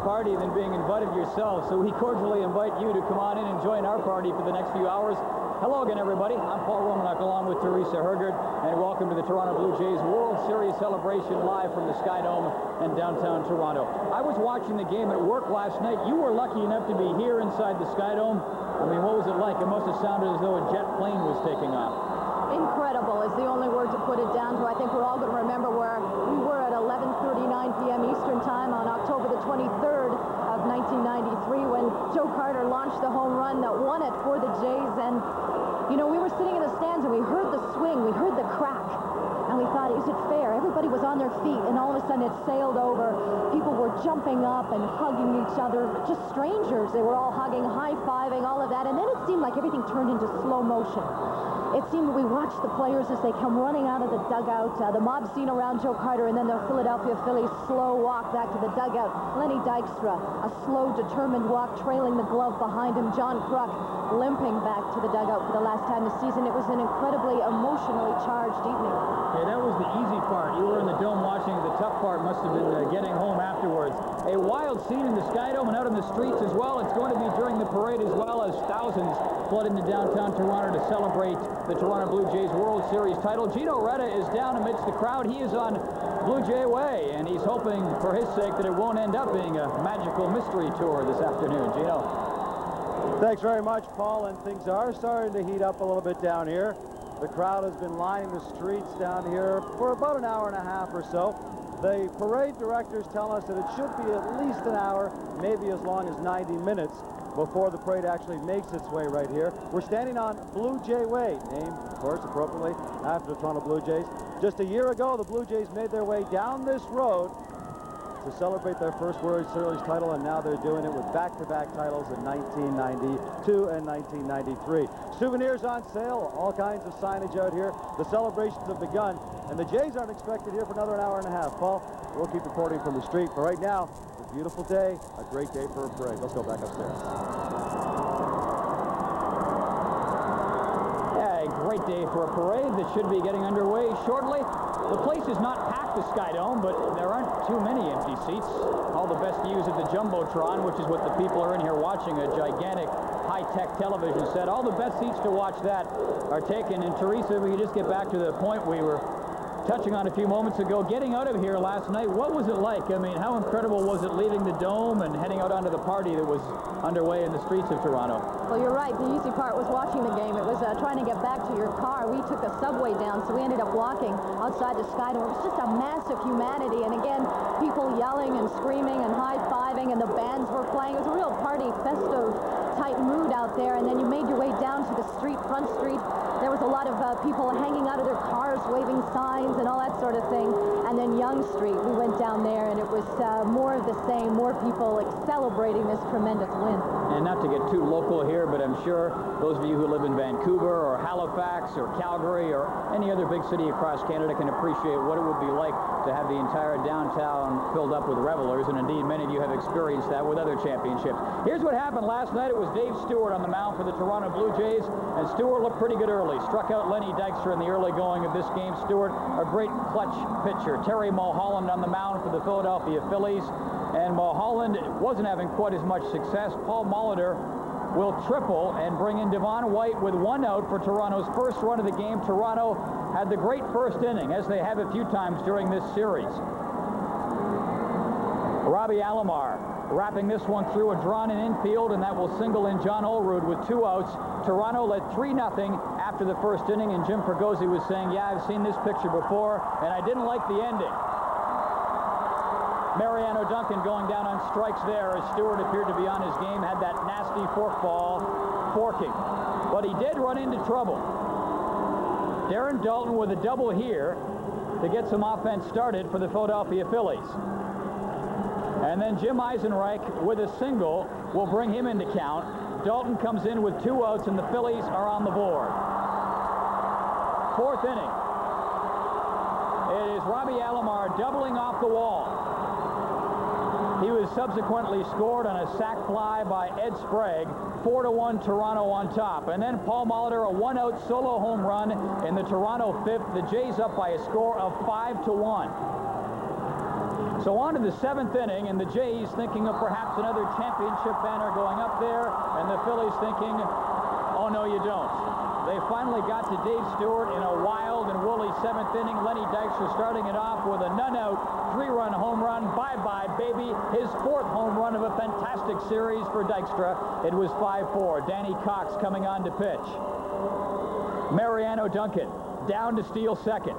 party than being invited yourself, so we cordially invite you to come on in and join our party for the next few hours. Hello again, everybody. I'm Paul Romanuk along with Teresa Hergert, and welcome to the Toronto Blue Jays World Series celebration live from the Sky Dome in downtown Toronto. I was watching the game at work last night. You were lucky enough to be here inside the Sky Dome. I mean, what was it like? It must have sounded as though a jet plane was taking off. Incredible is the only word to put it down to. I think we're all going to remember where we were at 11:39 p.m. Eastern Time on October the 23rd of 1993 when Joe Carter launched the home run that won it for the Jays. And, you know, we were sitting in the stands and we heard the swing, we heard the crack, and we thought, is it fair? Everybody was on their feet, and all of a sudden it sailed over. People were jumping up and hugging each other, just strangers. They were all hugging, high-fiving, all of that. And then it seemed like everything turned into slow motion. It seemed we watched the players as they come running out of the dugout, the mob scene around Joe Carter, and then the Philadelphia Phillies' slow walk back to the dugout. Lenny Dykstra, a slow, determined walk, trailing the glove behind him. John Kruk limping back to the dugout for the last time this season. It was an incredibly emotionally charged evening. Yeah, that was the easy part. You were in the dome watching. The tough part must have been getting home afterwards. A wild scene in the Sky Dome and out in the streets as well. It's going to be during the parade as well, as thousands flood into downtown Toronto to celebrate the Toronto Blue Jays World Series title. Gino Reda is down amidst the crowd. He is on Blue Jay Way, and he's hoping for his sake that it won't end up being a magical mystery tour this afternoon. Gino. Thanks very much, Paul, and things are starting to heat up a little bit down here. The crowd has been lining the streets down here for about an hour and a half or so. The parade directors tell us that it should be at least an hour, maybe as long as 90 minutes before the parade actually makes its way right here. We're standing on Blue Jay Way, named, of course, appropriately after the Toronto Blue Jays. Just a year ago, the Blue Jays made their way down this road to celebrate their first World Series title, and now they're doing it with back-to-back titles in 1992 and 1993. Souvenirs on sale, all kinds of signage out here. The celebrations have begun, and the Jays aren't expected here for another hour and a half. Paul, we'll keep reporting from the street, but right now, it's a beautiful day, a great day for a parade. Let's go back upstairs. Yeah, a great day for a parade that should be getting underway shortly. The place is not packed, the Sky Dome, but there aren't too many empty seats. All the best views of the Jumbotron, which is what the people are in here watching, a gigantic high-tech television set. All the best seats to watch that are taken. And Teresa, we just get back to the point we were touching on a few moments ago. Getting out of here last night, what was it like? I mean, how incredible was it leaving the Dome and heading out onto the party that was underway in the streets of Toronto? Well, you're right. The easy part was watching the game. It was trying to get back to your car. We took a subway down, so we ended up walking outside the Sky Dome. It was just a mass of humanity. And again, people yelling and screaming and high-fiving, and the bands were playing. It was a real party, festive type mood out there. And then you made your way down to the street, Front Street. There was a lot of people hanging out of their cars, waving signs and all that sort of thing. And then Yonge Street, we went down there, and it was more of the same, more people celebrating this tremendous win. And not to get too local here, but I'm sure those of you who live in Vancouver or Halifax or Calgary or any other big city across Canada can appreciate what it would be like to have the entire downtown filled up with revelers, and indeed many of you have experienced that with other championships. Here's what happened last night. It was Dave Stewart on the mound for the Toronto Blue Jays, and Stewart looked pretty good early. Struck out Lenny Dykstra in the early going of this game. Stewart, a great clutch pitcher. Terry Mulholland on the mound for the Philadelphia Phillies, and Mulholland wasn't having quite as much success. Paul Molitor will triple and bring in Devon White with one out for Toronto's first run of the game. Toronto had the great first inning, as they have a few times during this series. Robbie Alomar wrapping this one through a drawn-in infield, and that will single in John Olerud with 2 outs. Toronto led 3-0 after the first inning, and Jim Fregosi was saying, yeah, I've seen this picture before, and I didn't like the ending. Mariano Duncan going down on strikes there as Stewart appeared to be on his game, had that nasty forkball forking. But he did run into trouble. Darren Dalton with a double here to get some offense started for the Philadelphia Phillies. And then Jim Eisenreich with a single will bring him into count. Dalton comes in with 2 outs, and the Phillies are on the board. 4th inning. It is Robbie Alomar doubling off the wall. He was subsequently scored on a sac fly by Ed Sprague. 4-1 Toronto on top. And then Paul Molitor, a 1-out solo home run in the Toronto 5th. The Jays up by a score of 5-1. So on to the 7th inning, and the Jays thinking of perhaps another championship banner going up there, and the Phillies thinking, oh, no, you don't. They finally got to Dave Stewart in a wild and woolly 7th inning. Lenny Dykstra starting it off with a none-out, 3-run home run. Bye-bye, baby. His 4th home run of a fantastic series for Dykstra. It was 5-4. Danny Cox coming on to pitch. Mariano Duncan down to steal second.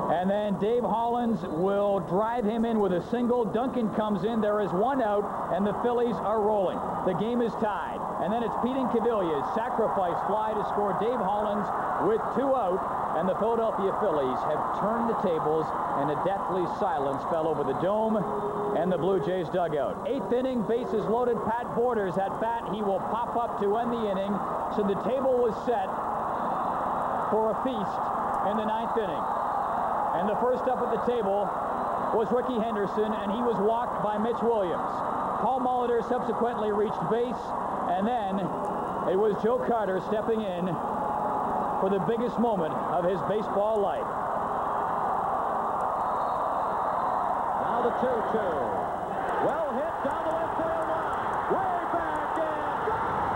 And then Dave Hollins will drive him in with a single. Duncan comes in. There is 1 out, and the Phillies are rolling. The game is tied. And then it's Pete Incaviglia's sacrifice fly to score Dave Hollins with 2 out. And the Philadelphia Phillies have turned the tables, and a deathly silence fell over the Dome and the Blue Jays dugout. 8th inning, bases loaded. Pat Borders at bat. He will pop up to end the inning. So the table was set for a feast in the 9th inning. And the first up at the table was Ricky Henderson, and he was walked by Mitch Williams. Paul Molitor subsequently reached base, and then it was Joe Carter stepping in for the biggest moment of his baseball life. Now the 2-2. Well hit down the left field line. Way back and gone!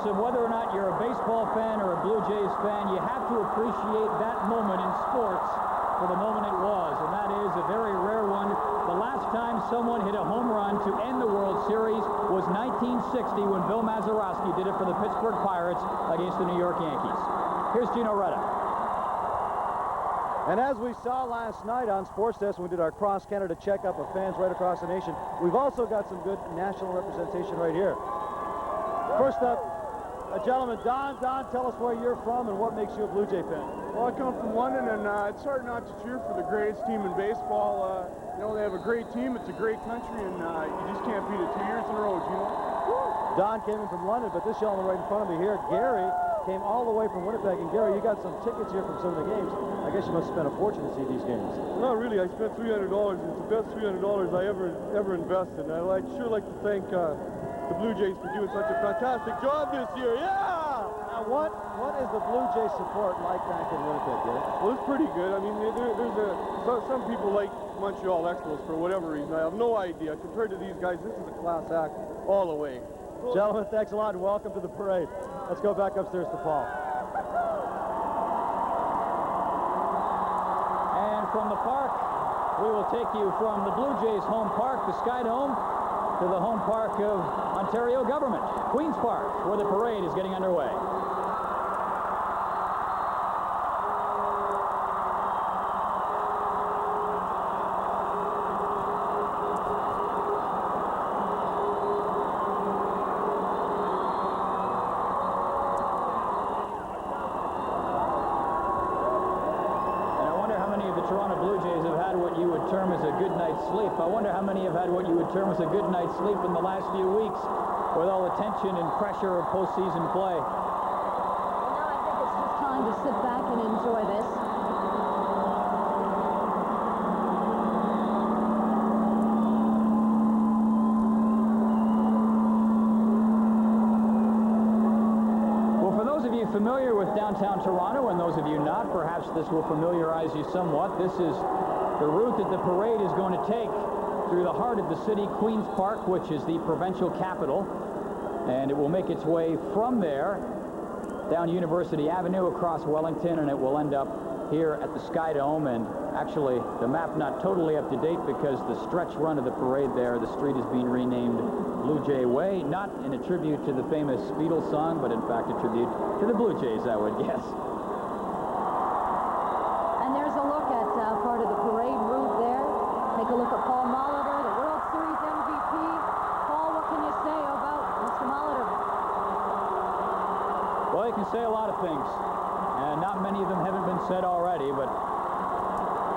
Of whether or not you're a baseball fan or a Blue Jays fan, you have to appreciate that moment in sports for the moment it was, and that is a very rare one. The last time someone hit a home run to end the World Series was 1960 when Bill Mazeroski did it for the Pittsburgh Pirates against the New York Yankees. Here's Gino Reda. And as we saw last night on Sports Desk when we did our cross-Canada checkup of fans right across the nation, we've also got some good national representation right here. First up, a gentleman, Don, tell us where you're from and what makes you a Blue Jay fan. Well, I come from London, and it's hard not to cheer for the greatest team in baseball. You know, they have a great team. It's a great country, and you just can't beat it 2 years in a row, Gino. Don came in from London, but this gentleman right in front of me here, Gary, came all the way from Winnipeg. And Gary, you got some tickets here from some of the games. I guess you must spend a fortune to see these games. Not really. I spent $300. It's the best $300 I ever invested. And I'd sure like to thank the Blue Jays for doing such a fantastic job this year. Yeah! Now, what is the Blue Jays support like back in Winnipeg, Gary? Well, it's pretty good. I mean, some people like Montreal Expos for whatever reason. I have no idea. Compared to these guys, this is a class act all the way. Gentlemen, thanks a lot, and welcome to the parade. Let's go back upstairs to Paul. And from the park, we will take you from the Blue Jays' home park, the Sky Dome, to the home park of Ontario government, Queen's Park, where the parade is getting underway. Sleep. I wonder how many have had what you would term as a good night's sleep in the last few weeks with all the tension and pressure of postseason play. Well, now I think it's just time to sit back and enjoy this. Well, for those of you familiar with downtown Toronto, and those of you not, perhaps this will familiarize you somewhat. This is the route that the parade is going to take through the heart of the city, Queen's Park, which is the provincial capital. And it will make its way from there down University Avenue across Wellington, and it will end up here at the Sky Dome. And actually, the map not totally up to date because the stretch run of the parade there, the street is being renamed Blue Jay Way, not in a tribute to the famous Beatles song, but in fact a tribute to the Blue Jays, I would guess. Part of the parade route there. Take a look at Paul Molitor, the World Series MVP. Paul, what can you say about Mr. Molitor? Well, you can say a lot of things, and not many of them haven't been said already, but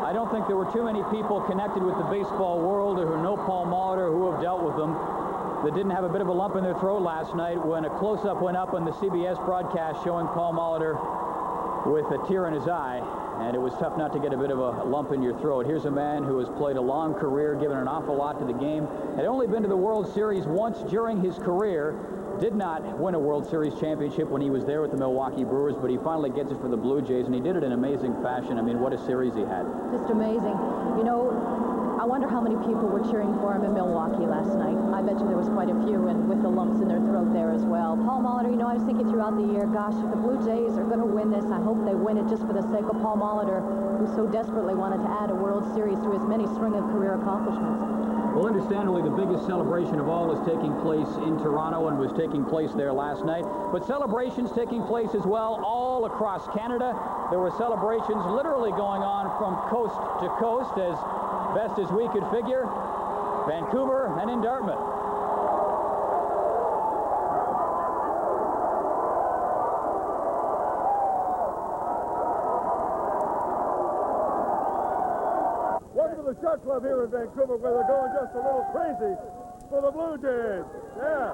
I don't think there were too many people connected with the baseball world or who know Paul Molitor, who have dealt with them, that didn't have a bit of a lump in their throat last night when a close-up went up on the CBS broadcast showing Paul Molitor with a tear in his eye, and it was tough not to get a bit of a lump in your throat. Here's a man who has played a long career, given an awful lot to the game, had only been to the World Series once during his career, did not win a World Series championship when he was there with the Milwaukee Brewers, but he finally gets it for the Blue Jays, and he did it in amazing fashion. I mean, what a series he had. Just amazing. You know, I wonder how many people were cheering for him in Milwaukee last night. I bet you there was quite a few, and with the lumps in their throat there as well. Paul Molitor, you know, I was thinking throughout the year, gosh, if the Blue Jays are going to win this, I hope they win it just for the sake of Paul Molitor, who so desperately wanted to add a World Series to his many string of career accomplishments. Well, understandably, the biggest celebration of all is taking place in Toronto and was taking place there last night. But celebrations taking place as well all across Canada. There were celebrations literally going on from coast to coast, as best as we could figure, Vancouver and in Dartmouth. Welcome to the Shot Club here in Vancouver, where they're going just a little crazy for the Blue Jays. Yeah.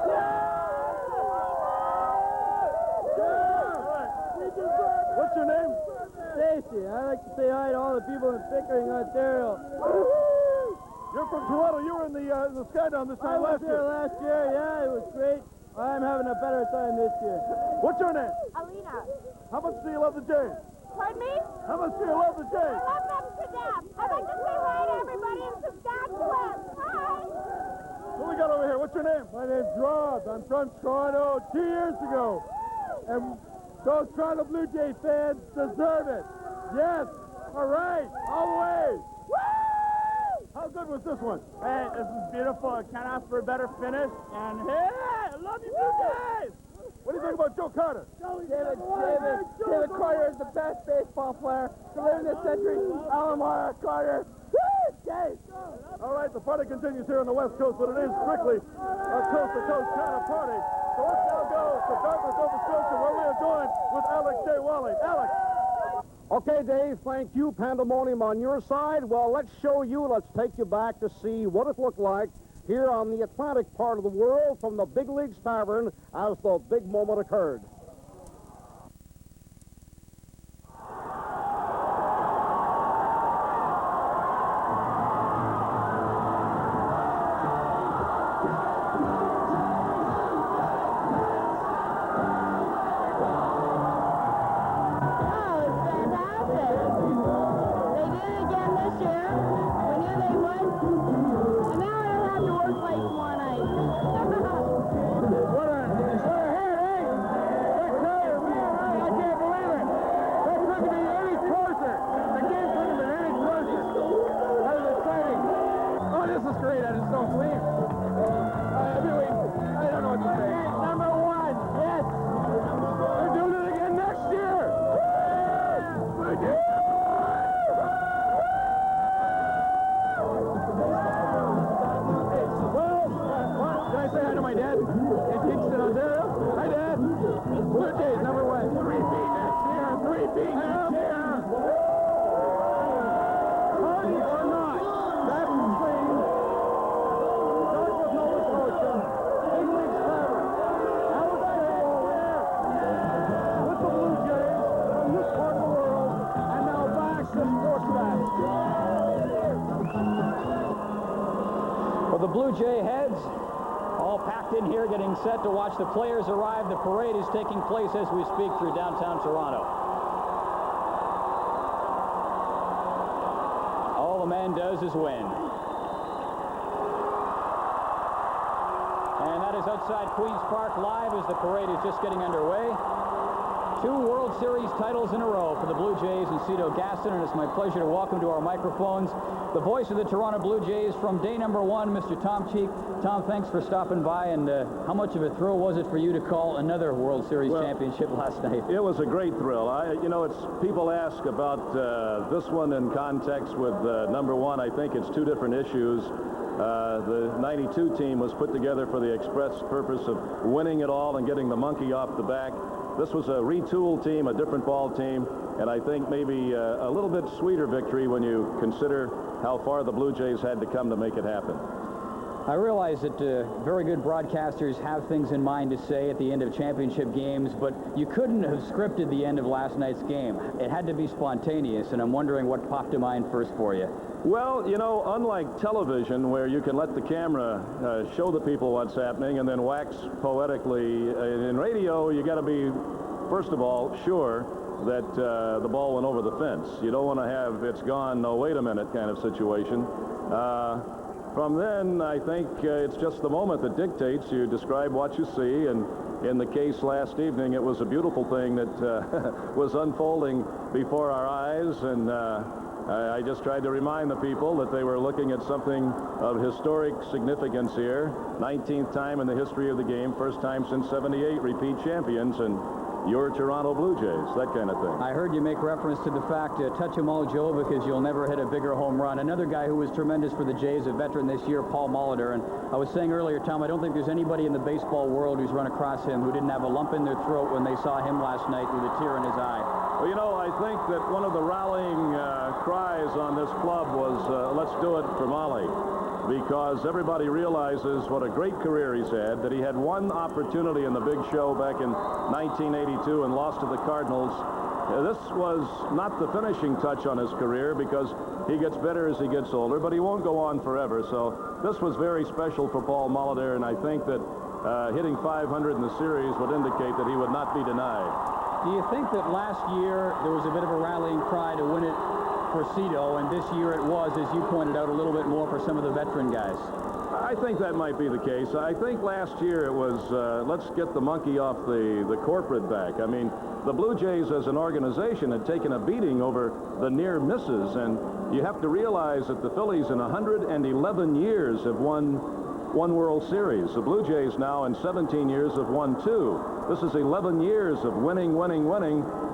What's your name? Stacy. I like to say hi to all the people in Pickering, Ontario. You're from Toronto. You were in the Sky Down this I time was last there year. last year. Yeah, it was great. I'm having a better time this year. What's your name? Alina. How much do you love the Jays? Pardon me? How much do you love the Jays? I love them to death. I'd like to say hi to everybody in Saskatchewan. Hi. What we got over here? What's your name? My name's Rob. I'm from Toronto 2 years ago. And those Toronto Blue Jay fans deserve it. Yes. All right. All the way. How good was this one? Hey, this is beautiful. I can't ask for a better finish. And hey, I love you, Blue Jays. What do you think about Joe Carter? David Carter is the best baseball player to live in this century. Alamar Carter. Woo! Jays. All right, the party continues here on the West Coast, but it is strictly a coast-to-coast kind of party. So let's now go to Dartmouth, Nova Scotia, where we are joined with Alex J. Wally. Alex. Okay, Dave, thank you. Pandemonium on your side. Well, let's show you. Let's take you back to see what it looked like here on the Atlantic part of the world from the Big Leagues Tavern as the big moment occurred. The Blue Jay heads all packed in here, getting set to watch the players arrive. The parade is taking place as we speak through downtown Toronto. All the man does is win. And that is outside Queen's Park Live as the parade is just getting underway. 2 World Series titles in a row for the Blue Jays and Cito Gaston, and it's my pleasure to welcome to our microphones the voice of the Toronto Blue Jays from day number 1, Mr. Tom Cheek. Tom, thanks for stopping by, and how much of a thrill was it for you to call another World Series championship last night? It was a great thrill. People ask about this one in context with number 1. I think it's 2 different issues. The 92 team was put together for the express purpose of winning it all and getting the monkey off the back. this was a retooled team, a different ball team, and I think maybe a little bit sweeter victory when you consider how far the Blue Jays had to come to make it happen. I realize that very good broadcasters have things in mind to say at the end of championship games, but you couldn't have scripted the end of last night's game. It had to be spontaneous, and I'm wondering what popped to mind first for you. Well, you know, unlike television, where you can let the camera show the people what's happening and then wax poetically, in radio, you got to be, first of all, sure that the ball went over the fence. You don't want to have it's gone, no, wait a minute kind of situation. From then, I think it's just the moment that dictates. You describe what you see, and in the case last evening, it was a beautiful thing that was unfolding before our eyes, and I just tried to remind the people that they were looking at something of historic significance here. 19th time in the history of the game, first time since '78, repeat champions, and your Toronto Blue Jays, that kind of thing. I heard you make reference to the fact, touch 'em all, Joe, because you'll never hit a bigger home run. Another guy who was tremendous for the Jays, a veteran this year, Paul Molitor. And I was saying earlier, Tom, I don't think there's anybody in the baseball world who's run across him who didn't have a lump in their throat when they saw him last night with a tear in his eye. Well, you know, I think that one of the rallying cries on this club was, let's do it for Molly, because everybody realizes what a great career he's had, that he had one opportunity in the big show back in 1982 and lost to the Cardinals. This was not the finishing touch on his career, because he gets better as he gets older, but he won't go on forever. So this was very special for Paul Molitor, and I think that hitting 500 in the series would indicate that he would not be denied. Do you think that last year there was a bit of a rallying cry to win it for Cito, and this year it was, as you pointed out, a little bit more for some of the veteran guys? I think that might be the case. I think last year it was, let's get the monkey off the corporate back. I mean, the Blue Jays as an organization had taken a beating over the near misses, and you have to realize that the Phillies in 111 years have won one World Series. The Blue Jays now in 17 years have won 2. This is 11 years of winning,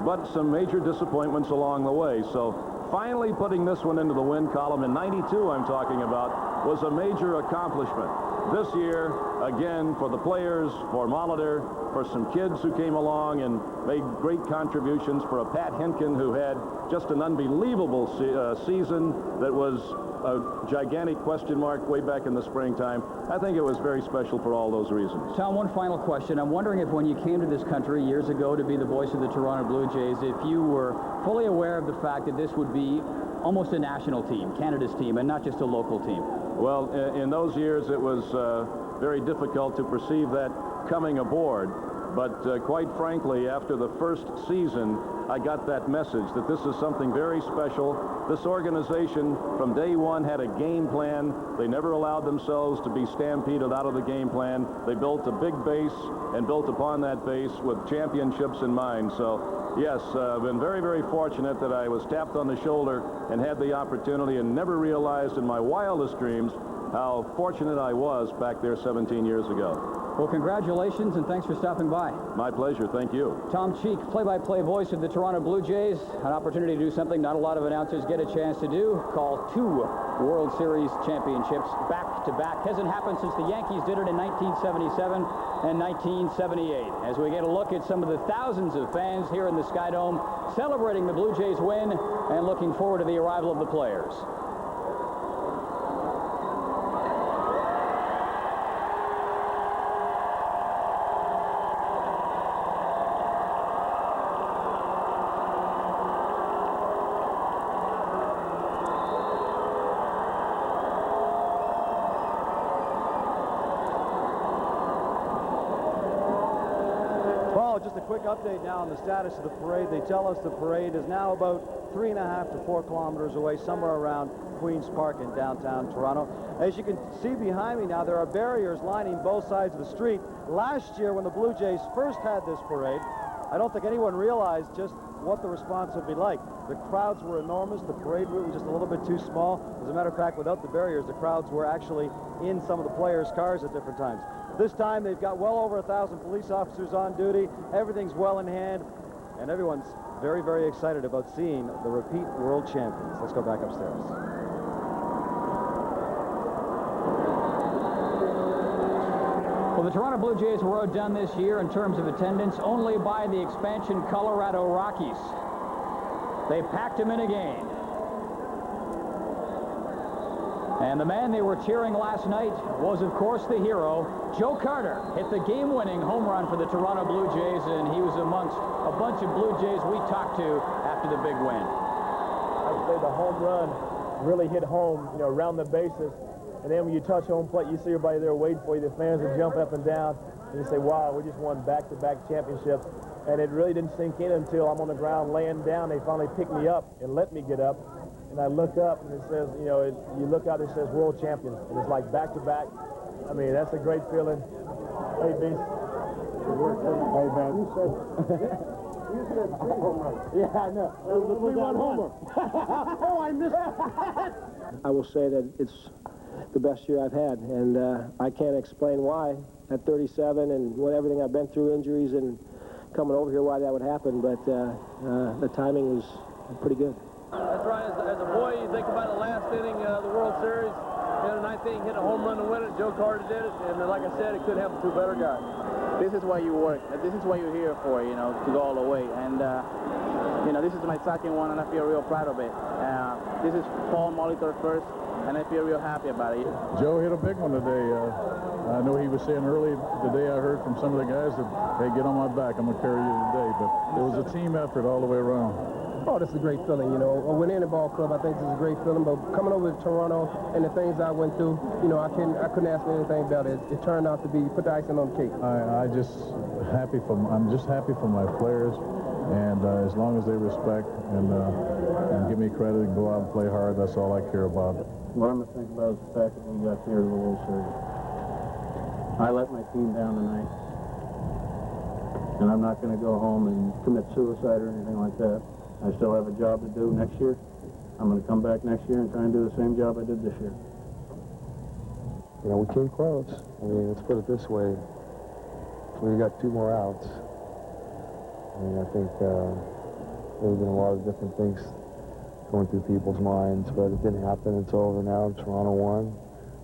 but some major disappointments along the way. So finally putting this one into the win column in '92, I'm talking about, was a major accomplishment. This year, again, for the players, for Molitor, for some kids who came along and made great contributions, for a Pat Hinkin who had just an unbelievable season that was a gigantic question mark way back in the springtime. I think it was very special for all those reasons. Tom, one final question. I'm wondering if when you came to this country years ago to be the voice of the Toronto Blue Jays, if you were fully aware of the fact that this would be almost a national team, Canada's team, and not just a local team. Well, in those years, it was very difficult to perceive that coming aboard. But quite frankly, after the first season, I got that message that this is something very special. This organization, from day one, had a game plan. They never allowed themselves to be stampeded out of the game plan. They built a big base and built upon that base with championships in mind. So, yes, I've been very, very fortunate that I was tapped on the shoulder and had the opportunity, and never realized in my wildest dreams how fortunate I was back there 17 years ago. Well, congratulations, and thanks for stopping by. My pleasure. Thank you. Tom Cheek, play-by-play voice of the Toronto Blue Jays. An opportunity to do something not a lot of announcers get a chance to do. Call 2 World Series championships back-to-back. Hasn't happened since the Yankees did it in 1977 and 1978. As we get a look at some of the thousands of fans here in the Skydome celebrating the Blue Jays win and looking forward to the arrival of the players. Just a quick update now on the status of the parade. They tell us the parade is now about 3.5 to 4 kilometers away, somewhere around Queen's Park in downtown Toronto. As you can see behind me now, there are barriers lining both sides of the street. Last year, when the Blue Jays first had this parade, I don't think anyone realized just what the response would be like. The crowds were enormous. The parade route was just a little bit too small. As a matter of fact, without the barriers, the crowds were actually in some of the players' cars at different times. This time, they've got well over 1,000 police officers on duty. Everything's well in hand, and everyone's very, very excited about seeing the repeat world champions. Let's go back upstairs. Well, the Toronto Blue Jays were outdone this year in terms of attendance only by the expansion Colorado Rockies. They packed them in again. And the man they were cheering last night was, of course, the hero. Joe Carter hit the game-winning home run for the Toronto Blue Jays, and he was amongst a bunch of Blue Jays we talked to after the big win. I'd say the home run really hit home, you know, around the bases. And then when you touch home plate, you see everybody there waiting for you. The fans are jumping up and down. And you say, wow, we just won back-to-back championships. And it really didn't sink in until I'm on the ground laying down. They finally picked me up and let me get up. And I look up, and it says, you know, you look out, it says world champion. And it's like back-to-back. I mean, that's a great feeling. Hey, Beast. Hey, man. You said 3 home runs. Yeah, I know. It was a 3-1 homer. Oh, I missed it. I will say that it's the best year I've had, and I can't explain why at 37 and with everything I've been through, injuries and coming over here, why that would happen, but the timing was pretty good. That's right. As a boy, you think about the last inning of the World Series. You know, the ninth inning, hit a home run to win it. Joe Carter did it, and like I said, it couldn't happen to a better guy. This is why you work. This is what you're here for, you know, to go all the way. And, you know, this is my second one, and I feel real proud of it. This is Paul Molitor first, and I feel real happy about it. Joe hit a big one today. I know he was saying early today, I heard from some of the guys that, hey, get on my back, I'm going to carry you today. But it was a team effort all the way around. Oh, this is a great feeling, you know. When in the ball club, I think this is a great feeling. But coming over to Toronto and the things I went through, you know, I couldn't ask for anything better. It turned out to be, put the icing on the cake. I'm just happy for my players, and as long as they respect and give me credit and go out and play hard, that's all I care about. What I'm going to think about is the fact that we got here to the World Series. I let my team down tonight, and I'm not going to go home and commit suicide or anything like that. I still have a job to do next year. I'm going to come back next year and try and do the same job I did this year. You know, we came close. I mean, let's put it this way. We got 2 more outs. I mean, I think there have been a lot of different things going through people's minds, but it didn't happen. It's over now. Toronto won.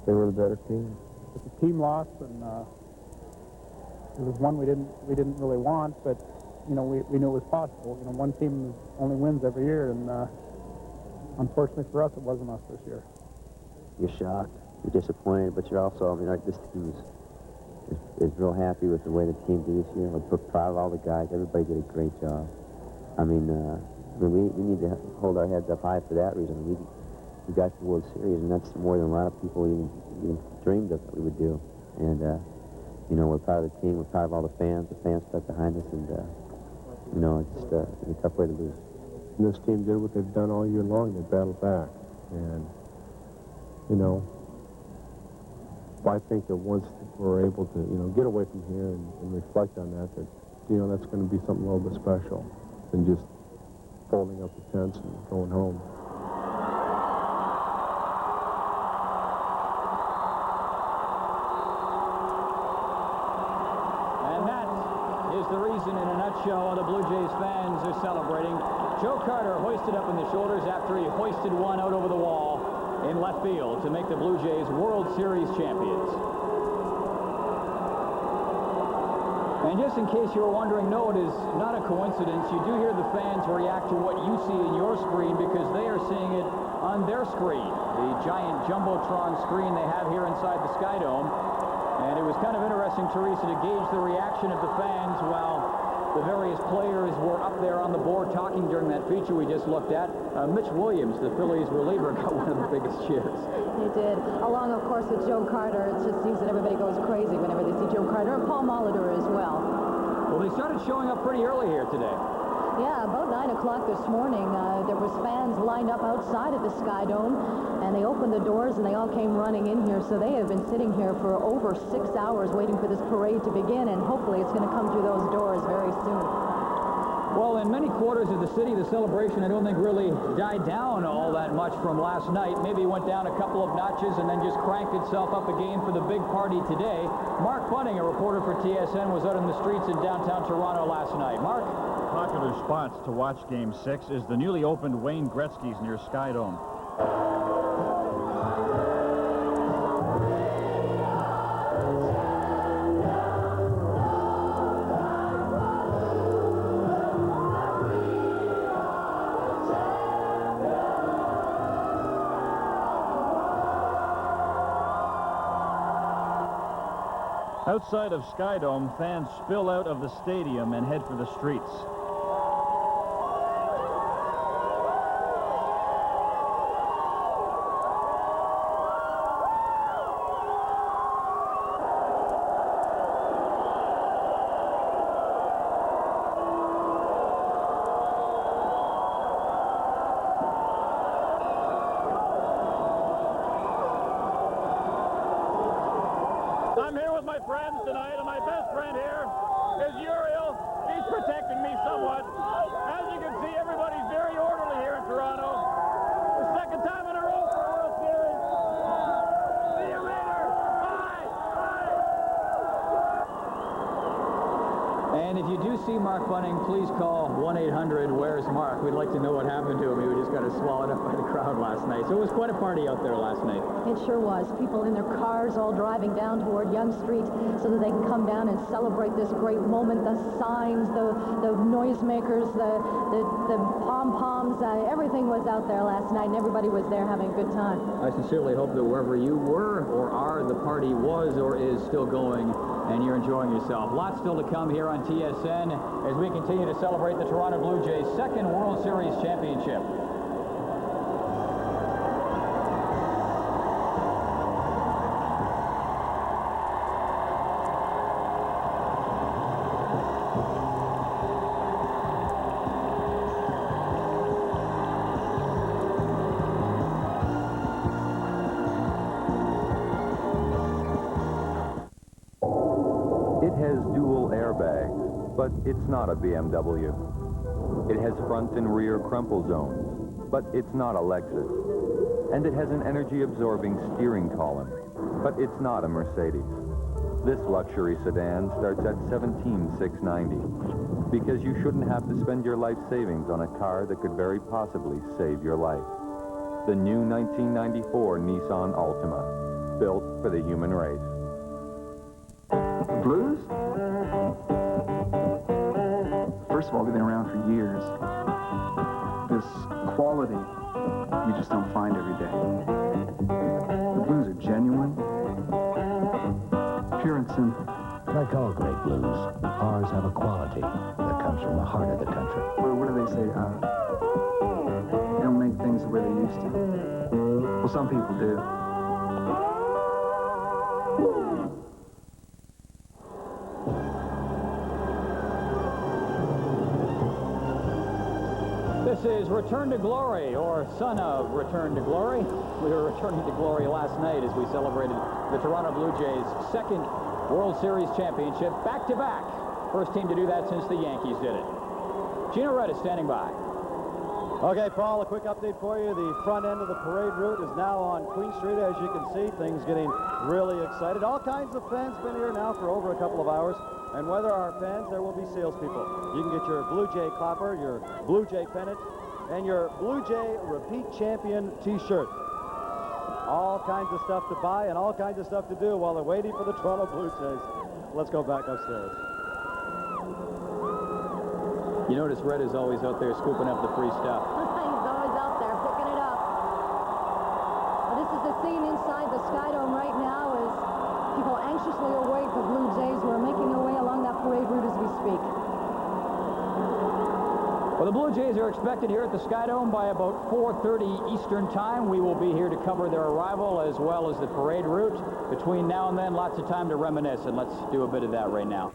They were the better team. The team lost, and it was one we didn't really want, but you know, we knew it was possible. You know, one team only wins every year, and unfortunately for us, it wasn't us this year. You're shocked, you're disappointed, but you're also, I mean, this team is real happy with the way the team did this year. We're proud of all the guys. Everybody did a great job. I mean, we need to hold our heads up high for that reason. We got the World Series, and that's more than a lot of people even dreamed of that we would do. And, you know, we're proud of the team. We're proud of all the fans. The fans stuck behind us, and, you know, it's a tough way to lose. And this team did what they've done all year long. They battled back. And, you know, I think that once we're able to, you know, get away from here and reflect on that, you know, that's going to be something a little bit special than just folding up the tents and going home. The reason in a nutshell the Blue Jays fans are celebrating. Joe Carter hoisted up in the shoulders after he hoisted one out over the wall in left field to make the Blue Jays World Series champions. And just in case you were wondering, no, it is not a coincidence. You do hear the fans react to what you see in your screen because they are seeing it on their screen, the giant Jumbotron screen they have here inside the Sky Dome. And it was kind of interesting, Teresa, to gauge the reaction of the fans while the various players were up there on the board talking during that feature we just looked at. Mitch Williams, the Phillies reliever, got one of the biggest cheers. He did, along, of course, with Joe Carter. It just seems that everybody goes crazy whenever they see Joe Carter, and Paul Molitor as well. Well, they started showing up pretty early here today. Yeah, about 9 o'clock this morning, there was fans lined up outside of the Sky Dome, and they opened the doors, and they all came running in here. So they have been sitting here for over 6 hours waiting for this parade to begin, and hopefully it's going to come through those doors very soon. Well, in many quarters of the city, the celebration, I don't think, really died down all that much from last night. Maybe it went down a couple of notches and then just cranked itself up again for the big party today. Mark Bunning, a reporter for TSN, was out in the streets in downtown Toronto last night. Mark? Popular spots to watch Game 6 is the newly opened Wayne Gretzky's near Sky Dome. Outside of Skydome, fans spill out of the stadium and head for the streets. I'm here with my friends tonight, and my best friend here is Uriel. He's protecting me somewhat. As you can see, everybody's very orderly here in Toronto. The second time in a row for a World Series. See you later. Bye. Bye. And if you do see Mark Bunning, please call 1-800-WHERE'S Mark. We'd like to know what happened to him. He just got swallowed up by the crowd last night. So it was quite a party out there last night. It sure was. People in their cars all driving down toward Yonge Street so that they can come down and celebrate this great moment. The signs, the noisemakers, the pom-poms, everything was out there last night, and everybody was there having a good time. I sincerely hope that wherever you were or are, the party was or is still going, and you're enjoying yourself. Lots still to come here on TSN as we continue to celebrate the Toronto Blue Jays' second World Series championship. It has dual airbags, but it's not a BMW. It has front and rear crumple zones, but it's not a Lexus. And it has an energy-absorbing steering column, but it's not a Mercedes. This luxury sedan starts at $17,690, because you shouldn't have to spend your life savings on a car that could very possibly save your life. The new 1994 Nissan Altima, built for the human race. Blues? First of all, they've been around for years. This quality you just don't find every day. The blues are genuine, pure and simple. Like all great blues, ours have a quality that comes from the heart of the country. What do they say? They don't make things the way they used to. Well, some people do. This is Return to Glory, or Son of Return to Glory. We were returning to glory last night as we celebrated the Toronto Blue Jays' second World Series championship back-to-back. First team to do that since the Yankees did it. Gino Reda standing by. Okay, Paul, a quick update for you. The front end of the parade route is now on Queen Street. As you can see, things getting really excited. All kinds of fans been here now for over a couple of hours. And where there are fans, there will be salespeople. You can get your Blue Jay clapper, your Blue Jay pennant, and your Blue Jay Repeat Champion T-shirt. All kinds of stuff to buy and all kinds of stuff to do while they're waiting for the Toronto Blue Jays. Let's go back upstairs. You notice Red is always out there scooping up the free stuff. He's always out there picking it up. Well, this is the scene inside the Skydome right now as people anxiously await the Blue Jays who are making their way along that parade route as we speak. Well, the Blue Jays are expected here at the Skydome by about 4:30 Eastern Time. We will be here to cover their arrival as well as the parade route. Between now and then, lots of time to reminisce, and let's do a bit of that right now.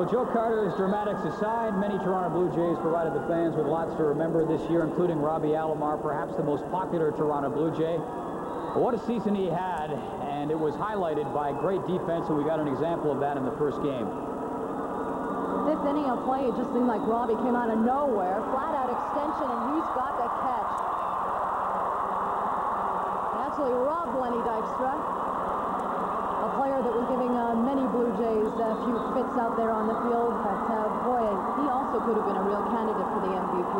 So Joe Carter's dramatics aside, many Toronto Blue Jays provided the fans with lots to remember this year, including Robbie Alomar, perhaps the most popular Toronto Blue Jay. What a season he had, and it was highlighted by great defense, and we got an example of that in the first game. Fifth inning of play, it just seemed like Robbie came out of nowhere. Flat-out extension, and he's got the catch. He actually robbed Lenny Dykstra, a player that was giving many Blue Jays a few fits out there on the field. But, boy, he also could have been a real candidate for the MVP.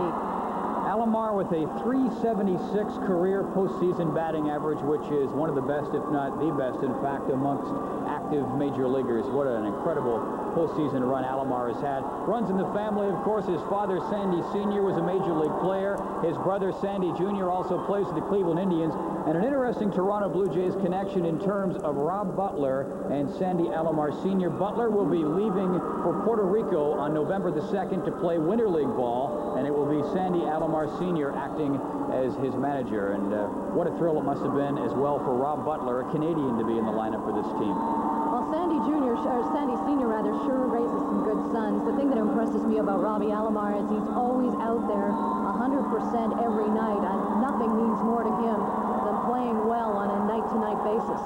Alomar with a .376 career postseason batting average, which is one of the best, if not the best, in fact, amongst active major leaguers. What an incredible postseason run Alomar has had. Runs in the family, of course. His father, Sandy Sr., was a major league player. His brother, Sandy Jr., also plays for the Cleveland Indians. And an interesting Toronto Blue Jays connection in terms of Rob Butler and Sandy Alomar Sr. Butler will be leaving for Puerto Rico on November the 2nd to play Winter League ball, and it will be Sandy Alomar Sr. acting as his manager. And what a thrill it must have been as well for Rob Butler, a Canadian, to be in the lineup for this team. Well, Sandy Sr. rather, sure raises some good sons. The thing that impresses me about Robbie Alomar is he's always out there 100% every night. Nothing means more to him than playing well on a night-to-night basis.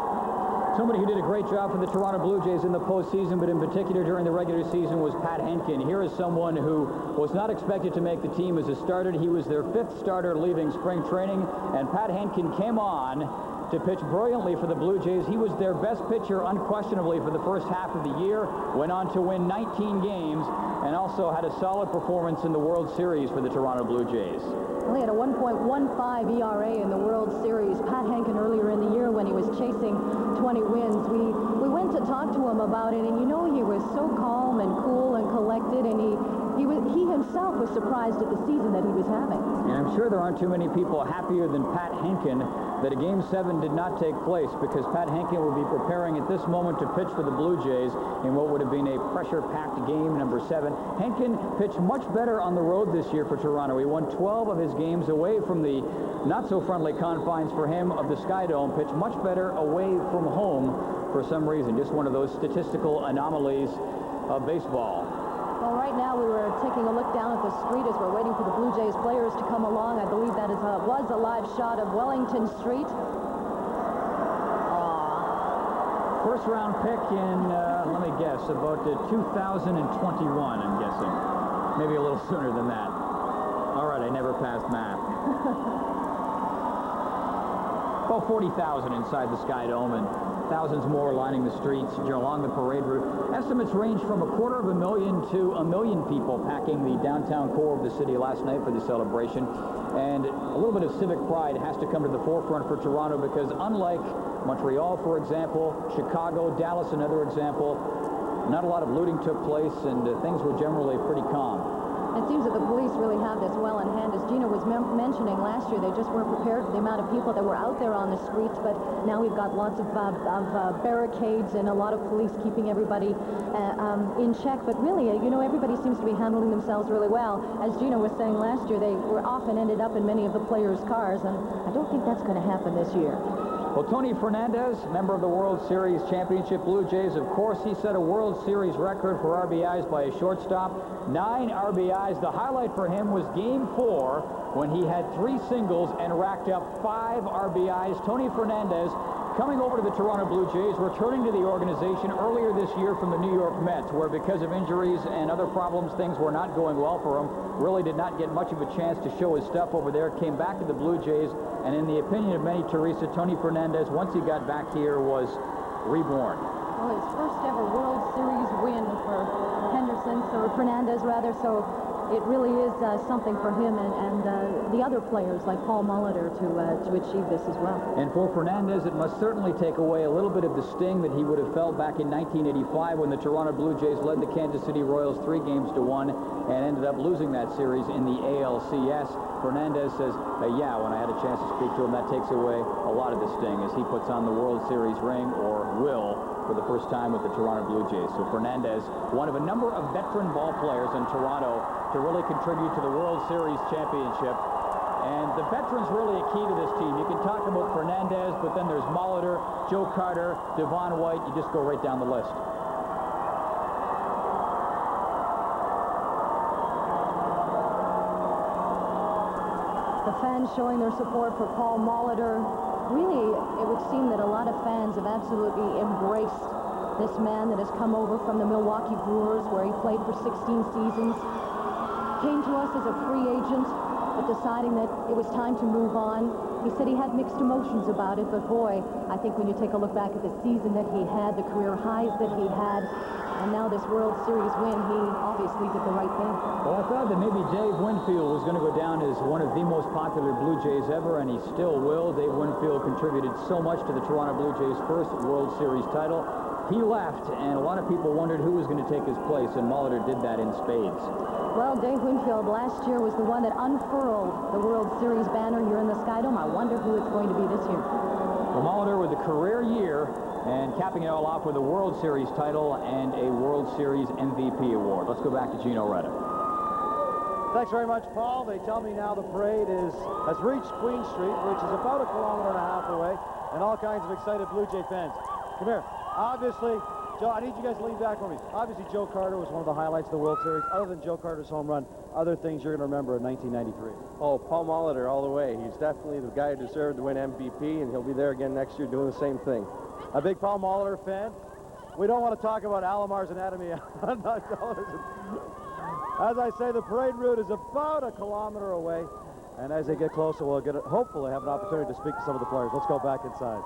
Somebody who did a great job for the Toronto Blue Jays in the postseason, but in particular during the regular season, was Pat Henkin. Here is someone who was not expected to make the team as a starter. He was their 5th starter leaving spring training, and Pat Henkin came on to pitch brilliantly for the Blue Jays. He was their best pitcher unquestionably for the first half of the year, went on to win 19 games, and also had a solid performance in the World Series for the Toronto Blue Jays. Well, he had a 1.15 ERA in the World Series. Pat Henkin earlier in the year when he was chasing 20 wins, we went to talk to him about it, and you know, he was so calm and cool and collected, and he himself was surprised at the season that he was having. And I'm sure there aren't too many people happier than Pat Henkin that a Game 7 did not take place, because Pat Henkin will be preparing at this moment to pitch for the Blue Jays in what would have been a pressure-packed game number 7. Henkin pitched much better on the road this year for Toronto. He won 12 of his games away from the not-so-friendly confines for him of the Sky Dome, pitched much better away from home for some reason. Just one of those statistical anomalies of baseball. Well, right now we were taking a look down at the street as we're waiting for the Blue Jays players to come along. I believe that was a live shot of Wellington Street. First-round pick in, let me guess, about 2021, I'm guessing. Maybe a little sooner than that. All right, I never passed math. About 40,000 inside the Sky Dome, and thousands more lining the streets along the parade route. Estimates range from 250,000 to 1 million people packing the downtown core of the city last night for the celebration. And a little bit of civic pride has to come to the forefront for Toronto, because unlike Montreal, for example, Chicago, Dallas, another example, not a lot of looting took place, and things were generally pretty calm. It seems that the police really have this well in hand. As Gino was mentioning last year, they just weren't prepared for the amount of people that were out there on the streets, but now we've got lots of barricades and a lot of police keeping everybody in check. But really, you know, everybody seems to be handling themselves really well. As Gino was saying last year, they were often ended up in many of the players' cars, and I don't think that's going to happen this year. Well, Tony Fernandez, member of the World Series championship Blue Jays, of course, he set a World Series record for RBIs by a shortstop. 9 RBIs. The highlight for him was Game 4 when he had 3 singles and racked up 5 RBIs. Tony Fernandez coming over to the Toronto Blue Jays, returning to the organization earlier this year from the New York Mets, where because of injuries and other problems, things were not going well for him. Really did not get much of a chance to show his stuff over there. Came back to the Blue Jays, and in the opinion of many, Teresa, Tony Fernandez, once he got back here, was reborn. Well, his first ever World Series win for Henderson, or Fernandez rather, so it really is something for him and the other players like Paul Molitor to achieve this as well. And for Fernandez, it must certainly take away a little bit of the sting that he would have felt back in 1985 when the Toronto Blue Jays led the Kansas City Royals 3-1 and ended up losing that series in the ALCS. Fernandez says, yeah, when I had a chance to speak to him, that takes away a lot of the sting as he puts on the World Series ring, or will, for the first time with the Toronto Blue Jays. So Fernandez, one of a number of veteran ball players in Toronto to really contribute to the World Series championship. And the veterans really a key to this team. You can talk about Fernandez, but then there's Molitor, Joe Carter, Devon White. You just go right down the list. The fans showing their support for Paul Molitor. Really, it would seem that a lot of fans have absolutely embraced this man that has come over from the Milwaukee Brewers, where he played for 16 seasons. Came to us as a free agent, but deciding that it was time to move on. He said he had mixed emotions about it, but boy, I think when you take a look back at the season that he had, the career highs that he had, and now this World Series win, he obviously did the right thing. Well, I thought that maybe Dave Winfield was going to go down as one of the most popular Blue Jays ever, and he still will. Dave Winfield contributed so much to the Toronto Blue Jays' first World Series title. He left, and a lot of people wondered who was going to take his place, and Molitor did that in spades. Well, Dave Winfield last year was the one that unfurled the World Series banner here in the Skydome. I wonder who it's going to be this year. Well, Molitor with a career year, and capping it all off with a World Series title and a World Series MVP award. Let's go back to Gino Reda. Thanks very much, Paul. They tell me now the parade has reached Queen Street, which is about 1.5 kilometers away, and all kinds of excited Blue Jay fans. Come here. Obviously, Joe, I need you guys to lean back for me. Obviously, Joe Carter was one of the highlights of the World Series. Other than Joe Carter's home run, other things you're going to remember in 1993. Oh, Paul Molitor all the way. He's definitely the guy who deserved to win MVP, and he'll be there again next year doing the same thing. A big Paul Molitor fan. We don't want to talk about Alamar's anatomy on television. As I say, the parade route is about 1 kilometer away, and as they get closer, we'll hopefully have an opportunity to speak to some of the players. Let's go back inside.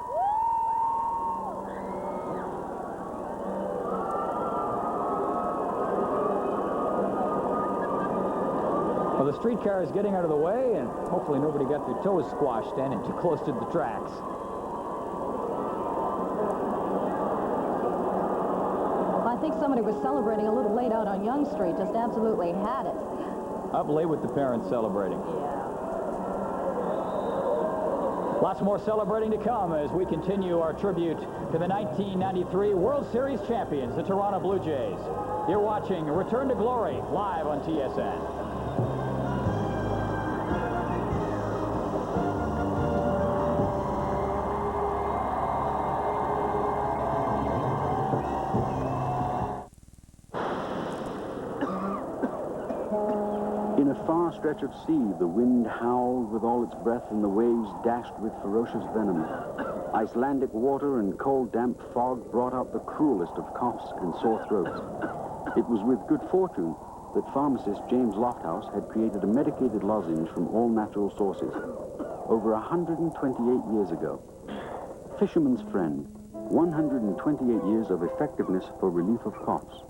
Well, the streetcar is getting out of the way, and hopefully nobody got their toes squashed standing too close to the tracks. I think somebody was celebrating a little late out on Yonge Street, just absolutely had it. Up late with the parents celebrating. Yeah. Lots more celebrating to come as we continue our tribute to the 1993 World Series champions, the Toronto Blue Jays. You're watching Return to Glory live on TSN. In a far stretch of sea, the wind howled with all its breath and the waves dashed with ferocious venom. Icelandic water and cold, damp fog brought out the cruelest of coughs and sore throats. It was with good fortune that pharmacist James Lofthouse had created a medicated lozenge from all natural sources over 128 years ago. Fisherman's Friend, 128 years of effectiveness for relief of coughs.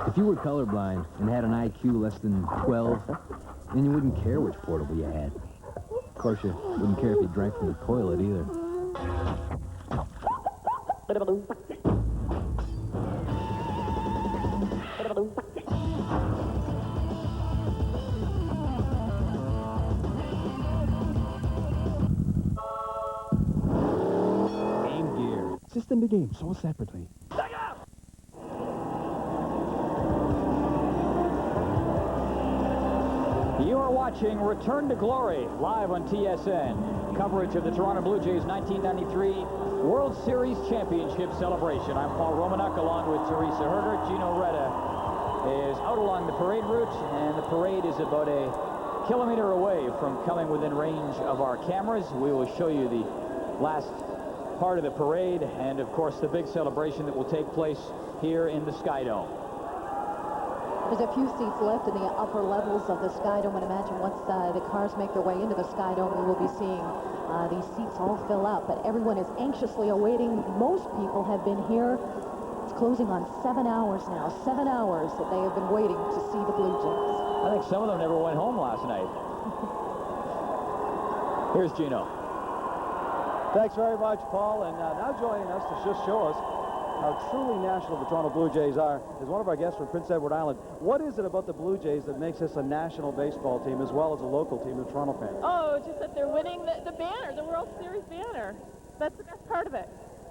If you were colorblind and had an IQ less than 12, then you wouldn't care which portable you had. Of course, you wouldn't care if you drank from the toilet either. Game gear. System to game, sold separately. You are watching Return to Glory live on TSN. Coverage of the Toronto Blue Jays 1993 World Series Championship celebration. I'm Paul Romanuk along with Teresa Hergert. Gino Reda is out along the parade route, and the parade is about 1 kilometer away from coming within range of our cameras. We will show you the last part of the parade and, of course, the big celebration that will take place here in the Skydome. There's a few seats left in the upper levels of the Skydome, and imagine once the cars make their way into the Skydome, we will be seeing these seats all fill out. But everyone is anxiously awaiting. Most people have been here. It's closing on 7 hours now. 7 hours that they have been waiting to see the Blue Jays. I think some of them never went home last night. Here's Gino. Thanks very much, Paul. And now joining us to just show us how truly national the Toronto Blue Jays are is one of our guests from Prince Edward Island. What is it about the Blue Jays that makes this a national baseball team as well as a local team of Toronto fans? Oh, just that they're winning the banner, the World Series banner. That's the best part of it.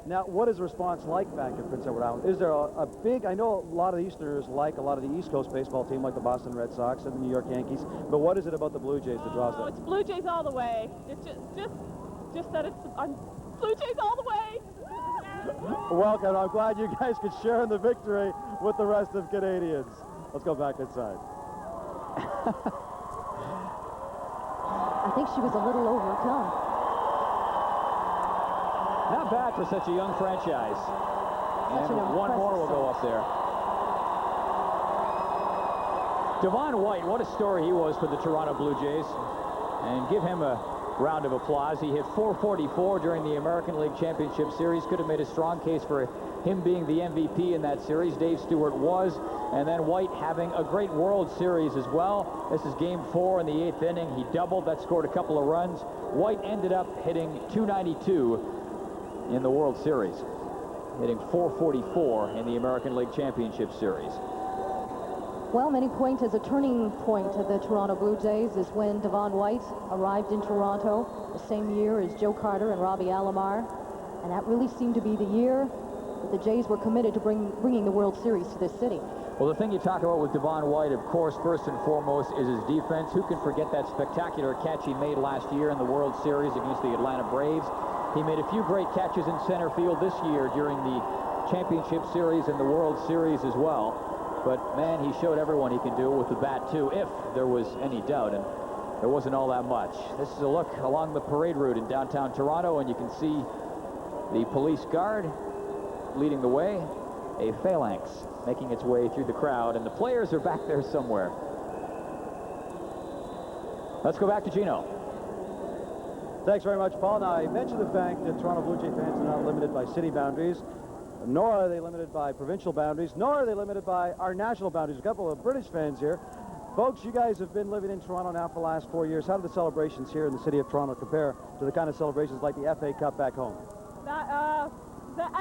Now, what is the response like back at Prince Edward Island? Is there a big, I know a lot of Easterners like a lot of the East Coast baseball team like the Boston Red Sox and the New York Yankees, but what is it about the Blue Jays that draws them? It's Blue Jays all the way. It's just that it's on Blue Jays all the way. Welcome. I'm glad you guys could share in the victory with the rest of Canadians. Let's go back inside. think she was a little overcome. Not bad for such a young franchise. Such And an one more will go up there. Devon White, what a story he was for the Toronto Blue Jays. And give him a round of applause. He hit .444 during the American League Championship Series. Could have made a strong case for him being the MVP in that series. Dave Stewart was. And then White having a great World Series as well. This is game 4 in the 8th inning. He doubled. That scored a couple of runs. White ended up hitting .292 in the World Series, hitting .444 in the American League Championship Series. Well, many point as a turning point of the Toronto Blue Jays is when Devon White arrived in Toronto the same year as Joe Carter and Robbie Alomar. And that really seemed to be the year that the Jays were committed to bringing the World Series to this city. Well, the thing you talk about with Devon White, of course, first and foremost, is his defense. Who can forget that spectacular catch he made last year in the World Series against the Atlanta Braves? He made a few great catches in center field this year during the Championship Series and the World Series as well. But, man, he showed everyone he can do it with the bat, too, if there was any doubt, and there wasn't all that much. This is a look along the parade route in downtown Toronto, and you can see the police guard leading the way, a phalanx making its way through the crowd, and the players are back there somewhere. Let's go back to Gino. Thanks very much, Paul. Now, I mentioned the fact that Toronto Blue Jay fans are not limited by city boundaries, nor are they limited by provincial boundaries, nor are they limited by our national boundaries. A couple of British fans here. Folks, you guys have been living in Toronto now for the last 4 years. How do the celebrations here in the city of Toronto compare to the kind of celebrations like the FA Cup back home?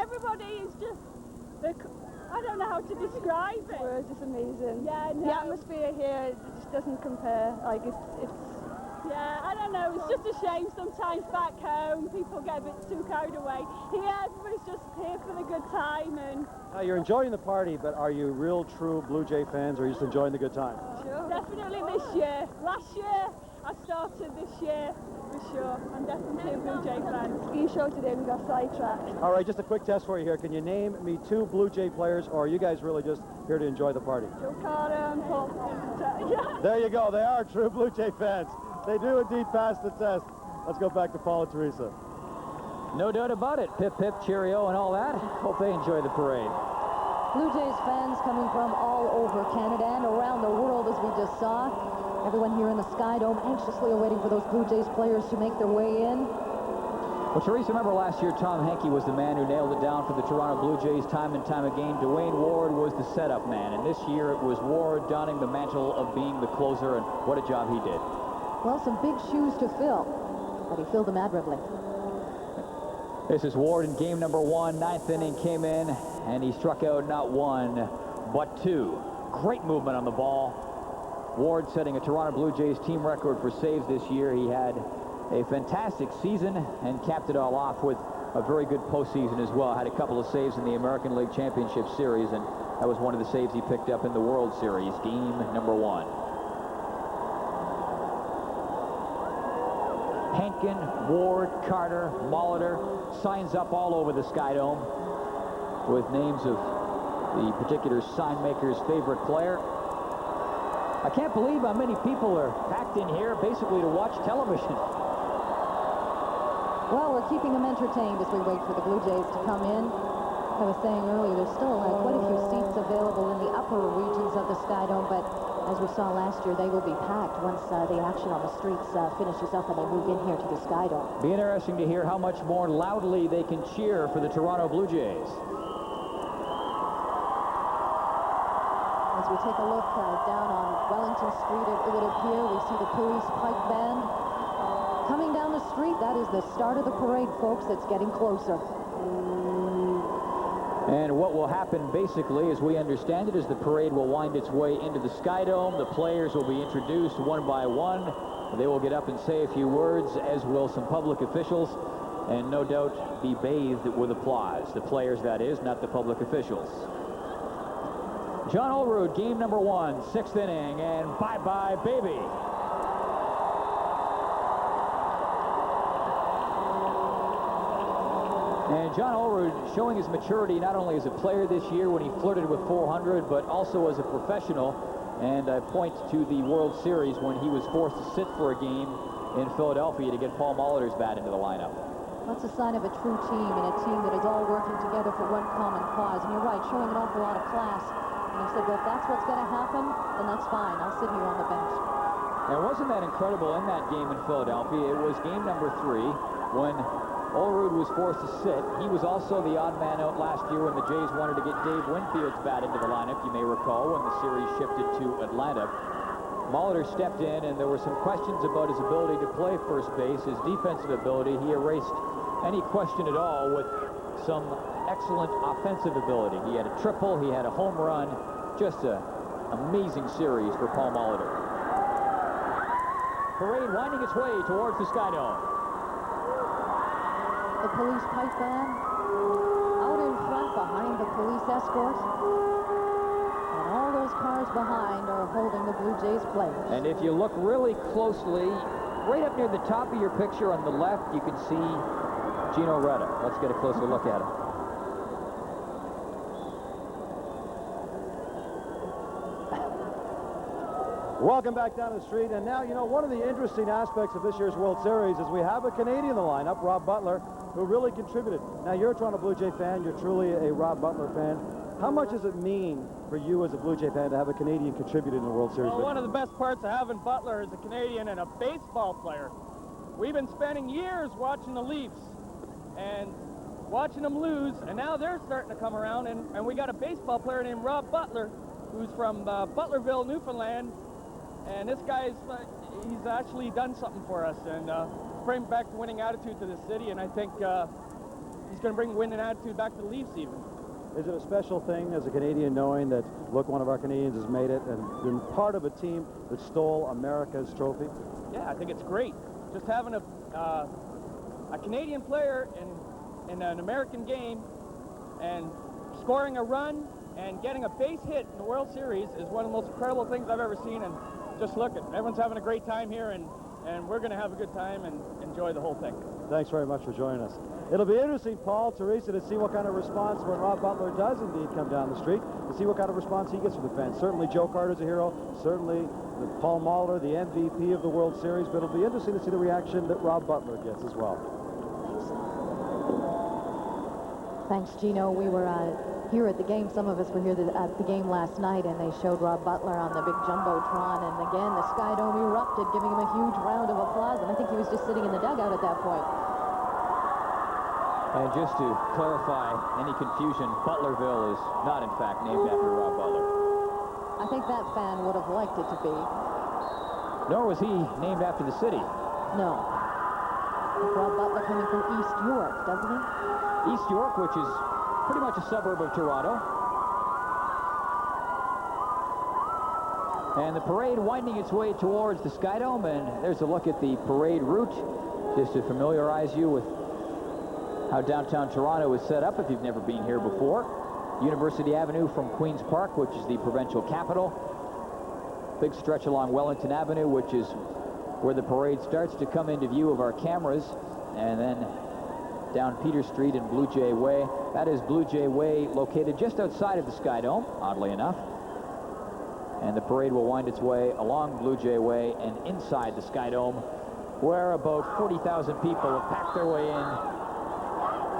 Everybody is just, I don't know how to describe it. It's just amazing. Yeah, no. The atmosphere here just doesn't compare. Like, it's yeah, I don't know. It's just a shame sometimes back home people get a bit too carried away. Here, everybody's just here for the good time. And Now, you're enjoying the party, but are you real, true Blue Jay fans, or are you just enjoying the good time? Sure. Definitely this year. Last year, I started this year, for sure. I'm definitely a Blue Jay fan. Ski show today, we got sidetracked. All right, just a quick test for you here. Can you name me 2 Blue Jay players, or are you guys really just here to enjoy the party? Joe Carter and Paul. Yeah. There you go. They are true Blue Jay fans. They do indeed pass the test. Let's go back to Paul and Teresa. No doubt about it. Pip, pip, cheerio, and all that. Hope they enjoy the parade. Blue Jays fans coming from all over Canada and around the world, as we just saw. Everyone here in the Sky Dome anxiously awaiting for those Blue Jays players to make their way in. Well, Teresa, remember last year Tom Henke was the man who nailed it down for the Toronto Blue Jays time and time again. Dwayne Ward was the setup man, and this year it was Ward donning the mantle of being the closer, and what a job he did. Well, some big shoes to fill, but he filled them admirably. This is Ward in game number 1. 9th inning came in, and he struck out not 1, but 2. Great movement on the ball. Ward setting a Toronto Blue Jays team record for saves this year. He had a fantastic season and capped it all off with a very good postseason as well. Had a couple of saves in the American League Championship Series, and that was one of the saves he picked up in the World Series, game number 1. Henkin, Ward, Carter, Molitor, signs up all over the Sky Dome with names of the particular sign maker's favorite player. I can't believe how many people are packed in here basically to watch television. Well, we're keeping them entertained as we wait for the Blue Jays to come in. I was saying earlier, there's still quite a few seats available in the upper regions of the Sky Dome, but as we saw last year, they will be packed once the action on the streets finishes up and they move in here to the Sky Dome. Be interesting to hear how much more loudly they can cheer for the Toronto Blue Jays. As we take a look down on Wellington Street, it would appear we see the police pipe band coming down the street. That is the start of the parade, folks. It's getting closer. And what will happen, basically, as we understand it, is the parade will wind its way into the Sky Dome. The players will be introduced one by one. They will get up and say a few words, as will some public officials, and no doubt be bathed with applause. The players, that is, not the public officials. John Olerud, game number 1, 6th inning, and bye-bye, baby. And John Olerud showing his maturity not only as a player this year when he flirted with .400, but also as a professional. And I point to the World Series when he was forced to sit for a game in Philadelphia to get Paul Molitor's bat into the lineup. That's a sign of a true team, and a team that is all working together for one common cause. And you're right, showing an awful lot of class. And he said, well, if that's what's going to happen, then that's fine. I'll sit here on the bench. And wasn't that incredible in that game in Philadelphia? It was game number 3 when Olerud was forced to sit. He was also the odd man out last year when the Jays wanted to get Dave Winfield's bat into the lineup, you may recall, when the series shifted to Atlanta. Molitor stepped in, and there were some questions about his ability to play first base, his defensive ability. He erased any question at all with some excellent offensive ability. He had a triple, he had a home run, just an amazing series for Paul Molitor. Parade winding its way towards the Sky Dome. The police pipe band out in front behind the police escort. And all those cars behind are holding the Blue Jays players. And if you look really closely, right up near the top of your picture on the left, you can see Gino Reda. Let's get a closer look at him. Welcome back down the street. And now, you know, one of the interesting aspects of this year's World Series is we have a Canadian in the lineup, Rob Butler, who really contributed. Now, you're a Toronto Blue Jay fan. You're truly a Rob Butler fan. How much does it mean for you as a Blue Jay fan to have a Canadian contribute in the World Series? Well, one of the best parts of having Butler as a Canadian and a baseball player. We've been spending years watching the Leafs and watching them lose, and now they're starting to come around, and we got a baseball player named Rob Butler, who's from Butlerville, Newfoundland, and this guy's he's actually done something for us, and bring back the winning attitude to the city, and I think he's going to bring winning attitude back to the Leafs even. Is it a special thing as a Canadian knowing that, look, one of our Canadians has made it and been part of a team that stole America's trophy? Yeah, I think it's great. Just having a Canadian player in an American game and scoring a run and getting a base hit in the World Series is one of the most incredible things I've ever seen. And just look, everyone's having a great time here, and we're going to have a good time and enjoy the whole thing. Thanks very much for joining us. It'll be interesting, Paul, Teresa, to see what kind of response when Rob Butler does indeed come down the street, to see what kind of response he gets from the fans. Certainly Joe Carter's a hero, certainly Paul Molitor, the MVP of the World Series, but it'll be interesting to see the reaction that Rob Butler gets as well. Thanks, Gino. We were here at the game. Some of us were here at the game last night, and they showed Rob Butler on the big jumbotron, and again, the Sky Dome erupted, giving him a huge round of applause, and I think he was just sitting in the dugout at that point. And just to clarify any confusion, Butlerville is not, in fact, named after Rob Butler. I think that fan would have liked it to be. Nor was he named after the city. No. Rob Butler coming from East York, doesn't he? East York, which is pretty much a suburb of Toronto. And the parade winding its way towards the Sky Dome, and there's a look at the parade route, just to familiarize you with how downtown Toronto is set up if you've never been here before. University Avenue from Queen's Park, which is the provincial capital. Big stretch along Wellington Avenue, which is where the parade starts to come into view of our cameras, and then down Peter Street and Blue Jay Way. That is Blue Jay Way, located just outside of the Sky Dome, oddly enough. And the parade will wind its way along Blue Jay Way and inside the Sky Dome, where about 40,000 people have packed their way in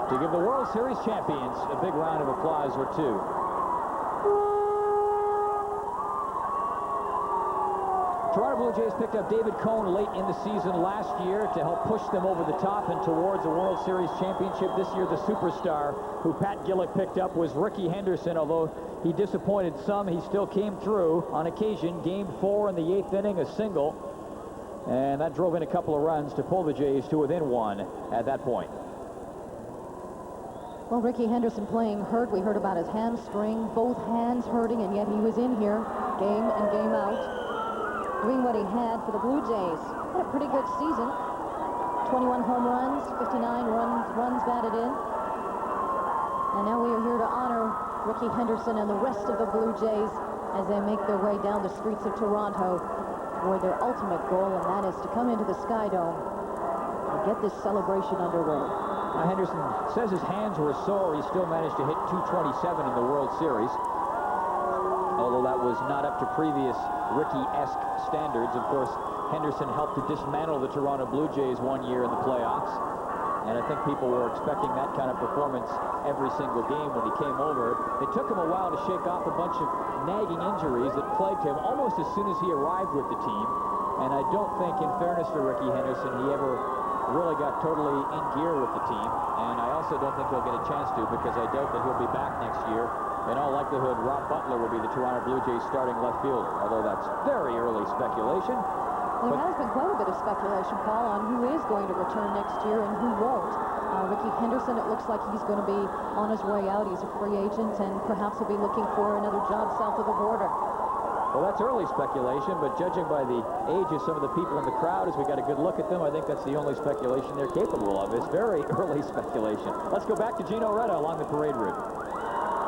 to give the World Series champions a big round of applause or two. Toronto Blue Jays picked up David Cone late in the season last year to help push them over the top and towards a World Series championship. This year, the superstar who Pat Gillick picked up was Ricky Henderson. Although he disappointed some, he still came through on occasion. Game 4 in the 8th inning, a single. And that drove in a couple of runs to pull the Jays to within one at that point. Well, Ricky Henderson playing hurt. We heard about his hamstring, both hands hurting, and yet he was in here game in, game out, doing what he had for the Blue Jays. Had a pretty good season. 21 home runs, 59 runs batted in. And now we are here to honor Ricky Henderson and the rest of the Blue Jays as they make their way down the streets of Toronto toward their ultimate goal, and that is to come into the Sky Dome and get this celebration underway. Henderson says his hands were sore. He still managed to hit .227 in the World Series, although that was not up to previous Ricky-esque standards. Of course, Henderson helped to dismantle the Toronto Blue Jays one year in the playoffs. And I think people were expecting that kind of performance every single game when he came over. It took him a while to shake off a bunch of nagging injuries that plagued him almost as soon as he arrived with the team. And I don't think, in fairness to Ricky Henderson, he ever really got totally in gear with the team. And I also don't think he'll get a chance to, because I doubt that he'll be back next year. In all likelihood, Rob Butler will be the Toronto Blue Jays starting left fielder, although that's very early speculation. There has been quite a bit of speculation, Paul, on who is going to return next year and who won't. Ricky Henderson, it looks like he's going to be on his way out. He's a free agent, and perhaps he'll be looking for another job south of the border. Well, that's early speculation, but judging by the age of some of the people in the crowd, as we got a good look at them, I think that's the only speculation they're capable of. It's very early speculation. Let's go back to Gino Reda along the parade route.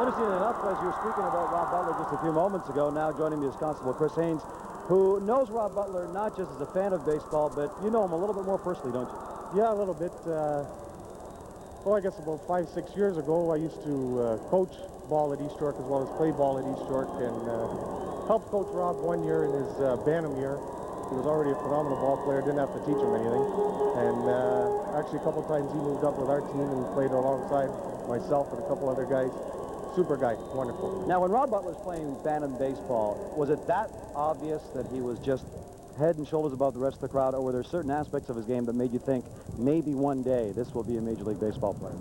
Interesting enough, as you were speaking about Rob Butler just a few moments ago, now joining me is Constable Chris Haynes, who knows Rob Butler not just as a fan of baseball, but you know him a little bit more personally, don't you? Yeah, a little bit. Well, I guess about 5-6 years ago, I used to coach ball at East York as well as play ball at East York, and helped coach Rob one year in his Bantam year. He was already a phenomenal ball player, didn't have to teach him anything. And actually a couple times he moved up with our team and played alongside myself and a couple other guys. Super guy, wonderful. Now, when Rob Butler's playing Bantam baseball, was it that obvious that he was just head and shoulders above the rest of the crowd, or were there certain aspects of his game that made you think maybe one day this will be a Major League Baseball player?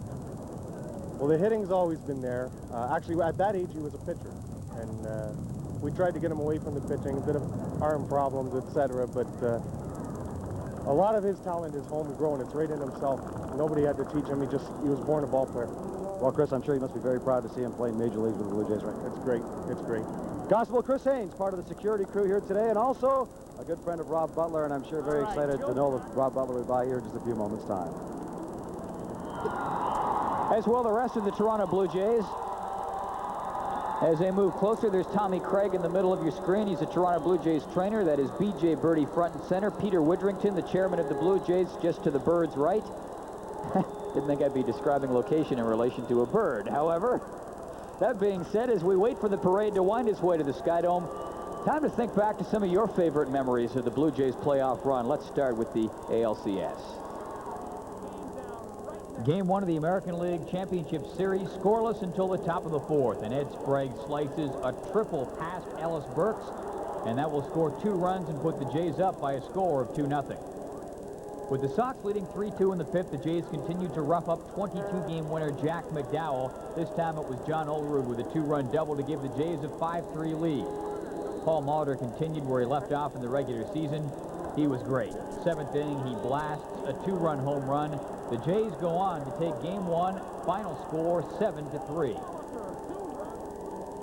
Well, the hitting's always been there. Actually, at that age, he was a pitcher. And we tried to get him away from the pitching, a bit of arm problems, etc. But a lot of his talent is homegrown. It's right in himself. Nobody had to teach him. He was born a ball player. Well, Chris, I'm sure you must be very proud to see him play in Major Leagues with the Blue Jays, right? It's great. It's great. Constable Chris Haynes, part of the security crew here today, and also a good friend of Rob Butler, and I'm sure very excited to know that Rob Butler will be by here in just a few moments' time. As well, the rest of the Toronto Blue Jays. As they move closer, there's Tommy Craig in the middle of your screen. He's a Toronto Blue Jays trainer. That is B.J. Birdie front and center. Peter Widrington, the chairman of the Blue Jays, just to the bird's right. Didn't think I'd be describing location in relation to a bird. However, that being said, as we wait for the parade to wind its way to the Sky Dome, time to think back to some of your favorite memories of the Blue Jays playoff run. Let's start with the ALCS. Game 1 of the American League Championship Series, scoreless until the top of the fourth, and Ed Sprague slices a triple past Ellis Burks, and that will score 2 runs and put the Jays up by a score of 2-0. With the Sox leading 3-2 in the fifth, the Jays continued to rough up 22-game winner Jack McDowell. This time it was John Olerud with a 2-run double to give the Jays a 5-3 lead. Paul Molitor continued where he left off in the regular season. He was great. 7th inning, he blasts a 2-run home run. The Jays go on to take Game 1, final score 7-3.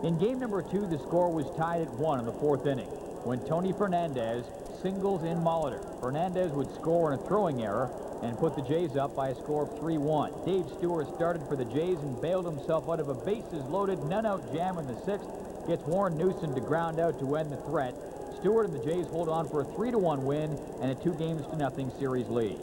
In Game number 2, the score was tied at 1 in the 4th inning when Tony Fernandez singles in Molitor. Fernandez would score on a throwing error and put the Jays up by a score of 3-1. Dave Stewart started for the Jays and bailed himself out of a bases-loaded, none-out jam in the 6th. Gets Warren Newson to ground out to end the threat. Stewart and the Jays hold on for a 3-1 win and a 2-0 series lead.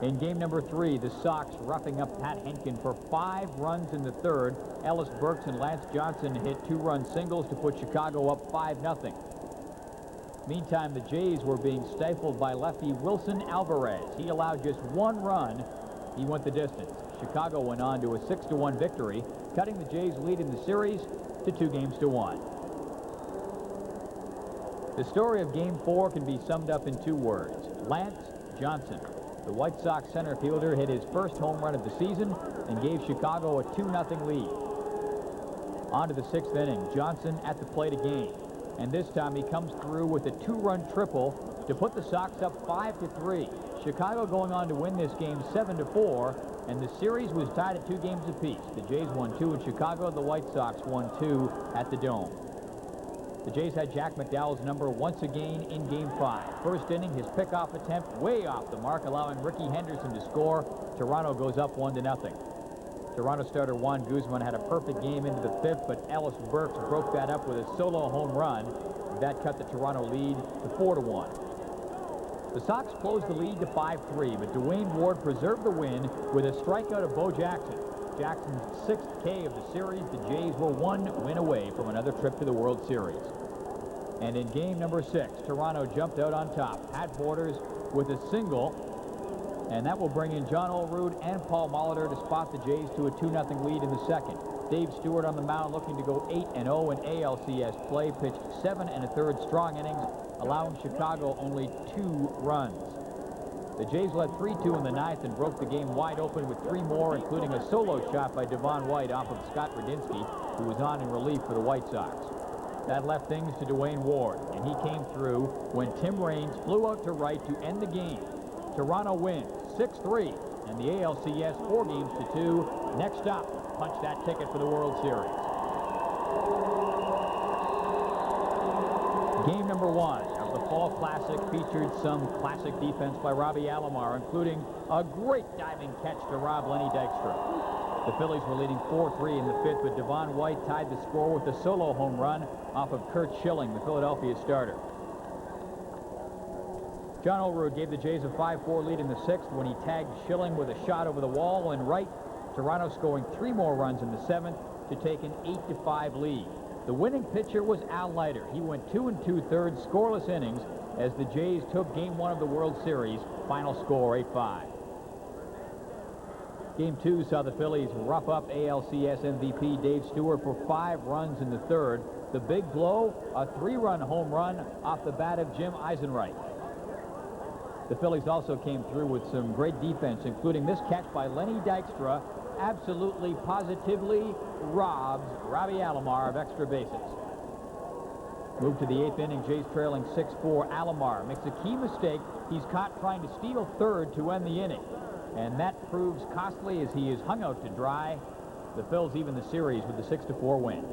In game number 3, the Sox roughing up Pat Henkin for 5 runs in the 3rd. Ellis Burks and Lance Johnson hit 2-run singles to put Chicago up 5-0. Meantime, the Jays were being stifled by lefty Wilson Alvarez. He allowed just 1 run. He went the distance. Chicago went on to a 6-1 victory, cutting the Jays' lead in the series to 2-1. The story of Game 4 can be summed up in 2 words. Lance Johnson. The White Sox center fielder hit his first home run of the season and gave Chicago a 2-0 lead. On to the 6th inning. Johnson at the plate again. And this time he comes through with a 2-run triple to put the Sox up 5-3. Chicago going on to win this game 7-4, and the series was tied at 2 games apiece. The Jays won 2 in Chicago. The White Sox won 2 at the Dome. The Jays had Jack McDowell's number once again in Game 5. First inning, his pickoff attempt way off the mark, allowing Ricky Henderson to score. Toronto goes up 1-0. Toronto starter Juan Guzman had a perfect game into the 5th, but Ellis Burks broke that up with a solo home run. That cut the Toronto lead to 4-1. The Sox closed the lead to 5-3, but Dwayne Ward preserved the win with a strikeout of Bo Jackson. Jackson's 6th K of the series. The Jays were 1 win away from another trip to the World Series. And in game number 6, Toronto jumped out on top. Pat Borders with a single, and that will bring in John Olerud and Paul Molitor to spot the Jays to a 2-0 lead in the second. Dave Stewart on the mound looking to go 8-0 in ALCS play, pitched 7 1/3 strong innings, allowing Chicago only 2 runs. The Jays led 3-2 in the 9th and broke the game wide open with 3 more, including a solo shot by Devon White off of Scott Radinsky, who was on in relief for the White Sox. That left things to Dwayne Ward, and he came through when Tim Raines flew out to right to end the game. Toronto wins 6-3, and the ALCS 4-2. Next up, punch that ticket for the World Series. Game number 1 of the Fall Classic featured some classic defense by Robbie Alomar, including a great diving catch to rob Lenny Dykstra. The Phillies were leading 4-3 in the 5th, but Devon White tied the score with a solo home run off of Curt Schilling, the Philadelphia starter. John Olerud gave the Jays a 5-4 lead in the 6th when he tagged Schilling with a shot over the wall and right. Toronto scoring 3 more runs in the 7th to take an 8-5 lead. The winning pitcher was Al Leiter. He went 2 2/3 scoreless innings as the Jays took Game 1 of the World Series. Final score 8-5. Game 2 saw the Phillies rough up ALCS MVP Dave Stewart for 5 runs in the 3rd. The big blow, a 3-run home run off the bat of Jim Eisenreich. The Phillies also came through with some great defense, including this catch by Lenny Dykstra. Absolutely, positively robs Robbie Alomar of extra bases. Move to the 8th inning, Jays trailing 6-4. Alomar makes a key mistake. He's caught trying to steal third to end the inning, and that proves costly as he is hung out to dry. The Phils even the series with the 6-4 win.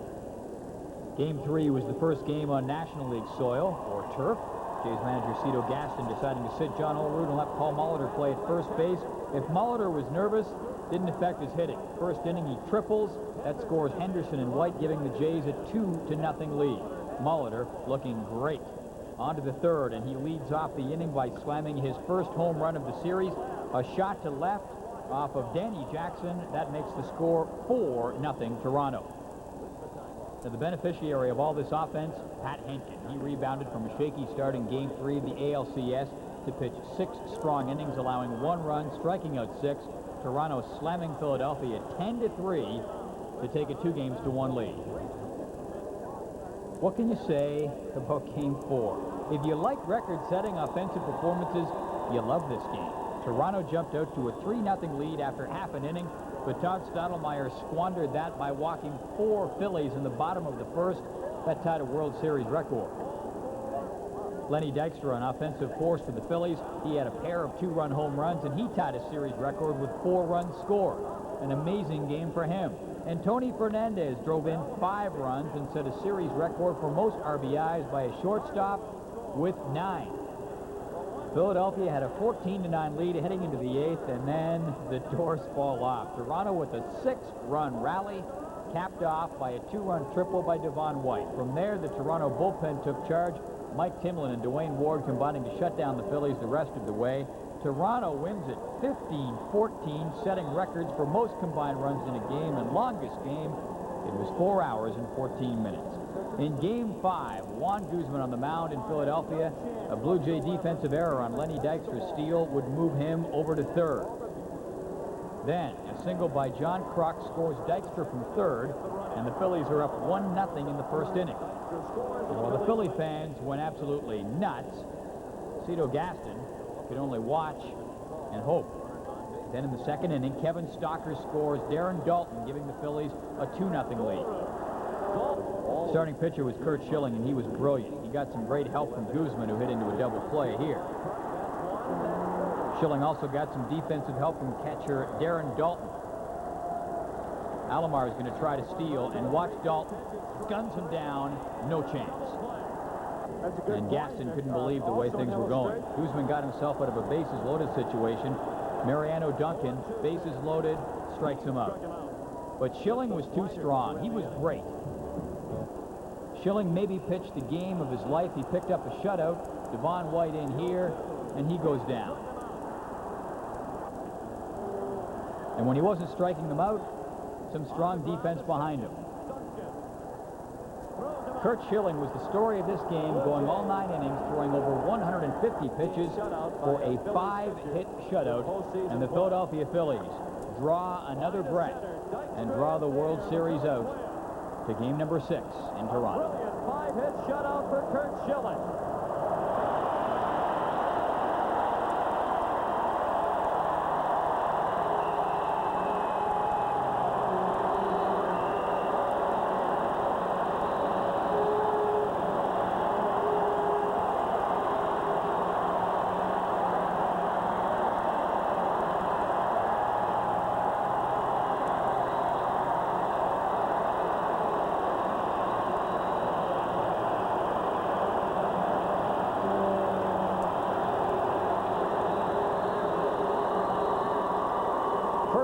Game 3 was the first game on National League soil, or turf. Jays manager Cito Gaston deciding to sit John Olerud and let Paul Molitor play at first base. If Molitor was nervous, didn't affect his hitting. First inning, he triples. That scores Henderson and White, giving the Jays a 2-0 lead. Molitor looking great. On to the 3rd, and he leads off the inning by slamming his first home run of the series. A shot to left off of Danny Jackson. That makes the score 4-0 Toronto. Now, the beneficiary of all this offense, Pat Henkin. He rebounded from a shaky start in Game 3 of the ALCS to pitch 6 strong innings, allowing 1 run, striking out 6. Toronto slamming Philadelphia 10-3 to take a 2-1 lead. What can you say about Game 4? If you like record-setting offensive performances, you love this game. Toronto jumped out to a 3-0 lead after half an inning, but Todd Stottlemyre squandered that by walking 4 Phillies in the bottom of the 1st. That tied a World Series record. Lenny Dykstra, an offensive force for the Phillies. He had a pair of 2-run home runs, and he tied a series record with 4 runs scored. An amazing game for him. And Tony Fernandez drove in 5 runs and set a series record for most RBIs by a shortstop with 9. Philadelphia had a 14-9 lead heading into the 8th, and then the doors fall off. Toronto with a 6-run rally, capped off by a 2-run triple by Devon White. From there, the Toronto bullpen took charge. Mike Timlin and Dwayne Ward combining to shut down the Phillies the rest of the way. Toronto wins it 15-14, setting records for most combined runs in a game, and longest game, it was 4 hours and 14 minutes. In Game 5, Juan Guzman on the mound in Philadelphia. A Blue Jay defensive error on Lenny Dykstra's steal would move him over to 3rd. Then, a single by John Kruk scores Dykstra from 3rd, and the Phillies are up 1-0 in the 1st inning. And while the Philly fans went absolutely nuts, Cito Gaston could only watch and hope. Then in the 2nd inning, Kevin Stocker scores Darren Dalton, giving the Phillies a 2-0 lead. Starting pitcher was Curt Schilling, and he was brilliant. He got some great help from Guzman, who hit into a double play here. Schilling also got some defensive help from catcher Darren Dalton. Alomar is going to try to steal, and watch Dalton. Guns him down, no chance. And Gaston couldn't believe the way things were going. Guzman got himself out of a bases-loaded situation. Mariano Duncan, bases loaded, strikes him out. But Schilling was too strong. He was great. Schilling maybe pitched the game of his life. He picked up a shutout. Devon White in here, and he goes down. And when he wasn't striking them out, some strong defense behind him. Curt Schilling was the story of this game, going all 9 innings, throwing over 150 pitches for a 5-hit shutout. And the Philadelphia Phillies draw another breath and draw the World Series out to game number 6 in Toronto. 5-hit shutout for Curt Schilling.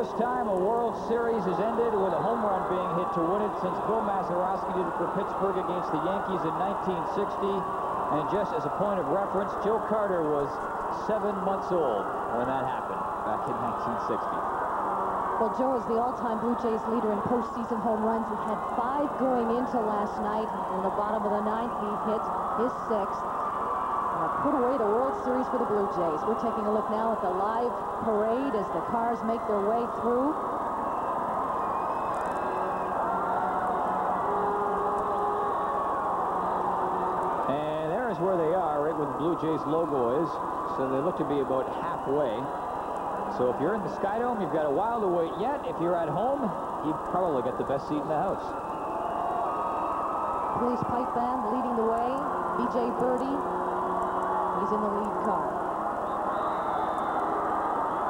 First time a World Series has ended with a home run being hit to win it since Bill Mazeroski did it for Pittsburgh against the Yankees in 1960. And just as a point of reference, Joe Carter was 7 months old when that happened back in 1960. Well, Joe is the all-time Blue Jays leader in postseason home runs. He had 5 going into last night. In the bottom of the 9th, he hit his 6th. Put away the World Series for the Blue Jays. We're taking a look now at the live parade as the cars make their way through. And there's where they are, right where the Blue Jays logo is. So they look to be about halfway. So if you're in the Skydome, you've got a while to wait yet. If you're at home, you've probably got the best seat in the house. Phillies pipe band leading the way. B.J. Birdie. He's in the lead car.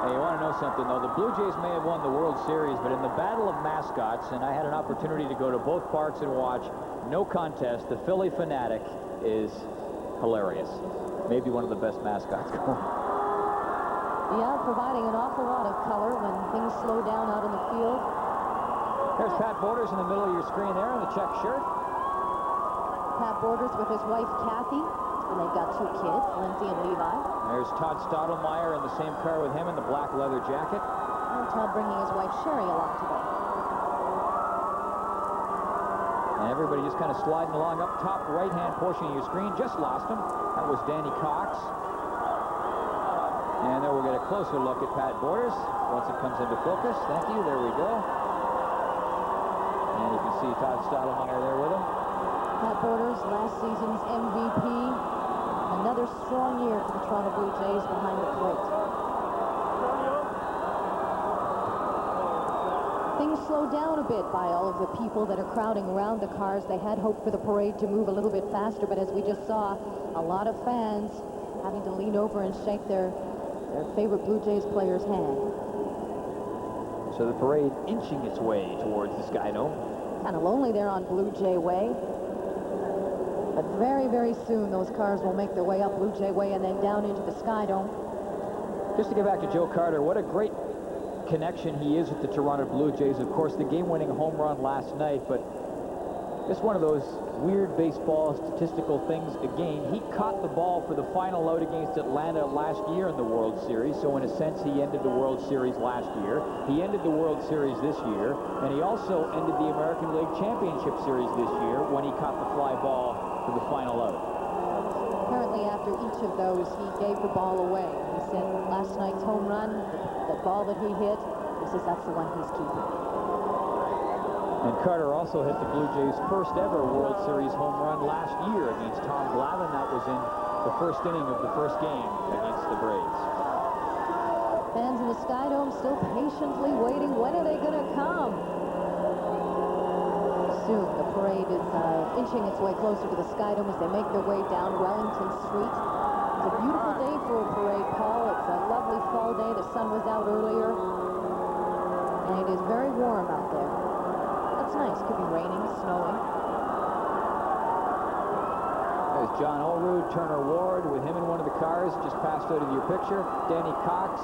Hey, you want to know something, though? The Blue Jays may have won the World Series, but in the battle of mascots, and I had an opportunity to go to both parks and watch, no contest, the Philly Fanatic is hilarious. Maybe one of the best mascots going. Yeah, providing an awful lot of color when things slow down out in the field. There's Pat Borders in the middle of your screen there in the check shirt. Pat Borders with his wife, Kathy. And they've got 2 kids, Lindsay and Levi. There's Todd Stottlemyre in the same car with him in the black leather jacket. And Todd bringing his wife Sherry along today. And everybody just kind of sliding along up top right-hand portion of your screen. Just lost him. That was Danny Cox. And then we'll get a closer look at Pat Borders once it comes into focus. Thank you. There we go. And you can see Todd Stottlemyre there with him. Pat Borders, last season's MVP. Another strong year for the Toronto Blue Jays behind the plate. Things slowed down a bit by all of the people that are crowding around the cars. They had hoped for the parade to move a little bit faster, but as we just saw, a lot of fans having to lean over and shake their favorite Blue Jays player's hand. So the parade inching its way towards the Skydome. Kind of lonely there on Blue Jay Way. But very, very soon, those cars will make their way up Blue Jay Way and then down into the Skydome. Just to get back to Joe Carter, what a great connection he is with the Toronto Blue Jays. Of course, the game-winning home run last night, but just one of those weird baseball statistical things. Again, he caught the ball for the final out against Atlanta last year in the World Series, so in a sense, he ended the World Series last year. He ended the World Series this year, and he also ended the American League Championship Series this year when he caught the fly ball for the final out. Apparently, after each of those, he gave the ball away. He said last night's home run, the ball that he hit, he says that's the one he's keeping. And Carter also hit the Blue Jays' first ever World Series home run last year against Tom Glavine. That was in the first inning of the first game against the Braves. Fans in the Skydome still patiently waiting. When are they going to come? Soon, the parade is inching its way closer to the Skydome as they make their way down Wellington Street. It's a beautiful day for a parade, Paul. It's a lovely fall day. The sun was out earlier. And it is very warm out there. That's nice. Could be raining, snowing. There's John Olerud, Turner Ward with him in one of the cars. Just passed out of your picture. Danny Cox,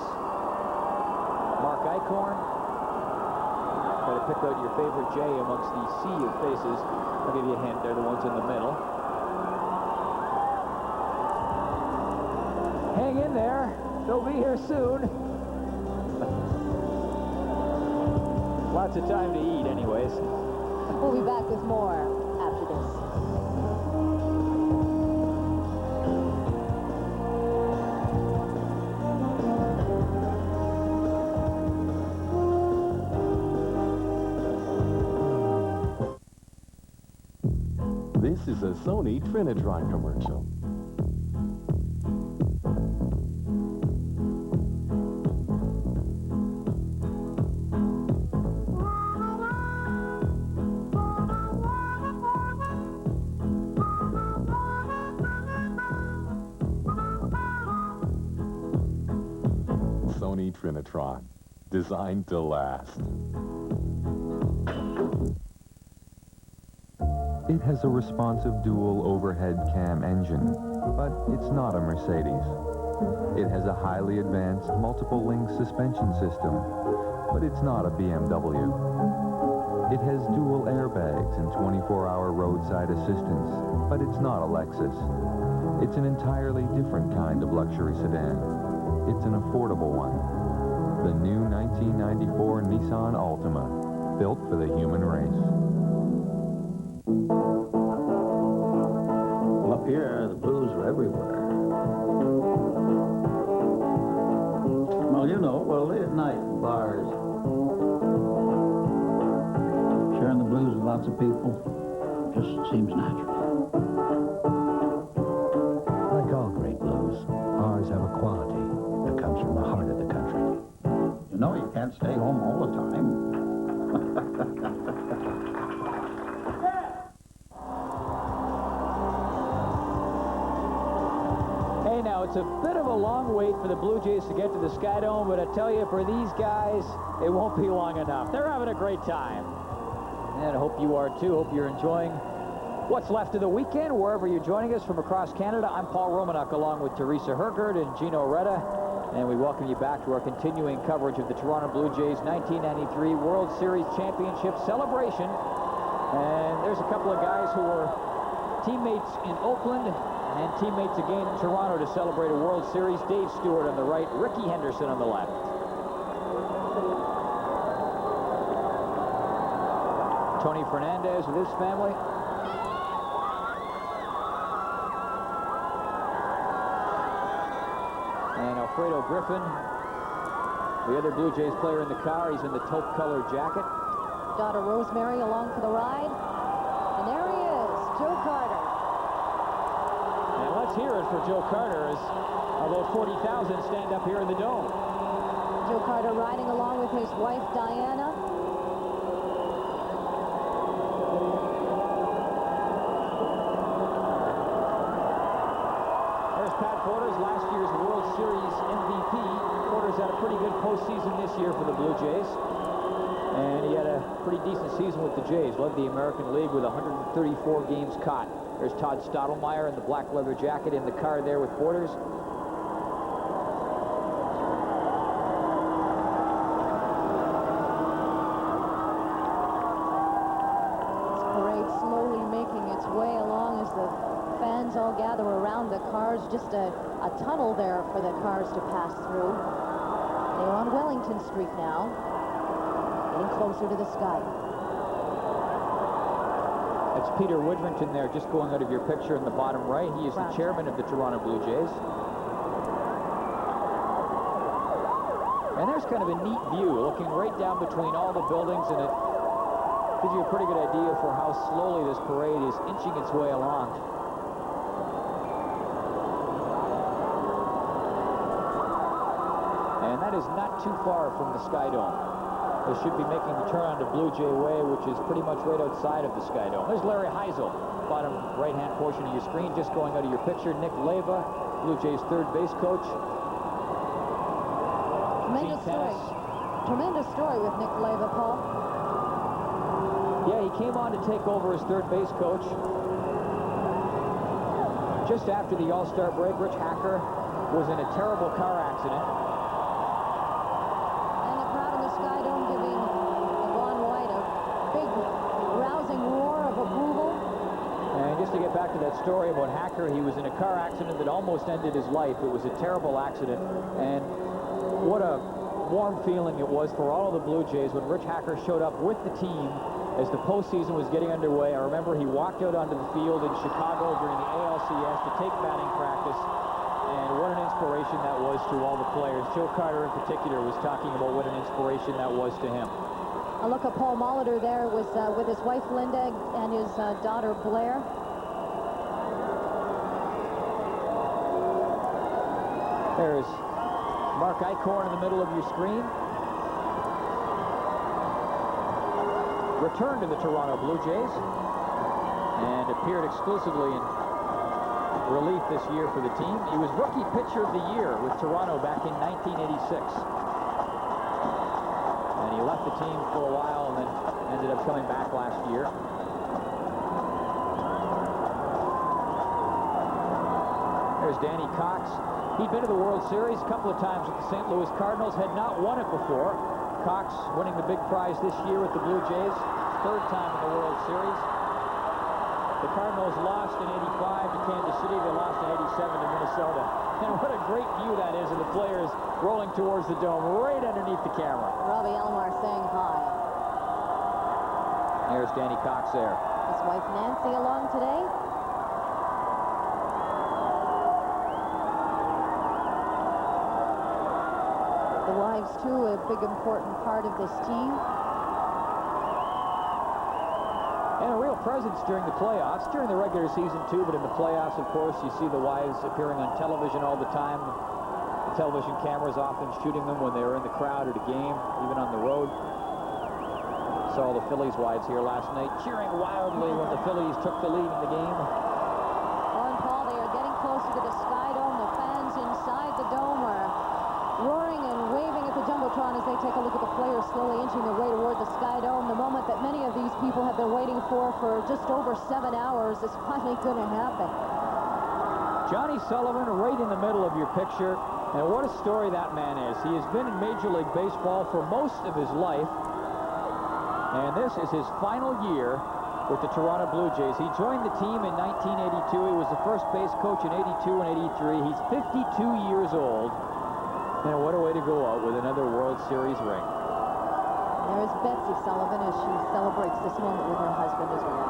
Mark Eichhorn. Try to pick out your favorite J amongst the sea of faces. I'll give you a hint. They're the ones in the middle. Hang in there. They'll be here soon. Lots of time to eat, anyways. We'll be back with more after this. This is a Sony Trinitron commercial. Sony Trinitron, designed to last. It has a responsive dual overhead cam engine, but it's not a Mercedes. It has a highly advanced multiple link suspension system, but it's not a BMW. It has dual airbags and 24-hour roadside assistance, but it's not a Lexus. It's an entirely different kind of luxury sedan. It's an affordable one. The new 1994 Nissan Altima, built for the human race. Up here, the blues are everywhere. Well, you know, late at night in bars, sharing the blues with lots of people just seems natural. Like all great blues, ours have a quality that comes from the heart of the country. You know, you can't stay home all the time. Hey, now, it's a bit of a long wait for the Blue Jays to get to the Sky Dome, but I tell you, for these guys, it won't be long enough. They're having a great time. And I hope you are, too. Hope you're enjoying what's left of the weekend, wherever you're joining us from across Canada. I'm Paul Romanuk, along with Teresa Hergert and Gino Reda, and we welcome you back to our continuing coverage of the Toronto Blue Jays 1993 World Series Championship celebration. And there's a couple of guys who were teammates in Oakland and teammates again in Toronto to celebrate a World Series. Dave Stewart on the right, Ricky Henderson on the left. Tony Fernandez with his family. And Alfredo Griffin, the other Blue Jays player in the car. He's in the taupe-colored jacket. Daughter Rosemary along for the ride. And there he is, Joe Carter. And let's hear it for Joe Carter as about 40,000 stand up here in the Dome. Joe Carter riding along with his wife, Diana. There's Pat Porter's last year's World Series MVP. Porter's had a pretty good postseason this year for the Blue Jays. And he had a pretty decent season with the Jays. Led the American League with 134 games caught. There's Todd Stottlemyre in the black leather jacket in the car there with Porter's. This parade slowly making its way along as the fans all gather around the cars. Just a tunnel there for the cars to pass through. They're on Wellington Street now, getting closer to the sky. That's Peter Woodrington there, just going out of your picture in the bottom right. He is the chairman of the Toronto Blue Jays. And there's kind of a neat view, looking right down between all the buildings, and it gives you a pretty good idea for how slowly this parade is inching its way along. And that is not too far from the Sky Dome. They should be making the turn onto Blue Jay Way, which is pretty much right outside of the Sky Dome. There's Larry Heisel, bottom right-hand portion of your screen, just going out of your picture. Nick Leyva, Blue Jays third base coach. Tremendous story. Tremendous story with Nick Leyva, Paul. Yeah, he came on to take over as third base coach. Just after the All-Star break, Rich Hacker was in a terrible car accident. And the crowd in the Sky Dome giving Devon White a big, rousing roar of approval. And just to get back to that story about Hacker, he was in a car accident that almost ended his life. It was a terrible accident. And what a warm feeling it was for all of the Blue Jays when Rich Hacker showed up with the team as the postseason was getting underway. I remember he walked out onto the field in Chicago during the ALCS to take batting practice, and what an inspiration that was to all the players. Joe Carter in particular was talking about what an inspiration that was to him. A look at Paul Molitor there was with his wife Linda and his daughter Blair. There's Mark Eichhorn in the middle of your screen. Returned to the Toronto Blue Jays and appeared exclusively in relief this year for the team. He was Rookie Pitcher of the Year with Toronto back in 1986. And he left the team for a while and then ended up coming back last year. There's Danny Cox. He'd been to the World Series a couple of times with the St. Louis Cardinals, had not won it before. Cox winning the big prize this year with the Blue Jays, third time in the World Series. The Cardinals lost in '85 to Kansas City. They lost in '87 to Minnesota. And what a great view that is of the players rolling towards the dome, right underneath the camera. Robbie Elmar saying hi. There's Danny Cox there. His wife Nancy along today. The wives, too, a big important part of this team. And a real presence during the playoffs, during the regular season too, but in the playoffs, of course, you see the wives appearing on television all the time. The television cameras often shooting them when they were in the crowd at a game, even on the road. Saw the Phillies wives here last night cheering wildly when the Phillies took the lead in the game. Oh, and Paul, they are getting closer to the Sky Dome. The fans inside the dome are roaring and waving at the Jumbotron as they take a look at the players slowly inching their way toward the Sky Dome. The moment that many of these people have been waiting for just over 7 hours is finally going to happen. Johnny Sullivan right in the middle of your picture, and what a story that man is. He has been in Major League Baseball for most of his life, and this is his final year with the Toronto Blue Jays. He joined the team in 1982. He was the first base coach in '82 and '83. He's 52 years old. And what a way to go out with another World Series ring. There's Betsy Sullivan as she celebrates this moment with her husband as well.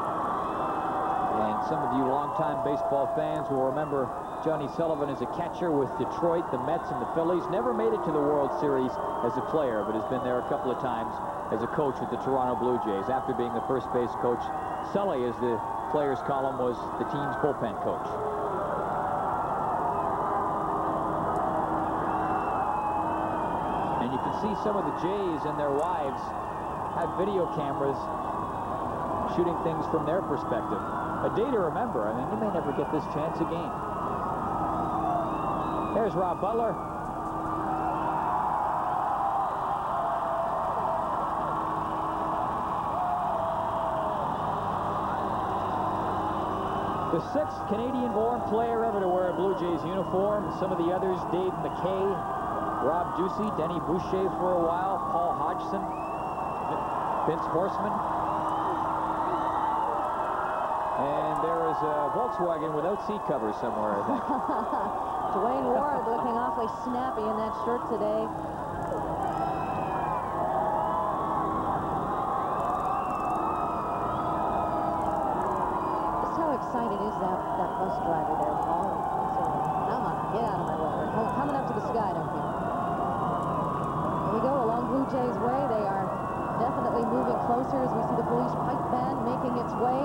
And some of you longtime baseball fans will remember Johnny Sullivan as a catcher with Detroit, the Mets, and the Phillies. Never made it to the World Series as a player, but has been there a couple of times as a coach with the Toronto Blue Jays. After being the first base coach, Sully, as the players' column, was the team's bullpen coach. And you can see some of the Jays and their wives have video cameras shooting things from their perspective. A day to remember. I mean, you may never get this chance again. There's Rob Butler. The 6th Canadian-born player ever to wear a Blue Jays uniform. Some of the others, Dave McKay, Rob Ducey, Denny Boucher for a while, Paul Hodgson, Vince Horstman. And there is a Volkswagen without seat covers somewhere, I think. Dwayne Ward looking awfully snappy in that shirt today. Just how excited is that bus driver there, Paul? Come on, get out of my way. We're coming up to the Sky Dome here. Here we go along Blue Jays Way. They are definitely moving closer as we see the police pipe band making its way.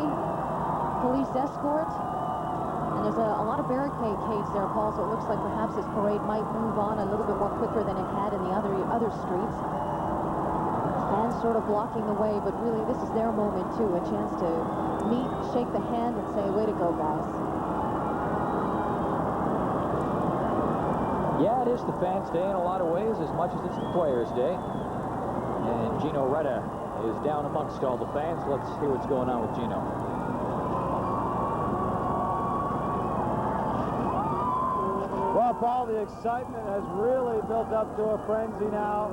Police escort. And there's a lot of barricades there, Paul, so it looks like perhaps this parade might move on a little bit more quicker than it had in the other streets. Fans sort of blocking the way, but really this is their moment too, a chance to meet, shake the hand, and say, way to go, guys. Yeah, it is the fans' day in a lot of ways, as much as it's the players' day. And Gino Reda is down amongst all the fans. Let's hear what's going on with Gino. Well, Paul, the excitement has really built up to a frenzy now.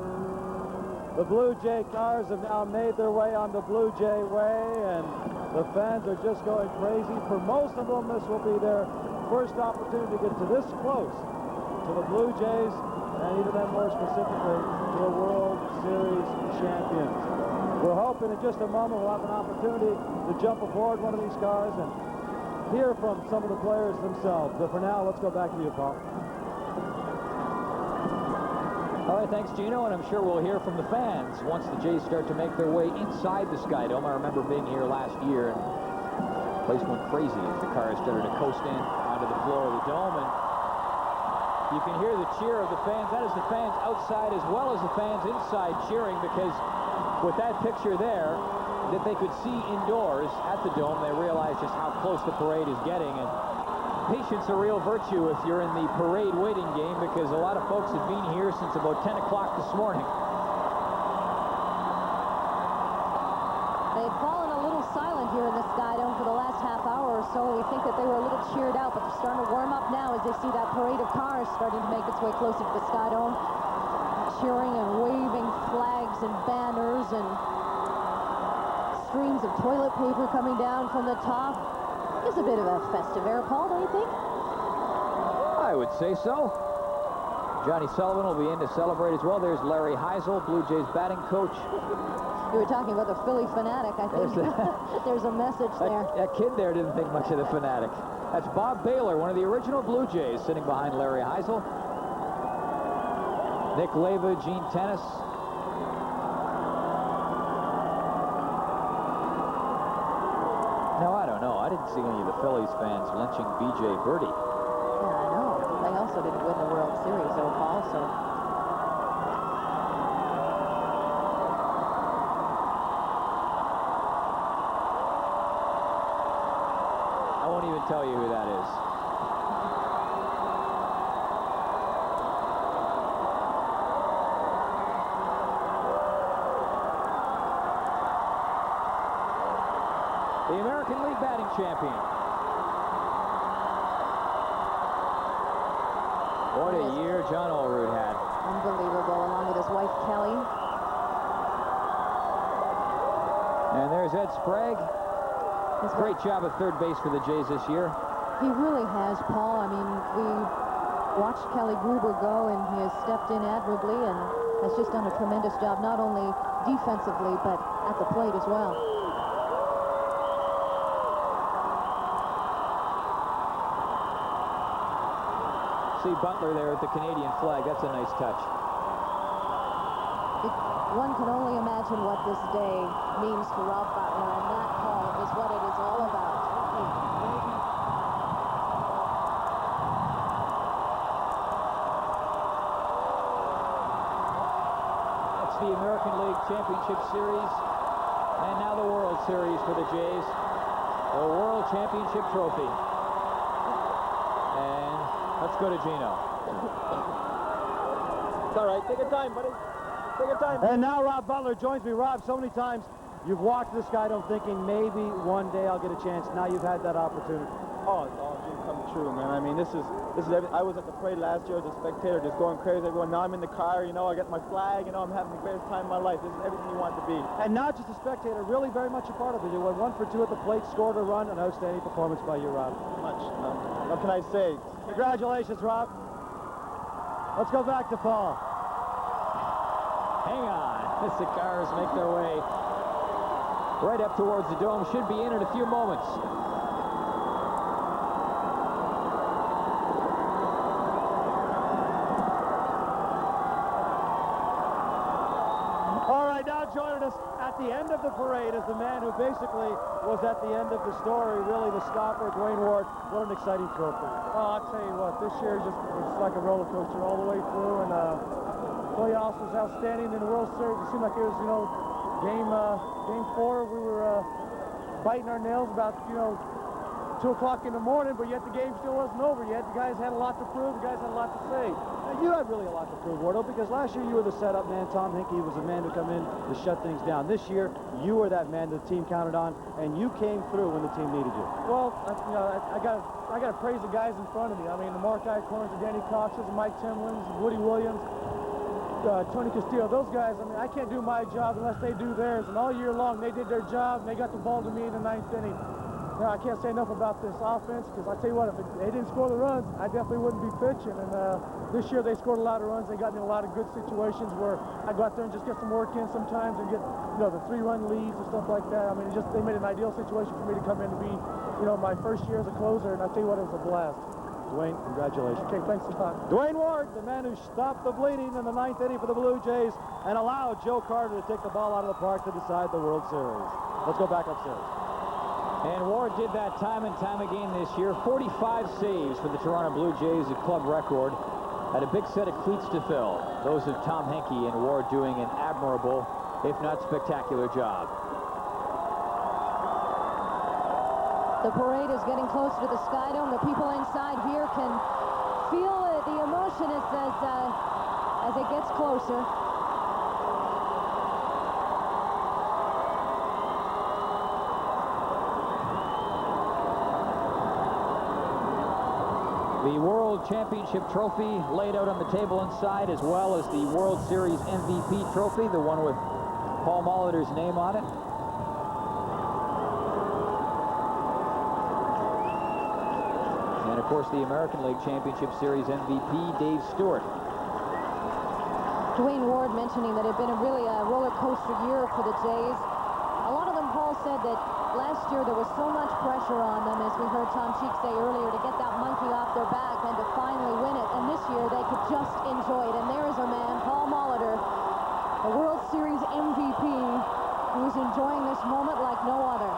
The Blue Jay cars have now made their way on the Blue Jay Way, and the fans are just going crazy. For most of them, this will be their first opportunity to get to this close to to the Blue Jays, and even then more specifically to the World Series champions. We're hoping in just a moment we'll have an opportunity to jump aboard one of these cars and hear from some of the players themselves. But for now, let's go back to you, Paul. All right, thanks, Gino, and I'm sure we'll hear from the fans once the Jays start to make their way inside the Sky Dome. I remember being here last year, and the place went crazy as the cars started to coast in onto the floor of the dome, and you can hear the cheer of the fans. That is the fans outside as well as the fans inside cheering, because with that picture there that they could see indoors at the dome, they realized just how close the parade is getting. And patience a real virtue if you're in the parade waiting game, because a lot of folks have been here since about 10 o'clock this morning. They've fallen a little silent here in the Sky Dome for the last half hour or so. We think that they were a little cheered out, but they're starting to warm up now as they see that parade of cars starting to make its way closer to the Sky Dome, cheering and waving flags and banners and streams of toilet paper coming down from the top. It's a bit of a festive air, Paul, don't you think? I would say so. Johnny Sullivan will be in to celebrate as well. There's Larry Heisel, Blue Jays batting coach. You were talking about the Philly fanatic, I think. There's a message there. That kid there didn't think much of the fanatic. That's Bob Baylor, one of the original Blue Jays, sitting behind Larry Heisel. Nick Leyva, Gene Tennis. No, I don't know. I didn't see any of the Phillies fans lynching B.J. Birdie. Yeah, I know. They also didn't win the World Series, though, Paul, so... I won't even tell you who that is. The American League batting champion. What a year John Olerud had. Unbelievable, along with his wife, Kelly. And there's Ed Sprague. Great job at third base for the Jays this year. He really has, Paul. I mean, we watched Kelly Gruber go, and he has stepped in admirably and has just done a tremendous job, not only defensively, but at the plate as well. See Butler there at the Canadian flag. That's a nice touch. One can only imagine what this day means to Rob Butler, and that, Paul, is what it is all about. That's the American League Championship Series, and now the World Series for the Jays. The World Championship Trophy. And let's go to Gino. It's all right. Take your time, buddy. Take your time. And now Rob Butler joins me. Rob, so many times you've walked the Sky Dome thinking maybe one day I'll get a chance. Now you've had that opportunity. Oh, it's all dream come true, man. I mean, this is I was at the parade last year as a spectator, just going crazy. Everyone, now I'm in the car, you know, I got my flag, you know, I'm having the greatest time of my life. This is everything you want to be. And not just a spectator, really very much a part of it. You went 1 for 2 at the plate, scored a run, an outstanding performance by you, Rob. Much. What can I say? Congratulations, Rob. Let's go back to Paul. Hang on. As the cars make their way right up towards the dome. Should be in a few moments. All right, now joining us at the end of the parade is the man who basically was at the end of the story, really the stopper, Dwayne Ward. What an exciting trophy. Oh, I'll tell you what, this year just it's like a roller coaster all the way through, and playoffs was outstanding. In the World Series, it seemed like it was, you know, game 4, we were biting our nails about, you know, 2 o'clock in the morning, but yet the game still wasn't over yet. The guys had a lot to prove. The guys had a lot to say. Now, you had really a lot to prove, Wardo, because last year you were the setup man. Tom Hinkey was the man to come in to shut things down. This year, you were that man the team counted on, and you came through when the team needed you. Well, you know, I got to praise the guys in front of me. I mean, the Mark Icorns, the Danny Coxes, Mike Timlins, Woody Williams, Tony Castillo, those guys, I mean, I can't do my job unless they do theirs. And all year long, they did their job, and they got the ball to me in the 9th inning. I can't say enough about this offense because I tell you what, if they didn't score the runs, I definitely wouldn't be pitching. And this year they scored a lot of runs. They got me in a lot of good situations where I go out there and just get some work in sometimes and get, the 3-run leads and stuff like that. I mean, they made an ideal situation for me to come in to be, my first year as a closer. And I tell you what, it was a blast. Dwayne, congratulations. Okay, thanks a lot. Dwayne Ward, the man who stopped the bleeding in the 9th inning for the Blue Jays and allowed Joe Carter to take the ball out of the park to decide the World Series. Let's go back upstairs. And Ward did that time and time again this year. 45 saves for the Toronto Blue Jays, a club record. Had a big set of cleats to fill. Those of Tom Henke, and Ward doing an admirable, if not spectacular, job. The parade is getting closer to the Sky Dome. The people inside here can feel the emotion as it gets closer. The World Championship trophy laid out on the table inside, as well as the World Series MVP trophy, the one with Paul Molitor's name on it. And, of course, the American League Championship Series MVP, Dave Stewart. Dwayne Ward mentioning that it had been really a roller coaster year for the Jays. A lot of them, Paul said, that last year there was so much pressure on them, as we heard Tom Cheek say earlier, to get that monkey off their back and to finally win it. And this year they could just enjoy it. And there is our man, Paul Molitor, the World Series MVP, who's enjoying this moment like no other.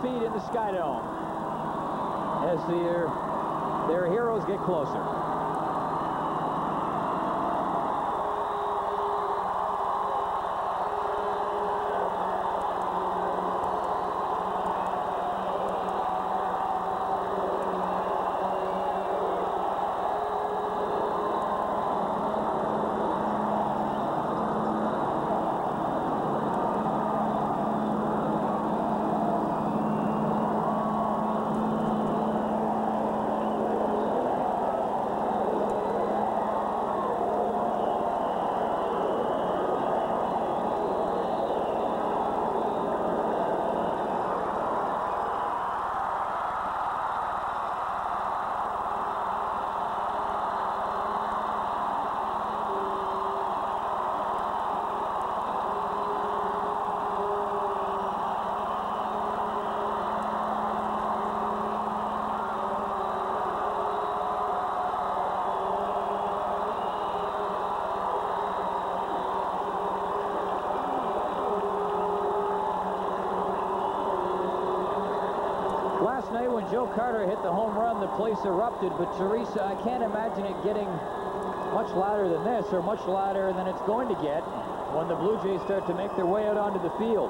Feet in the Sky Dome as their heroes get closer. Last night when Joe Carter hit the home run, the place erupted, but Teresa, I can't imagine it getting much louder than this, or much louder than it's going to get when the Blue Jays start to make their way out onto the field.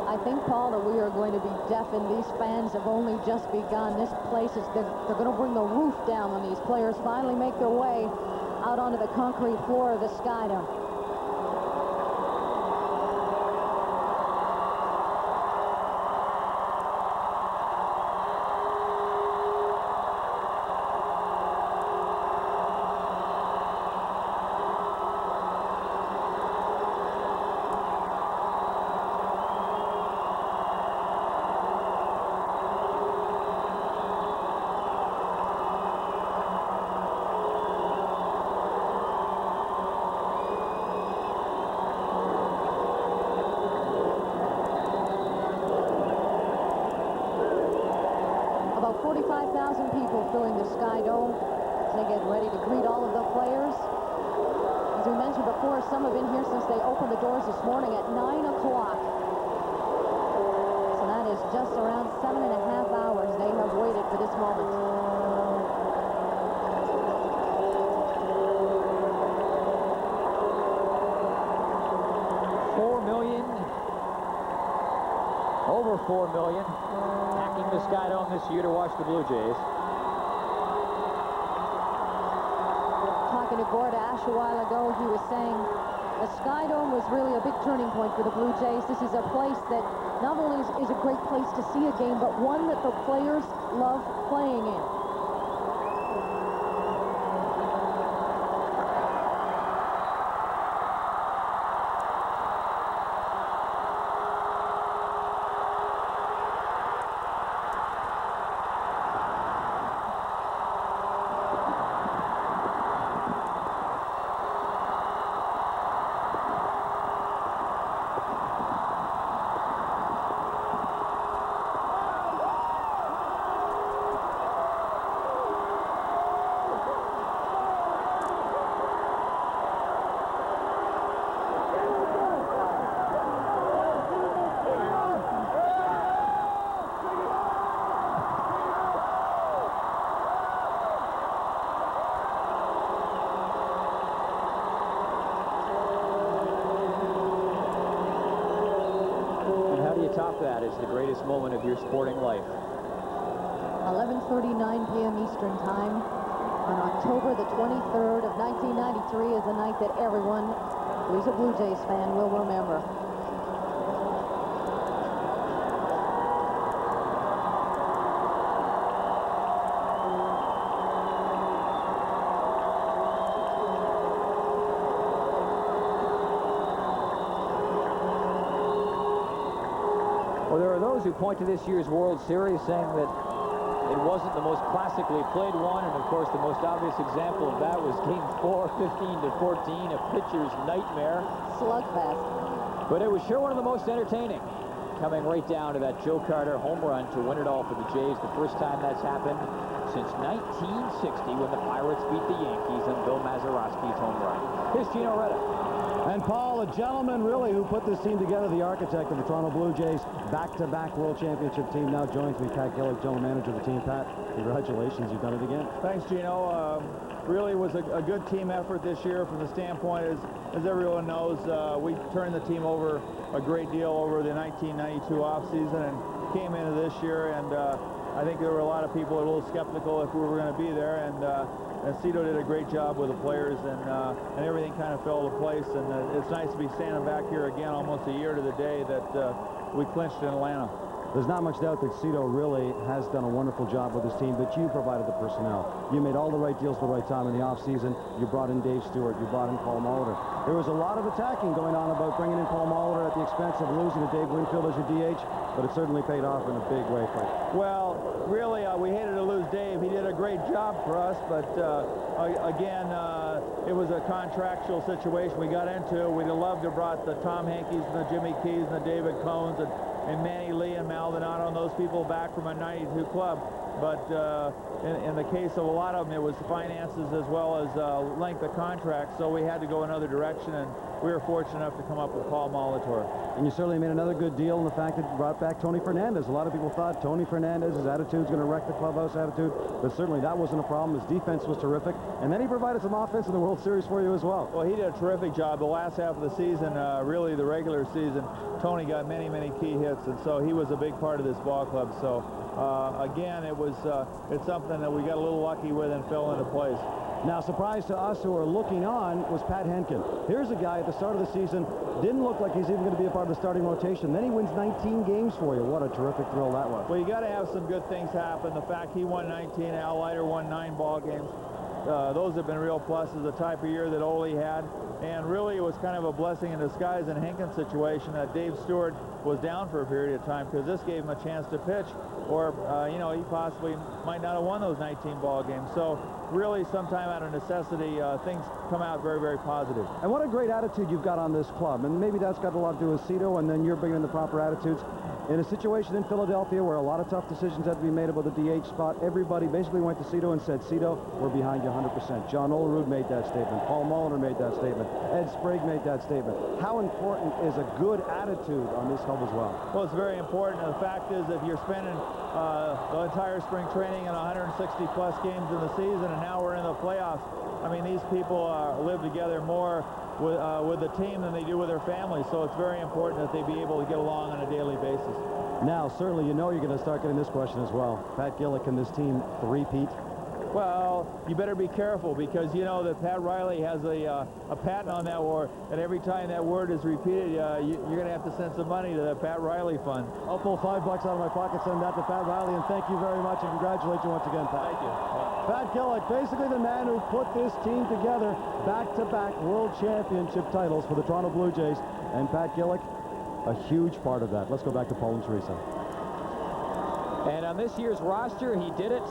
I think, Paul, that we are going to be deafened. These fans have only just begun. This place is, they're going to bring the roof down when these players finally make their way out onto the concrete floor of the Skydome. About 45,000 people filling the Skydome as they get ready to greet all of the players. As we mentioned before, some have been here since they opened the doors this morning at 9 o'clock. So that is just around 7.5 hours they have waited for this moment. Over 4 million packing the Skydome this year to watch the Blue Jays. Talking to Gord Ash a while ago, he was saying the Skydome was really a big turning point for the Blue Jays. This is a place that not only is a great place to see a game, but one that the players love playing in. Top that is the greatest moment of your sporting life. 11:39 p.m. Eastern Time on October the 23rd of 1993 is a night that everyone who's a Blue Jays fan will remember. Well, there are those who point to this year's World Series saying that it wasn't the most classically played one, and of course the most obvious example of that was Game 4, 15-14, a pitcher's nightmare. Slugfest. But it was sure one of the most entertaining, coming right down to that Joe Carter home run to win it all for the Jays. The first time that's happened since 1960 when the Pirates beat the Yankees on Bill Mazeroski's home run. Here's Gino Reda. And Paul, a gentleman really who put this team together, the architect of the Toronto Blue Jays, back-to-back World Championship team, now joins me, Pat Gillick, general manager of the team. Pat, congratulations, you've done it again. Thanks, Gino. Really was a good team effort this year from the standpoint, as everyone knows, we turned the team over a great deal over the 1992 offseason and came into this year, and I think there were a lot of people a little skeptical if we were going to be there, and Cito did a great job with the players, and everything kind of fell to place, and it's nice to be standing back here again almost a year to the day that we clinched in Atlanta. There's not much doubt that Cito really has done a wonderful job with his team, but you provided the personnel. You made all the right deals at the right time in the offseason. You brought in Dave Stewart. You brought in Paul Molitor. There was a lot of attacking going on about bringing in Paul Molitor at the expense of losing to Dave Winfield as your DH, but it certainly paid off in a big way, Frank. Well, really, we hated to lose Dave. He did a great job for us, but again, it was a contractual situation we got into. We'd have loved to have brought the Tom Hankies and the Jimmy Keys and the David Cohns and and Manny Lee and Maldonado and those people back from a 92 club. But in the case of a lot of them, it was finances as well as length of contract, so we had to go another direction, and we were fortunate enough to come up with Paul Molitor. And you certainly made another good deal in the fact that you brought back Tony Fernandez. A lot of people thought Tony Fernandez's attitude's going to wreck the clubhouse attitude, but certainly that wasn't a problem. His defense was terrific, and then he provided some offense in the World Series for you as well. Well, he did a terrific job. The last half of the season, really the regular season, Tony got many, many key hits, and so he was a big part of this ball club. So again, it's something that we got a little lucky with and fell into place. Now, surprise to us who are looking on was Pat Henkin. Here's a guy at the start of the season, didn't look like he's even going to be a part of the starting rotation. Then he wins 19 games for you. What a terrific thrill that was. Well, you got to have some good things happen. The fact he won 19, Al Leiter won 9 ball games. Those have been real pluses, the type of year that Ole had. And really, it was kind of a blessing in disguise in Henkin's situation that Dave Stewart was down for a period of time, because this gave him a chance to pitch, or, you know, he possibly might not have won those 19 ball games. So really, sometime out of necessity, things come out very, very positive. And what a great attitude you've got on this club. And maybe that's got a lot to do with Cito, and then you're bringing in the proper attitudes. In a situation in Philadelphia where a lot of tough decisions had to be made about the DH spot, everybody basically went to Cito and said, Cito, we're behind you 100%. John Olerud made that statement. Paul Molitor made that statement. Ed Sprague made that statement. How important is a good attitude on this club as well? Well, it's very important. And the fact is, if you're spending the entire spring training and 160-plus games in the season, and now we're in the playoffs, I mean, these people live together more with the team than they do with their families, so it's very important that they be able to get along on a daily basis. Now, certainly, you know you're going to start getting this question as well. Pat Gillick and this team three-peat? Well, you better be careful, because you know that Pat Riley has a patent on that word, and every time that word is repeated, you're going to have to send some money to the Pat Riley fund. I'll pull $5 out of my pocket, send that to Pat Riley, and thank you very much, and congratulate you once again, Pat. Thank you. Pat Gillick, basically the man who put this team together, back-to-back world championship titles for the Toronto Blue Jays, and Pat Gillick, a huge part of that. Let's go back to Paul and Teresa. And on this year's roster, he did it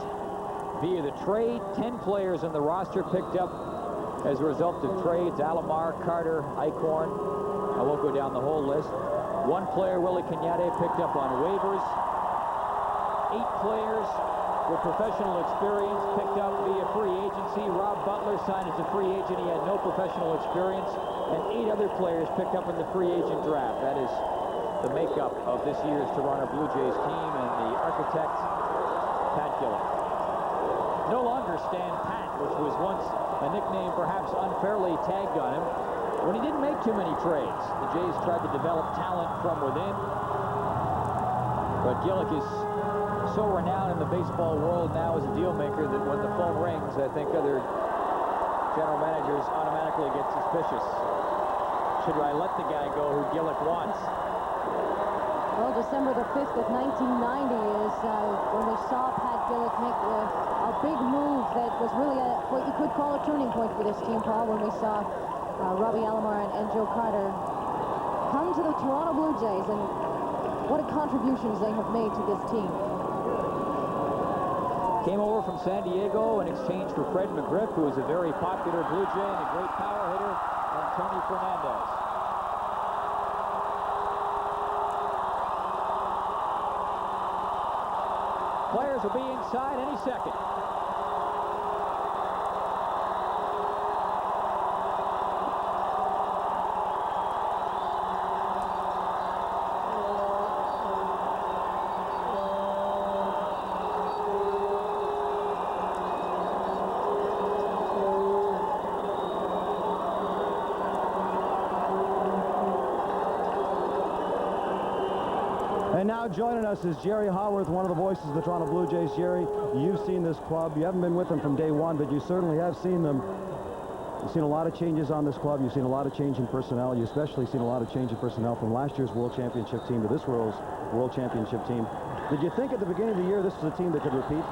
via the trade. 10 players on the roster picked up as a result of trades. Alomar, Carter, Eichhorn. I won't go down the whole list. 1 player, Willie Cañete, picked up on waivers. 8 players with professional experience picked up via free agency. Rob Butler signed as a free agent. He had no professional experience. And 8 other players picked up in the free agent draft. That is the makeup of this year's Toronto Blue Jays team, and the architect, Pat Gillick. No longer Stan Pat, which was once a nickname perhaps unfairly tagged on him when he didn't make too many trades. The Jays tried to develop talent from within, but Gillick is so renowned in the baseball world now as a deal maker that when the phone rings, I think other general managers automatically get suspicious. Should I let the guy go who Gillick wants? Well, December the 5th of 1990 is when we saw Pat Gillick make a big move that was really what you could call a turning point for this team, Paul, when we saw Robbie Alomar and Joe Carter come to the Toronto Blue Jays, and what a contributions they have made to this team. Came over from San Diego in exchange for Fred McGriff, who is a very popular Blue Jay and a great power hitter, and Tony Fernandez. Players will be inside any second. And now joining us is Jerry Howarth, one of the voices of the Toronto Blue Jays. Jerry, you've seen this club. You haven't been with them from day one, but you certainly have seen them. You've seen a lot of changes on this club. You've seen a lot of change in personnel. You've especially seen a lot of change in personnel from last year's World Championship team to this World Championship team. Did you think at the beginning of the year this was a team that could repeat?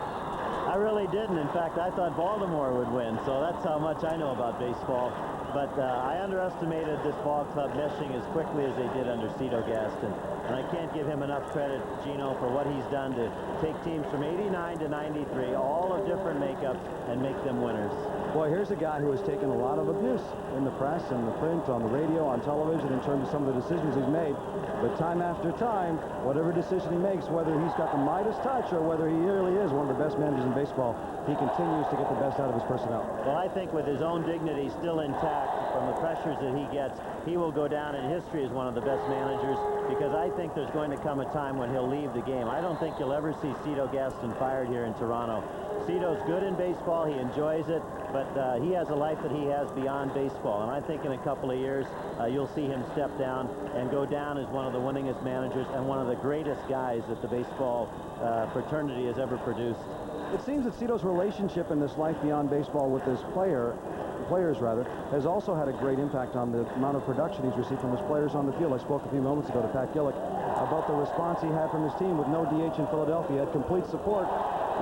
I really didn't. In fact, I thought Baltimore would win, so that's how much I know about baseball. but I underestimated this ball club meshing as quickly as they did under Cito Gaston. And I can't give him enough credit, Gino, for what he's done to take teams from 89 to 93, all of different makeups, and make them winners. Boy, here's a guy who has taken a lot of abuse in the press and the print, on the radio, on television, in terms of some of the decisions he's made. But time after time, whatever decision he makes, whether he's got the Midas touch or whether he really is one of the best managers in baseball, he continues to get the best out of his personnel. Well, I think with his own dignity still intact from the pressures that he gets, he will go down in history as one of the best managers, because I think there's going to come a time when he'll leave the game. I don't think you'll ever see Cito Gaston fired here in Toronto. Cito's good in baseball. He enjoys it, but he has a life that he has beyond baseball. And I think in a couple of years, you'll see him step down and go down as one of the winningest managers and one of the greatest guys that the baseball fraternity has ever produced. It seems that Cito's relationship in this life beyond baseball with his players has also had a great impact on the amount of production he's received from his players on the field. I spoke a few moments ago to Pat Gillick about the response he had from his team with no DH in Philadelphia. He had complete support,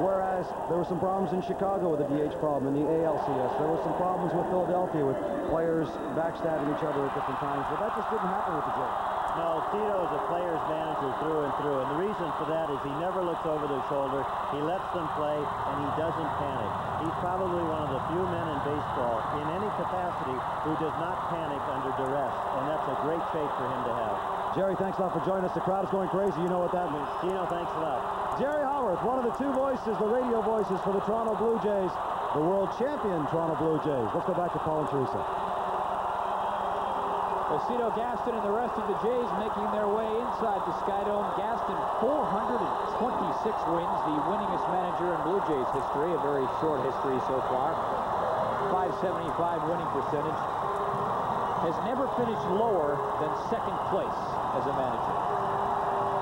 whereas there were some problems in Chicago with the DH problem in the ALCS. There were some problems with Philadelphia with players backstabbing each other at different times, but that just didn't happen with the Jays. No, Cito is a player's manager through and through, and the reason for that is he never looks over their shoulder. He lets them play, and he doesn't panic. He's probably one of the few men in baseball, in any capacity, who does not panic under duress, and that's a great trait for him to have. Jerry, thanks a lot for joining us. The crowd is going crazy. You know what that means. Gino, thanks a lot. Jerry Howarth, one of the two voices, the radio voices for the Toronto Blue Jays, the world champion Toronto Blue Jays. Let's go back to Paul and Teresa. Well, Cito Gaston and the rest of the Jays making their way inside the Skydome. Gaston, 426 wins, the winningest manager in Blue Jays history, a very short history so far. 575 winning percentage. Has never finished lower than second place as a manager.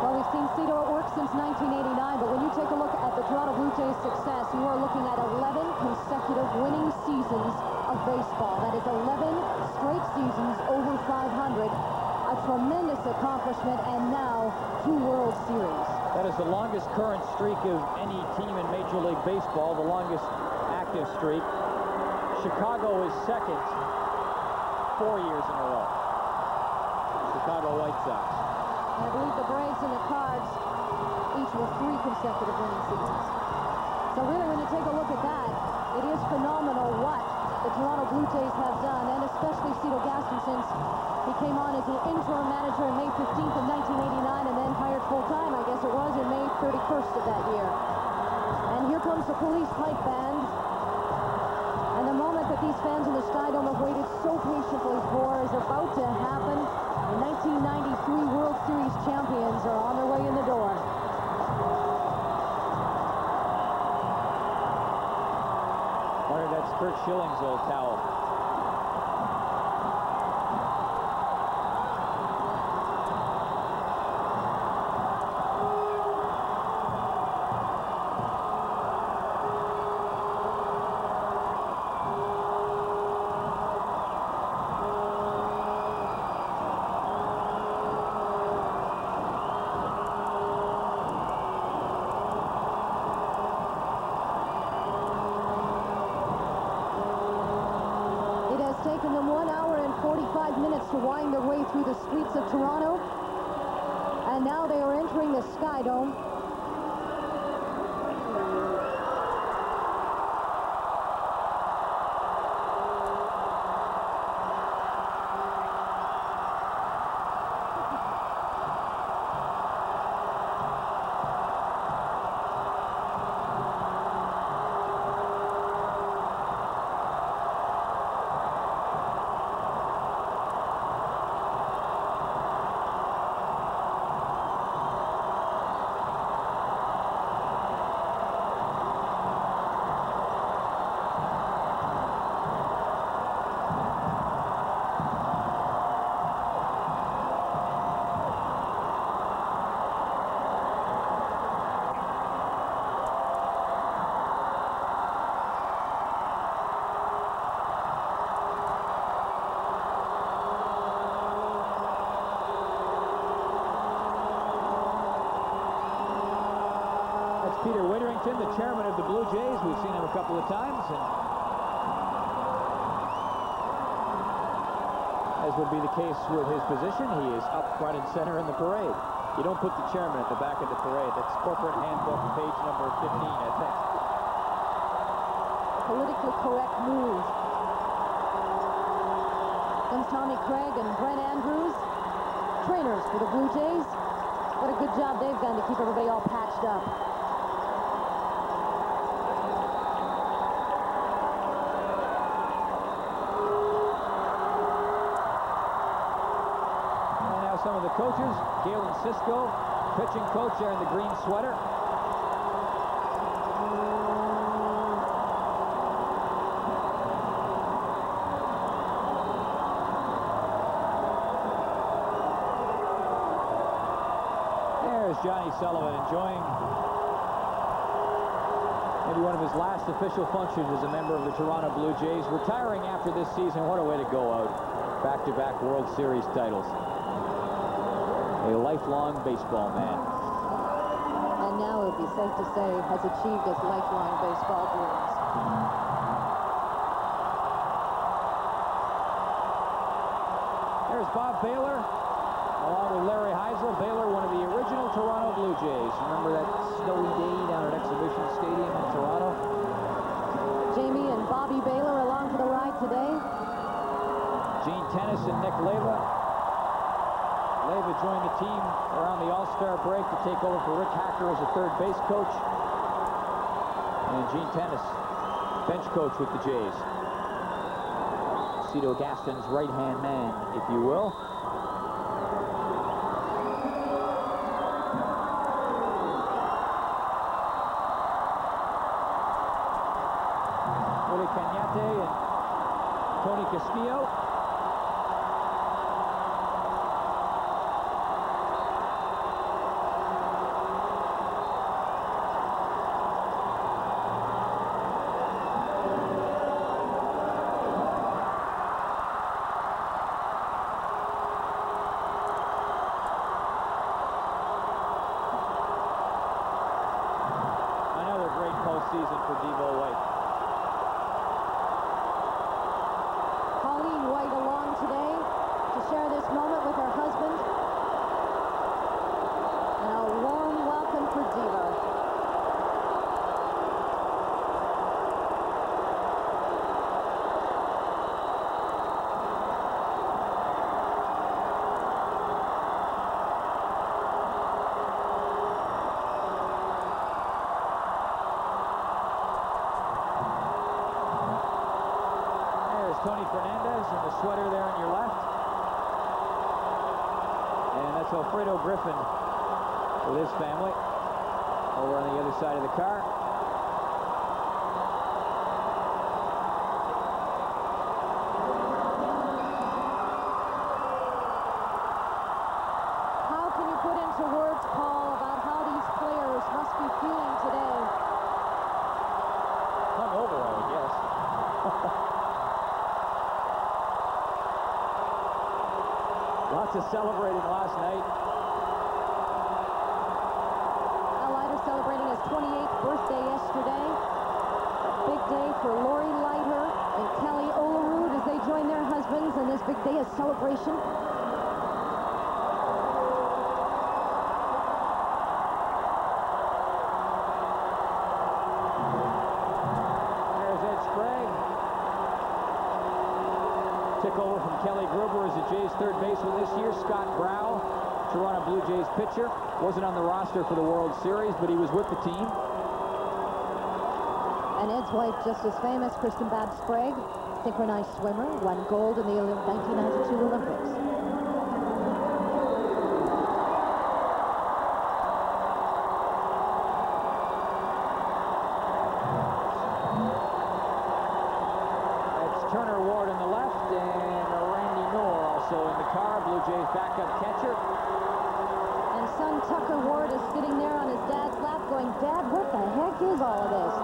Well, we've seen Cito at work since 1989, but when you take a look at the Toronto Blue Jays' success, you are looking at 11 consecutive winning seasons of baseball. That is 11 straight seasons over 500. A tremendous accomplishment, and now 2 World Series. That is the longest current streak of any team in Major League Baseball, the longest active streak. Chicago is second 4 years in a row. Chicago White Sox. I believe the Braves and the Cards each with 3 consecutive winning seasons. So really, when you take a look at that, it is phenomenal what the Toronto Blue Jays have done, and especially Cito Gaston, since he came on as an interim manager on May 15th of 1989 and then hired full-time, I guess it was, in May 31st of that year. And here comes the police pipe band. And the moment that these fans in the Skydome have waited so patiently for is about to happen. The 1993 World Series champions are on their way in the door. Wonder if that's Kurt Schilling's old towel. Taken them 1 hour and 45 minutes to wind their way through the streets of Toronto. And now they are entering the Skydome. Peter Witherington, the chairman of the Blue Jays. We've seen him a couple of times. And as would be the case with his position, he is up front and center in the parade. You don't put the chairman at the back of the parade. That's corporate handbook, page number 15, I think. Politically correct move. Comes Tommy Craig and Brent Andrews, trainers for the Blue Jays. What a good job they've done to keep everybody all patched up. And now some of the coaches, Galen Cisco, pitching coach there in the green sweater. There's Johnny Sullivan enjoying maybe one of his last official functions as a member of the Toronto Blue Jays. Retiring after this season, what a way to go out. Back-to-back World Series titles. A lifelong baseball man. And now it would be safe to say has achieved his lifelong baseball dreams. There's Bob Baylor, along with Larry Heisel. Baylor, one of the original Toronto Blue Jays. Remember that snowy day down at Exhibition Stadium in Toronto? Jamie and Bobby Baylor along for the ride today. Gene Tennis and Nick Leyva. Leyva joined the team around the All-Star break to take over for Rick Hacker as a third base coach. And Gene Tennis, bench coach with the Jays. Cito Gaston's right-hand man, if you will. Willie Cañete and Tony Castillo. Another great postseason for Devon White. Colleen White along today to share this moment with her husband. And a warm welcome for Devo. There's Tony Fernandez in the sweater there on your left. And that's Alfredo Griffin with his family over on the other side of the car. How can you put into words, Paul, about how these players must be feeling today? Hungover, I would guess. Lots of celebrating last night. Al Leiter celebrating his 28th birthday yesterday. A big day for Lori Leiter and Kelly Olerud as they join their husbands in this big day of celebration. There's Ed Sprague. Took over from Kelly Gruber as the Jays' third baseman this year. Scott Brow, Toronto Blue Jays pitcher, wasn't on the roster for the World Series, but he was with the team. And Ed's wife, just as famous, Kristen Babb Sprague, synchronized swimmer, won gold in the 1992 Olympics. That's Turner Ward on the left, and Randy Knorr also in the car, Blue Jays backup catcher. And son Tucker Ward is sitting there on his dad's lap going, Dad, what the heck is all of this?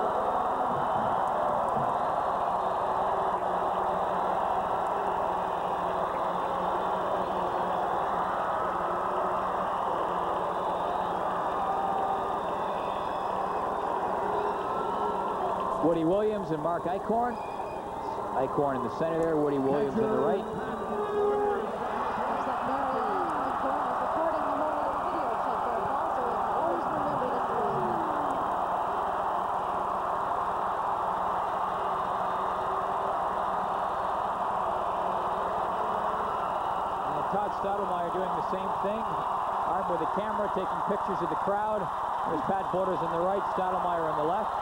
Woody Williams and Mark Eichhorn. Eichhorn in the center there, Woody Williams on the right. Todd Stottlemyre doing the same thing. Armed with a camera, taking pictures of the crowd. There's Pat Borders on the right, Stottlemyre on the left.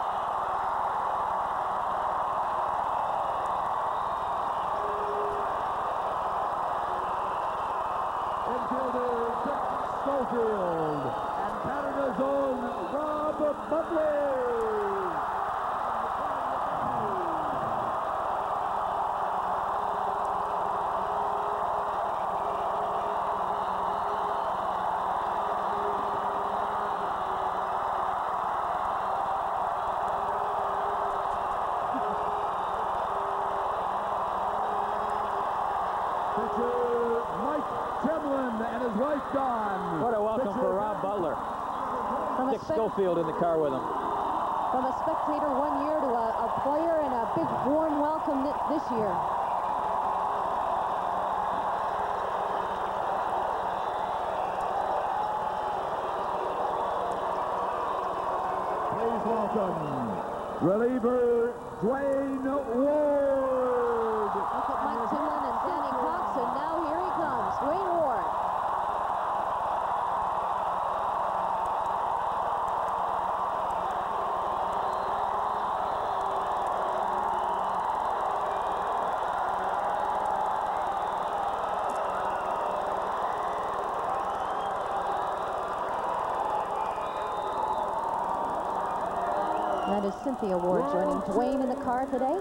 Infielder Dick Schofield and Canada's own Rob Butler. What a welcome for Rob Butler. Dick Schofield in the car with him. From a spectator one year to a player, and a big warm welcome this year. Please welcome reliever Dwayne Ward. Look at Mike Timlin and Danny Cox, and now here he comes, Dwayne Ward. That is Cynthia Ward joining Dwayne in the car today.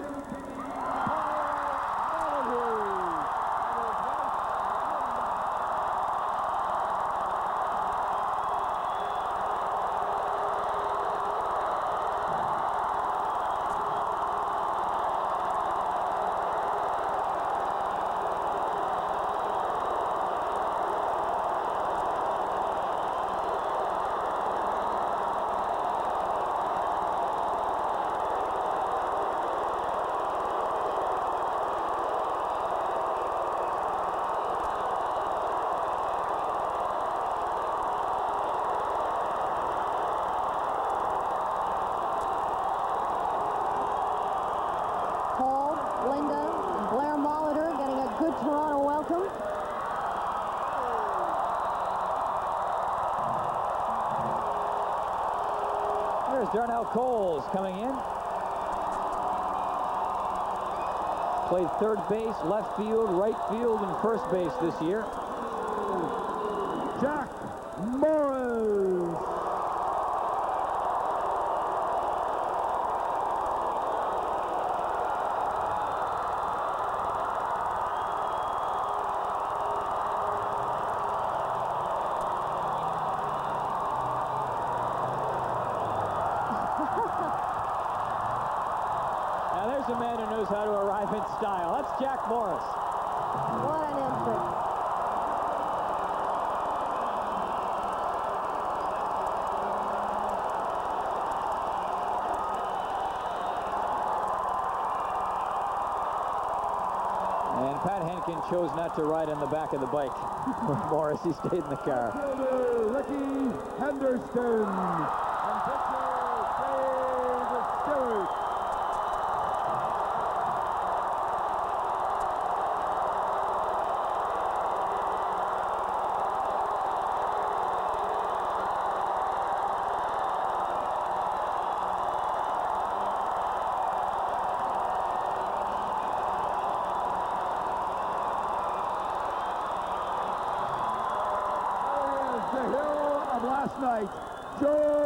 Darnell Coles coming in. Played third base, left field, right field, and first base this year. Jack Morris. A man who knows how to arrive in style. That's Jack Morris. What an entrance. And Pat Henkin chose not to ride on the back of the bike. Morris, he stayed in the car. Ricky Henderson and pitcher Dave Stewart. Night, Joe.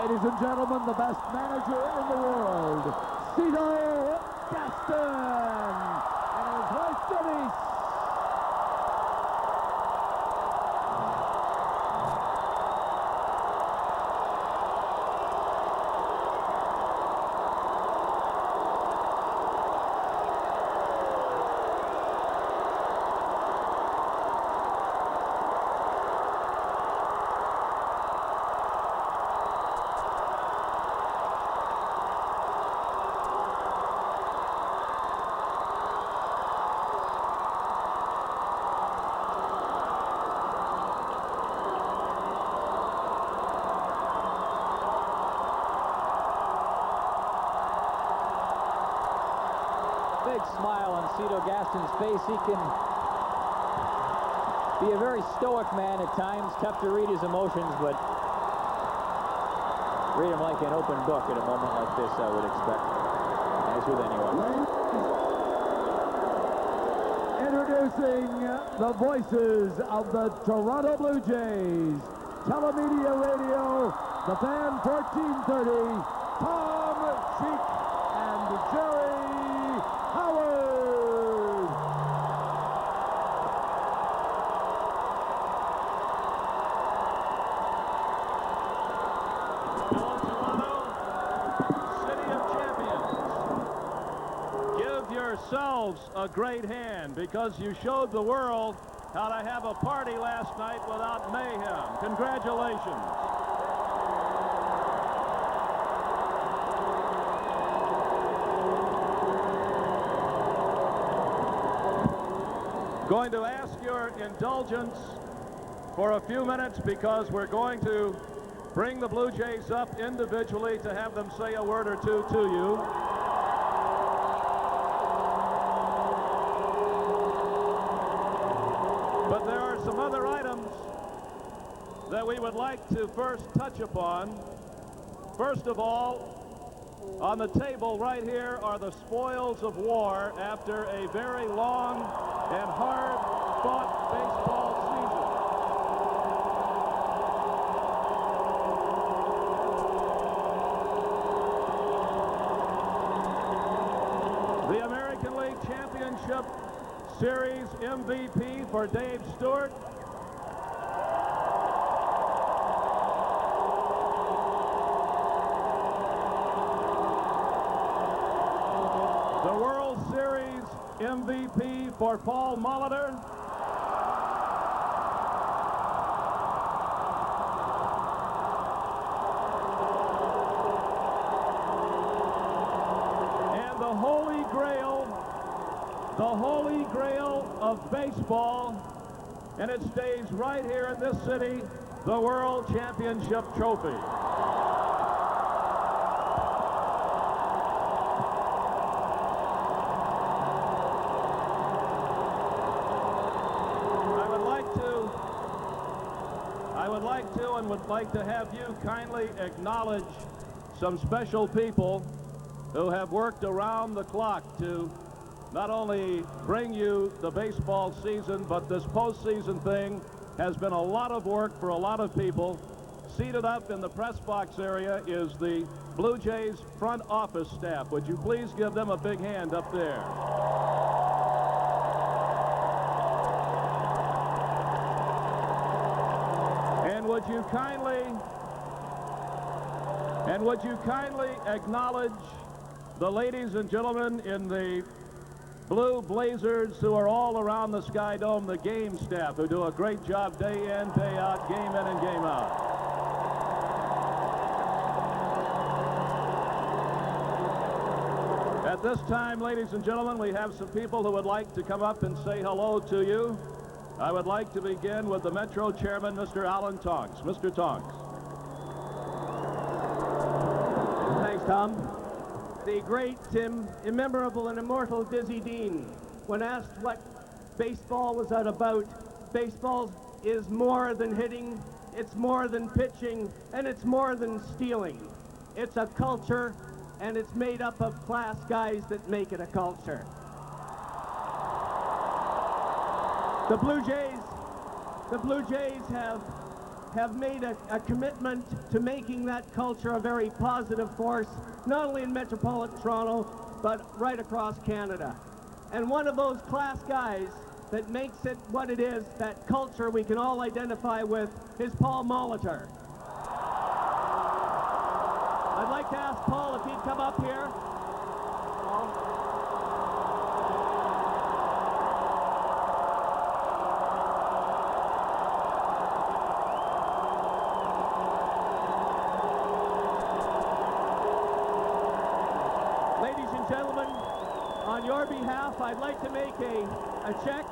Ladies and gentlemen, the best manager in the world, Cito Gaston, and his wife Teresa. Big smile on Cito Gaston's face. He can be a very stoic man at times, tough to read his emotions, but read him like an open book at a moment like this, I would expect, as with anyone. Introducing the voices of the Toronto Blue Jays, Telemedia Radio, the Fan 1430, Tom Cheek and Jerry Howard. Hello, Toronto, City of Champions. Give yourselves a great hand because you showed the world how to have a party last night without mayhem. Congratulations. Going to ask your indulgence for a few minutes because we're going to bring the Blue Jays up individually to have them say a word or two to you. But there are some other items that we would like to first touch upon. First of all, on the table right here are the spoils of war after a very long and hard-fought baseball season. The American League Championship Series MVP for Dave Stewart. The World Series MVP for Paul Molitor. And the Holy Grail of baseball, and it stays right here in this city, the World Championship Trophy. Would like to have you kindly acknowledge some special people who have worked around the clock to not only bring you the baseball season, but this postseason thing has been a lot of work for a lot of people. Seated up in the press box area is the Blue Jays front office staff. Would you please give them a big hand up there? Would you kindly acknowledge the ladies and gentlemen in the blue blazers who are all around the Sky Dome, the game staff, who do a great job day in, day out, game in and game out. At this time, ladies and gentlemen, we have some people who would like to come up and say hello to you. I would like to begin with the Metro Chairman, Mr. Alan Tonks. Mr. Tonks. Thanks, Tom. The great, immemorable, and immortal Dizzy Dean, when asked what baseball was about, baseball is more than hitting, it's more than pitching, and it's more than stealing. It's a culture, and it's made up of class guys that make it a culture. The Blue Jays have have made a commitment to making that culture a very positive force, not only in metropolitan Toronto, but right across Canada. And one of those class guys that makes it what it is, that culture we can all identify with, is Paul Molitor. I'd like to ask Paul if he'd come up here. Paul? Gentlemen, on your behalf, I'd like to make a check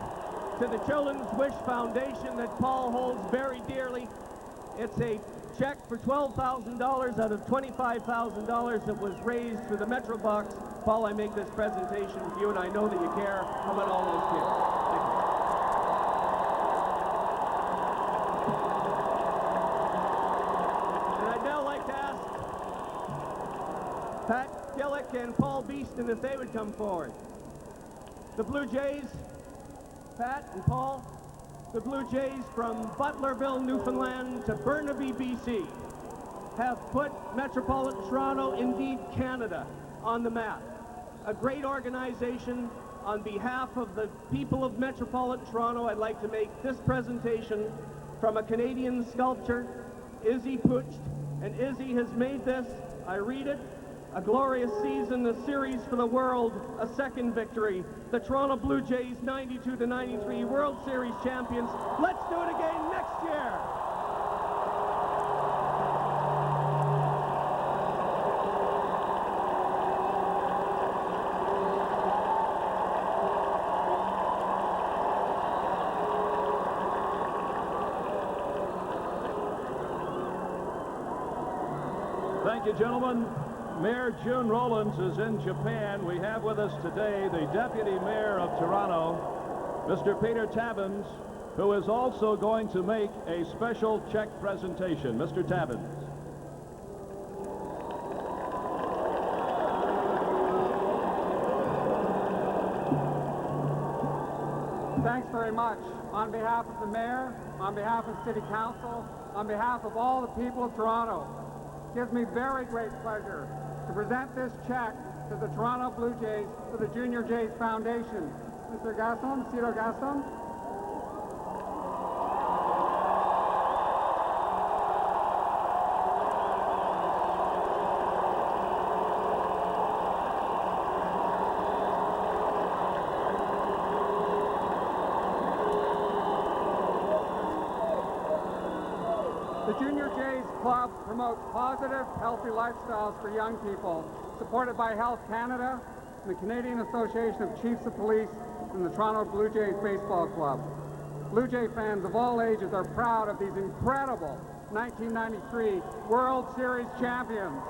to the Children's Wish Foundation that Paul holds very dearly. It's a check for $12,000 out of $25,000 that was raised through the Metro Box. Paul, I make this presentation for you, and I know that you care about all those kids. Thank you. And I'd now like to ask Pat Gillick and Paul Beeston if they would come forward. The Blue Jays, Pat and Paul, the Blue Jays from Butlerville, Newfoundland to Burnaby, BC, have put metropolitan Toronto, indeed Canada, on the map. A great organization. On behalf of the people of metropolitan Toronto, I'd like to make this presentation from a Canadian sculptor, Izzy Pucht, and Izzy has made this, I read it, a glorious season, a series for the world, a second victory. The Toronto Blue Jays, 92-93 World Series champions. Let's do it again next year. Thank you, gentlemen. Mayor June Rollins is in Japan. We have with us today the Deputy Mayor of Toronto, Mr. Peter Tabbins, who is also going to make a special check presentation. Mr. Tabbins. Thanks very much. On behalf of the Mayor, on behalf of City Council, on behalf of all the people of Toronto, it gives me very great pleasure to present this check to the Toronto Blue Jays for the Junior Jays Foundation. Mr. Gaston, Cito Gaston. The Junior Jays Club promotes positive, healthy lifestyles for young people, supported by Health Canada, the Canadian Association of Chiefs of Police, and the Toronto Blue Jays Baseball Club. Blue Jay fans of all ages are proud of these incredible 1993 World Series champions.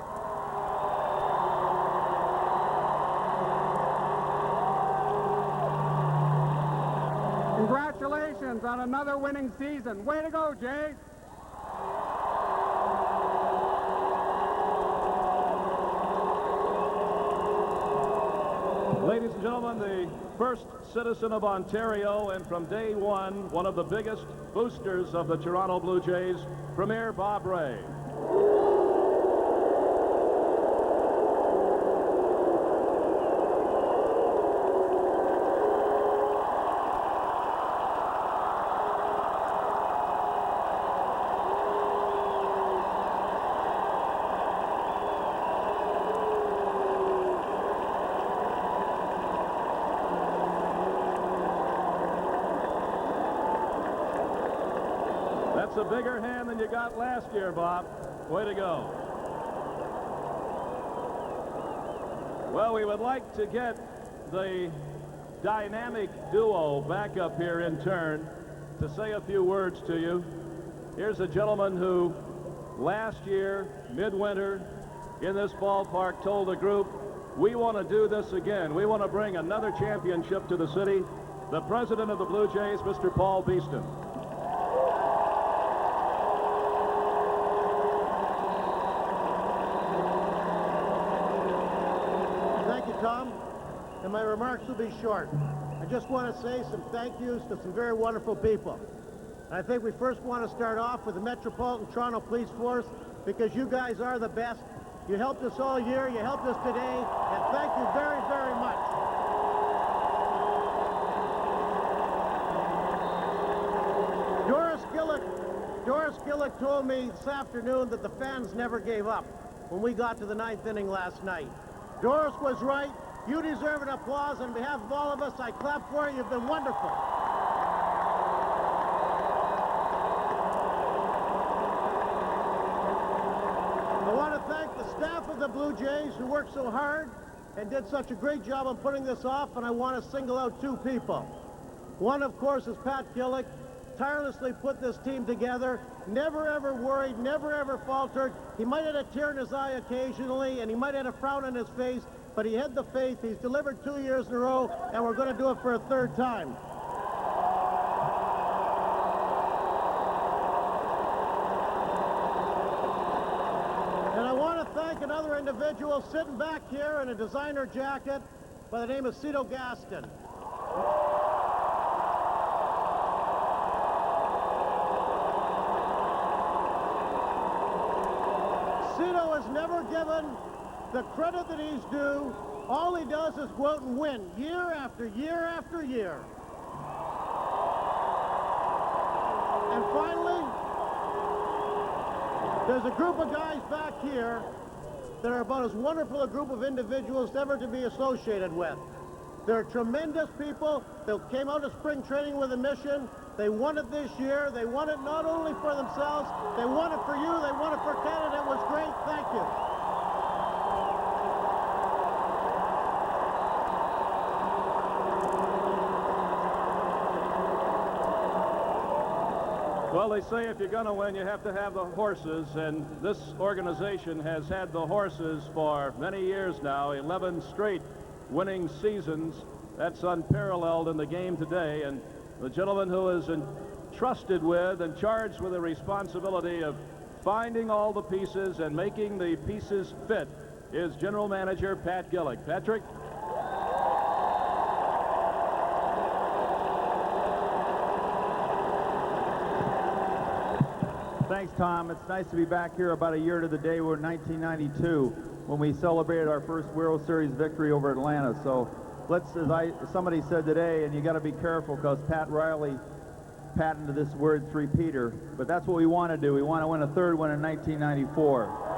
Congratulations on another winning season. Way to go, Jays! Ladies and gentlemen, the first citizen of Ontario, and from day one of the biggest boosters of the Toronto Blue Jays, Premier Bob Ray. That's a bigger hand than you got last year, Bob. Way to go. Well, we would like to get the dynamic duo back up here in turn to say a few words to you. Here's a gentleman who last year, midwinter, in this ballpark told the group, we want to do this again. We want to bring another championship to the city. The president of the Blue Jays, Mr. Paul Beeston. Tom, and my remarks will be short. I just want to say some thank yous to some very wonderful people. And I think we first want to start off with the Metropolitan Toronto Police Force, because you guys are the best. You helped us all year, you helped us today, and thank you very, very much. Doris Gillick told me this afternoon that the fans never gave up when we got to the 9th inning last night. Doris was right. You deserve an applause. On behalf of all of us, I clap for you. You've been wonderful. I want to thank the staff of the Blue Jays who worked so hard and did such a great job on putting this off, and I want to single out 2 people. One, of course, is Pat Gillick. Tirelessly put this team together, never ever worried, never ever faltered. He might have a tear in his eye occasionally, and he might have a frown on his face, but he had the faith. He's delivered 2 years in a row, and we're going to do it for a 3rd time. And I want to thank another individual sitting back here in a designer jacket by the name of Cito Gaston. Cito is never given the credit that he's due. All he does is go out and win year after year after year. And finally, there's a group of guys back here that are about as wonderful a group of individuals ever to be associated with. They're tremendous people that came out of spring training with a mission. They won it this year. They won it not only for themselves, they won it for you, they won it for Canada. It was great. Thank you. Well, they say if you're going to win, you have to have the horses, and this organization has had the horses for many years now, 11 straight winning seasons. That's unparalleled in the game today, and the gentleman who is entrusted with and charged with the responsibility of finding all the pieces and making the pieces fit is General Manager Pat Gillick. Patrick? Thanks, Tom. It's nice to be back here about a year to the day. We're in 1992 when we celebrated our first World Series victory over Atlanta. So let's, somebody said today, and you got to be careful because Pat Riley patented this word three-peater, but that's what we want to do. We want to win a 3rd one in 1994.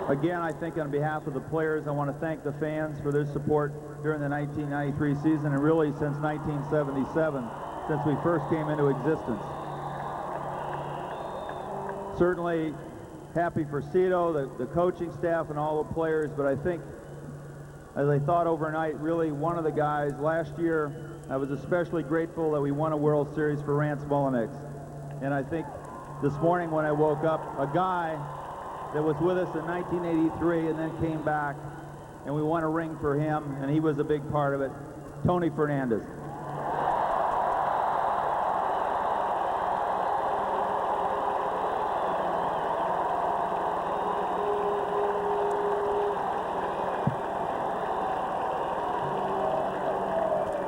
Again, I think on behalf of the players, I want to thank the fans for their support during the 1993 season and really since 1977, since we first came into existence. Certainly happy for Cito, the coaching staff, and all the players, but I think, as I thought overnight, really one of the guys, last year, I was especially grateful that we won a World Series for Rance Mulliniks. And I think this morning when I woke up, a guy that was with us in 1983 and then came back, and we won a ring for him, and he was a big part of it, Tony Fernandez.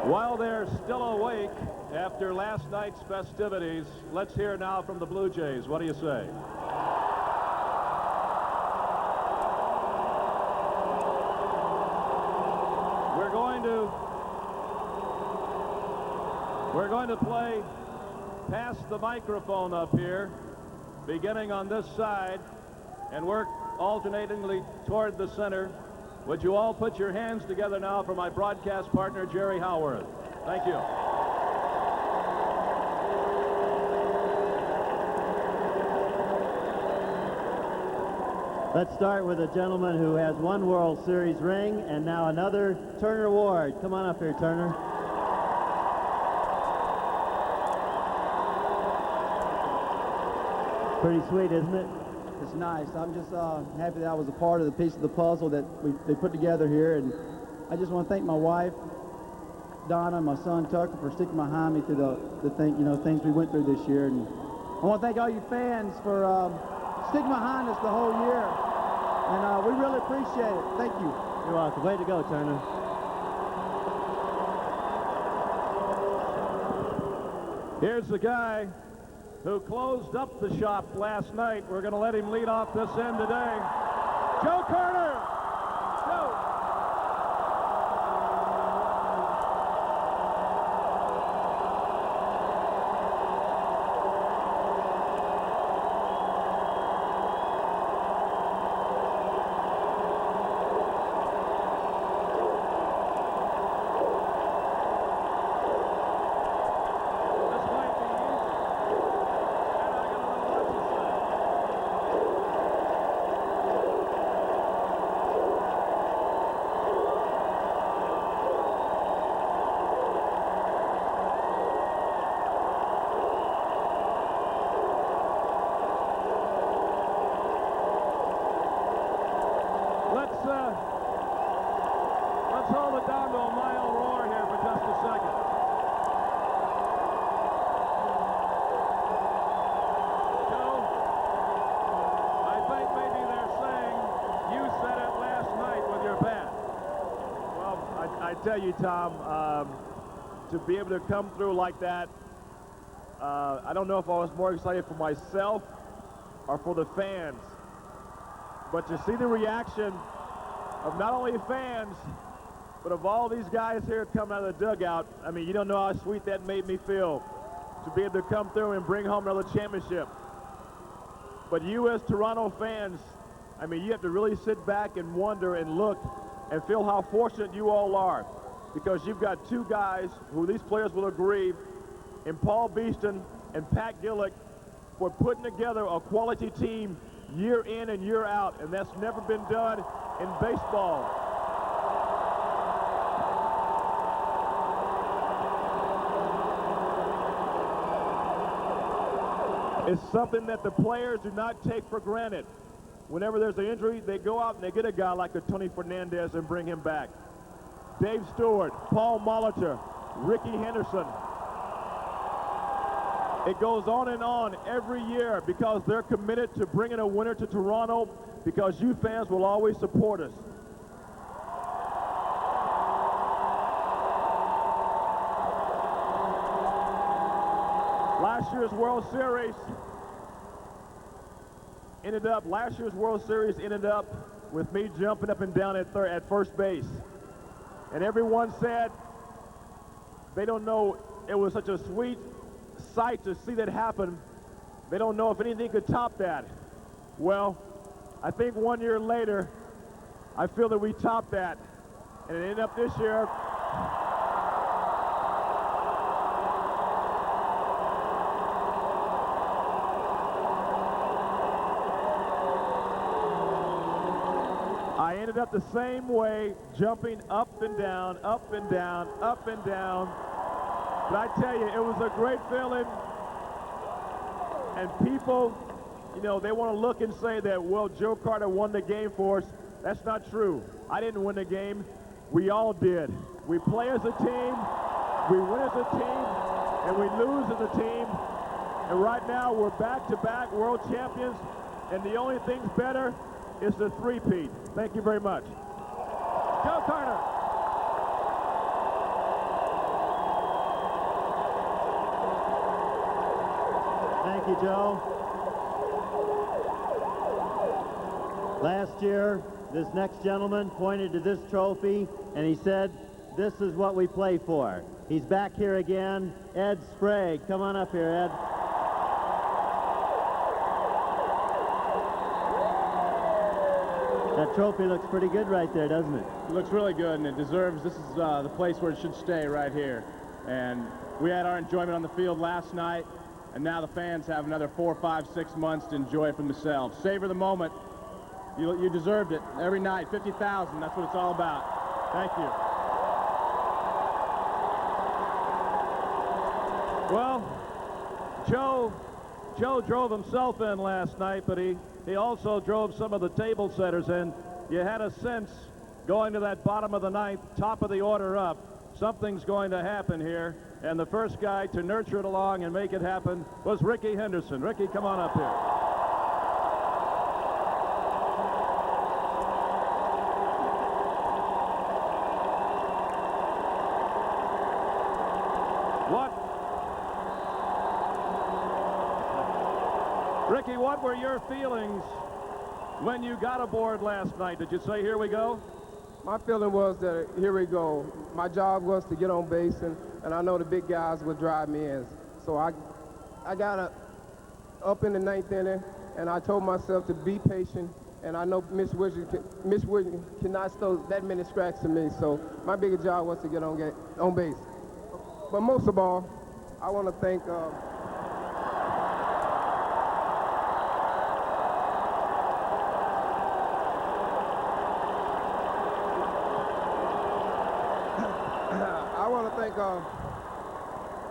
While they're still awake after last night's festivities, let's hear now from the Blue Jays. What do you say? We're going to play past the microphone up here, beginning on this side, and work alternatingly toward the center. Would you all put your hands together now for my broadcast partner, Jerry Howarth. Thank you. Let's start with a gentleman who has one World Series ring and now another, Turner Ward. Come on up here, Turner. Pretty sweet, isn't it? It's nice. I'm just happy that I was a part of the piece of the puzzle that they put together here, and I just want to thank my wife, Donna, and my son Tucker for sticking behind me through the things we went through this year, and I want to thank all you fans for sticking behind us the whole year. And we really appreciate it. Thank you. You're welcome. Way to go, Turner. Here's the guy who closed up the shop last night. We're going to let him lead off this end today. Joe Carter. Joe. Let's hold it down to a mild roar here for just a second. Joe, I think maybe they're saying you said it last night with your bat. Well, I tell you, Tom, to be able to come through like that, I don't know if I was more excited for myself or for the fans. But to see the reaction of not only fans, but of all these guys here coming out of the dugout, I mean, you don't know how sweet that made me feel to be able to come through and bring home another championship. But you as Toronto fans, I mean, you have to really sit back and wonder and look and feel how fortunate you all are, because you've got two guys who these players will agree, in Paul Beeston and Pat Gillick, for putting together a quality team year in and year out, and that's never been done in baseball. It's something that the players do not take for granted. Whenever there's an injury, they go out and they get a guy like a Tony Fernandez and bring him back. Dave Stewart, Paul Molitor, Ricky Henderson. It goes on and on every year because they're committed to bringing a winner to Toronto, because you fans will always support us. Last year's World Series ended up with me jumping up and down at first base. And everyone said they don't know, it was such a sweet sight to see that happen. They don't know if anything could top that. Well, I think 1 year later, I feel that we topped that. And it ended up this year. I ended up the same way, jumping up and down, up and down, up and down. But I tell you, it was a great feeling. And people, you know, they want to look and say that, well, Joe Carter won the game for us. That's not true. I didn't win the game. We all did. We play as a team, we win as a team, and we lose as a team. And right now, we're back-to-back world champions, and the only thing's better is the three-peat. Thank you very much. Joe Carter. Thank you, Joe. Last year, this next gentleman pointed to this trophy, and he said, this is what we play for. He's back here again. Ed Sprague. Come on up here, Ed. That trophy looks pretty good right there, doesn't it? It looks really good, and it deserves, this is the place where it should stay right here. And we had our enjoyment on the field last night, and now the fans have another 4, 5, 6 months to enjoy it for themselves. Savor the moment. You deserved it every night. 50,000, that's what it's all about. Thank you. Well, Joe drove himself in last night, but he also drove some of the table setters in. You had a sense going to that bottom of the ninth, top of the order up, something's going to happen here. And the first guy to nurture it along and make it happen was Ricky Henderson. Ricky, come on up here. Ricky, what were your feelings when you got aboard last night? Did you say, here we go? My feeling was that here we go. My job was to get on base, and I know the big guys would drive me in. So I got up in the 9th inning, and I told myself to be patient. And I know Mitch Williams cannot throw that many strikes to me. So my biggest job was to get on base. But most of all, I want to thank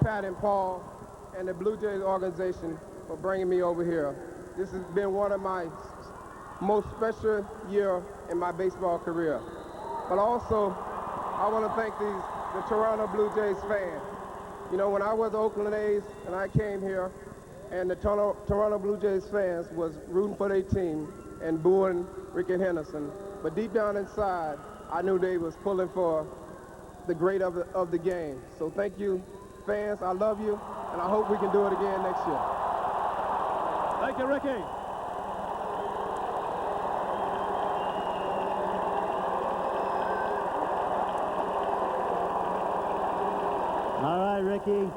Pat and Paul and the Blue Jays organization for bringing me over here. This has been one of my most special year in my baseball career. But also, I want to thank the Toronto Blue Jays fans. You know, when I was Oakland A's and I came here, and the Toronto Blue Jays fans was rooting for their team and booing Ricky Henderson. But deep down inside, I knew they was pulling for the great of the game. So thank you, fans. I love you, and I hope we can do it again next year. Thank you, Ricky. All right, Ricky.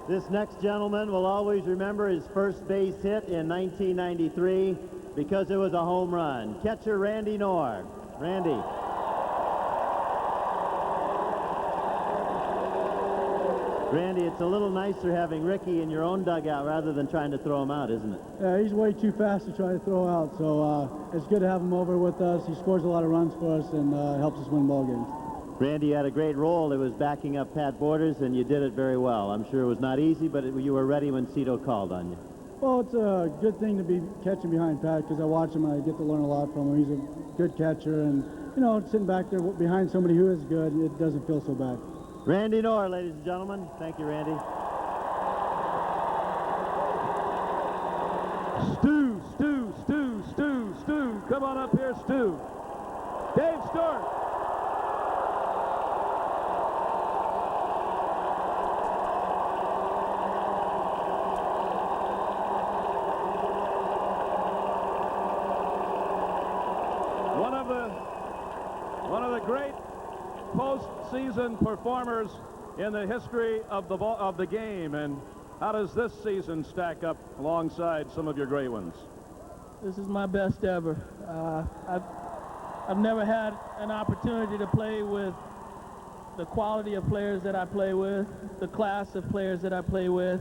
This next gentleman will always remember his first base hit in 1993 because it was a home run. Catcher Randy Knorr. Randy. Randy, it's a little nicer having Ricky in your own dugout rather than trying to throw him out, isn't it? Yeah, he's way too fast to try to throw out, so it's good to have him over with us. He scores a lot of runs for us and helps us win ball games. Randy, you had a great role. It was backing up Pat Borders, and you did it very well. I'm sure it was not easy, but you were ready when Cito called on you. Well, it's a good thing to be catching behind Pat because I watch him and I get to learn a lot from him. He's a good catcher, and, you know, sitting back there behind somebody who is good, it doesn't feel so bad. Randy Knorr, ladies and gentlemen. Thank you, Randy. Stu. Come on up here, Stu. Dave Stewart. One of the great postseason performers in the history of the game. And how does this season stack up alongside some of your great ones? This is my best ever. I've never had an opportunity to play with the quality of players that I play with, the class of players that I play with,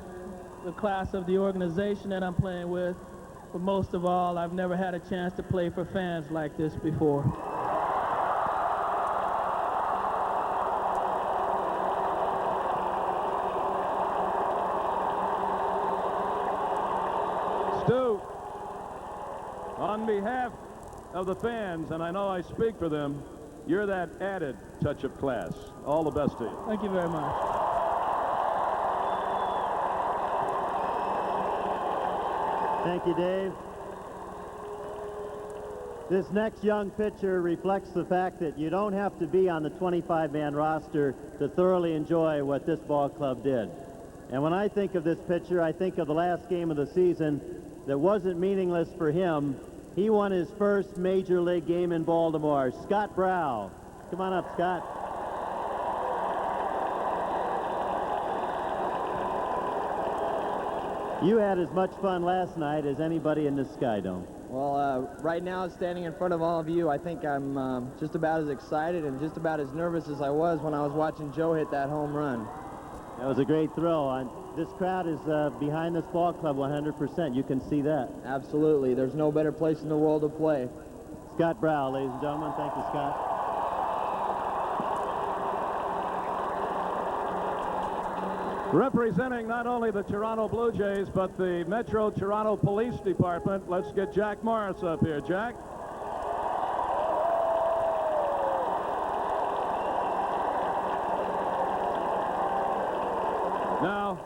the class of the organization that I'm playing with. But most of all, I've never had a chance to play for fans like this before. Stu, on behalf of the fans, and I know I speak for them, you're that added touch of class. All the best to you. Thank you very much. Thank you, Dave. This next young pitcher reflects the fact that you don't have to be on the 25-man roster to thoroughly enjoy what this ball club did. And when I think of this pitcher, I think of the last game of the season that wasn't meaningless for him. He won his first major league game in Baltimore. Scott Brow. Come on up, Scott. You had as much fun last night as anybody in this Sky Dome. Well, right now, standing in front of all of you, I think I'm just about as excited and just about as nervous as I was when I was watching Joe hit that home run. That was a great throw. This crowd is behind this ball club 100%. You can see that. Absolutely. There's no better place in the world to play. Scott Brow, ladies and gentlemen. Thank you, Scott. Representing not only the Toronto Blue Jays, but the Metro Toronto Police Department, let's get Jack Morris up here. Jack? Now,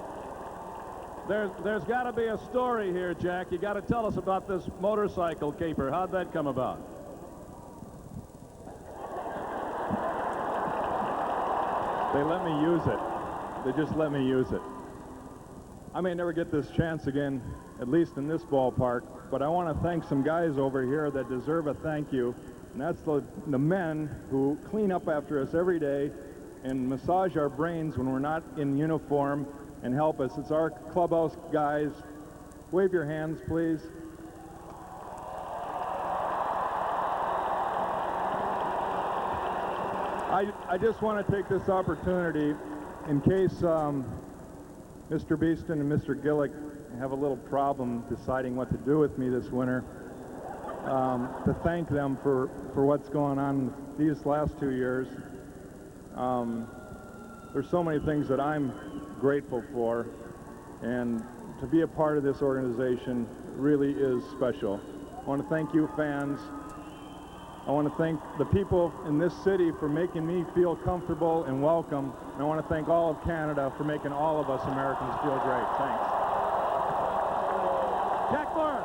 there's got to be a story here, Jack. You got to tell us about this motorcycle caper. How'd that come about? They let me use it. they just let me use it. I may never get this chance again, at least in this ballpark, but I want to thank some guys over here that deserve a thank you, and that's the men who clean up after us every day and massage our brains when we're not in uniform and help us. It's our clubhouse guys. Wave your hands, please. I just want to take this opportunity in case Mr. Beeston and Mr. Gillick have a little problem deciding what to do with me this winter, to thank them for what's going on these last 2 years. There's so many things that I'm grateful for, and to be a part of this organization really is special. I want to thank you fans. I want to thank the people in this city for making me feel comfortable and welcome. And I want to thank all of Canada for making all of us Americans feel great. Thanks. Jack Burr.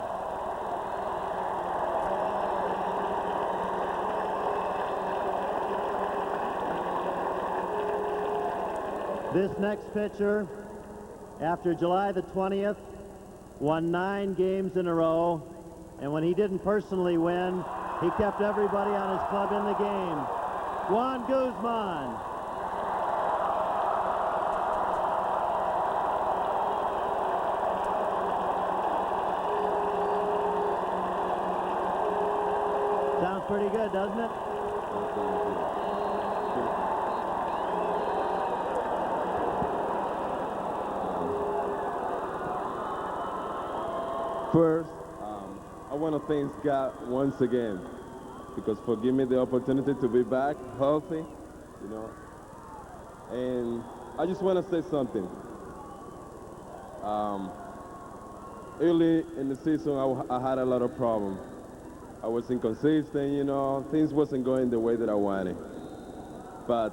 This next pitcher, after July the 20th, won 9 games in a row, and when he didn't personally win, he kept everybody on his club in the game. Juan Guzman. Sounds pretty good, doesn't it? First, I want to thank God once again because for giving me the opportunity to be back healthy, you know. And I just want to say something. Early in the season, I had a lot of problems. I was inconsistent, you know. Things wasn't going the way that I wanted. But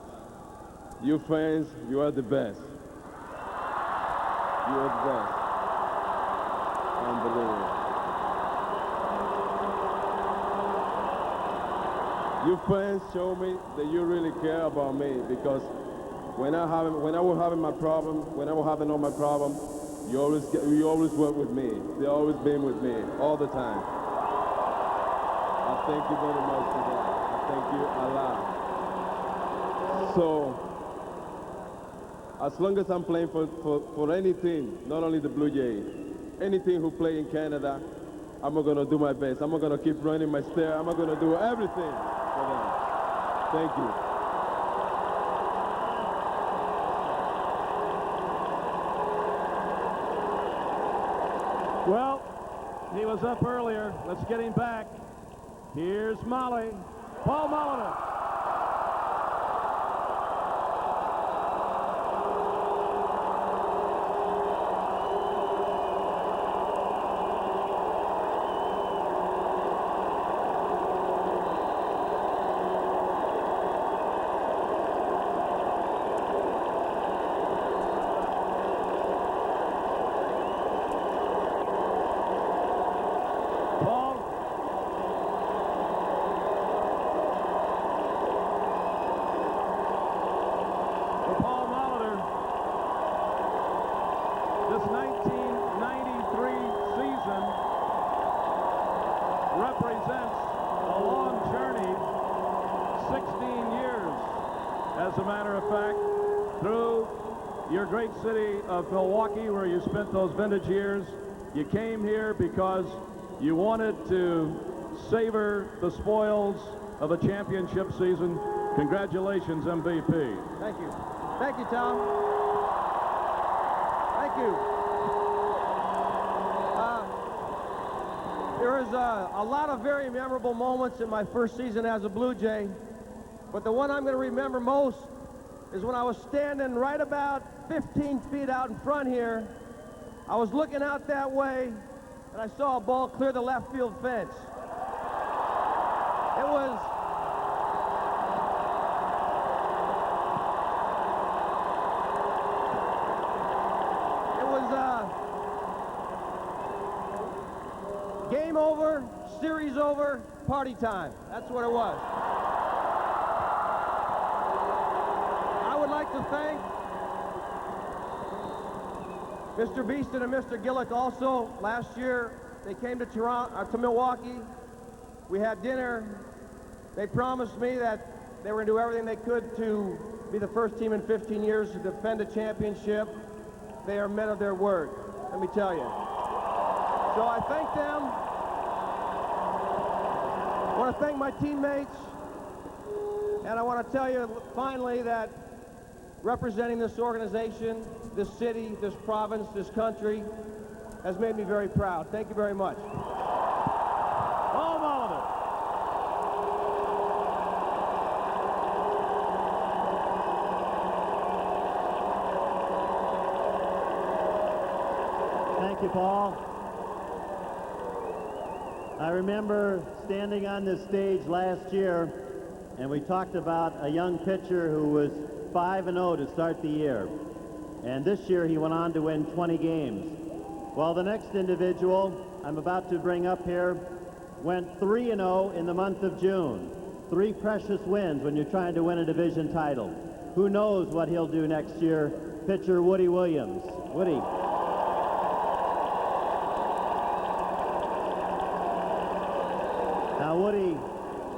you fans, you are the best. You are the best. Unbelievable. You fans show me that you really care about me because when I was having my problem, when I was having all my problems, you always work with me. They always been with me all the time. I thank you very much for that. I thank you a lot. So as long as I'm playing for any team, not only the Blue Jays, any team who play in Canada, I'm going to do my best. I'm going to keep running my stair. I'm going to do everything for them. Thank you. Well, he was up earlier. Let's get him back. Here's Molly. Paul Molitor. City of Milwaukee, where you spent those vintage years. You came here because you wanted to savor the spoils of a championship season. Congratulations, MVP. Thank you. Thank you, Tom. Thank you. There was a lot of very memorable moments in my first season as a Blue Jay, but the one I'm going to remember most is when I was standing right about 15 feet out in front here. I was looking out that way, and I saw a ball clear the left field fence. It was game over, series over, party time. That's what it was. I would like to thank Mr. Beeston and Mr. Gillick also, last year, they came to Milwaukee. We had dinner. They promised me that they were going to do everything they could to be the first team in 15 years to defend a championship. They are men of their word, let me tell you. So I thank them. I want to thank my teammates. And I want to tell you finally that representing this organization, this city, this province, this country has made me very proud. Thank you very much. All of it. Thank you, Paul. I remember standing on this stage last year, and we talked about a young pitcher who was 5-0 to start the year. And this year he went on to win 20 games. Well, the next individual I'm about to bring up here went 3-0 in the month of June. 3 precious wins when you're trying to win a division title. Who knows what he'll do next year? Pitcher Woody Williams. Woody. Now, Woody,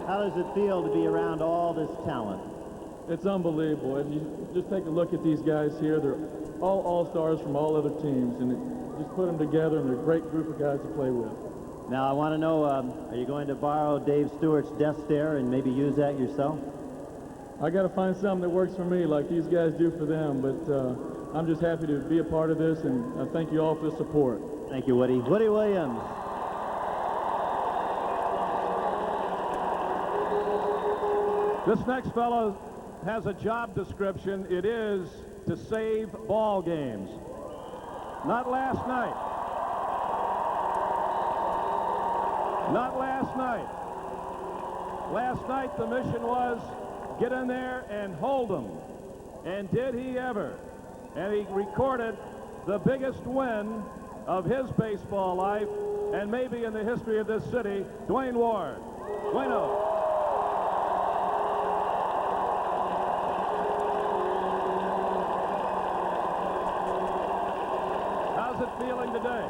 how does it feel to be around all this talent? It's unbelievable. If you just take a look at these guys here, they're all all-stars from all other teams, and just put them together, and they're a great group of guys to play with. Now, I want to know, are you going to borrow Dave Stewart's desk there and maybe use that yourself? I got to find something that works for me like these guys do for them, but I'm just happy to be a part of this, and I thank you all for the support. Thank you, Woody. Woody Williams. This next fellow has a job description. It is to save ball games. Not last night. Not last night. Last night the mission was get in there and hold them. And did he ever? And he recorded the biggest win of his baseball life and maybe in the history of this city, Dwayne Ward. Dwayne-o. How's it feeling today?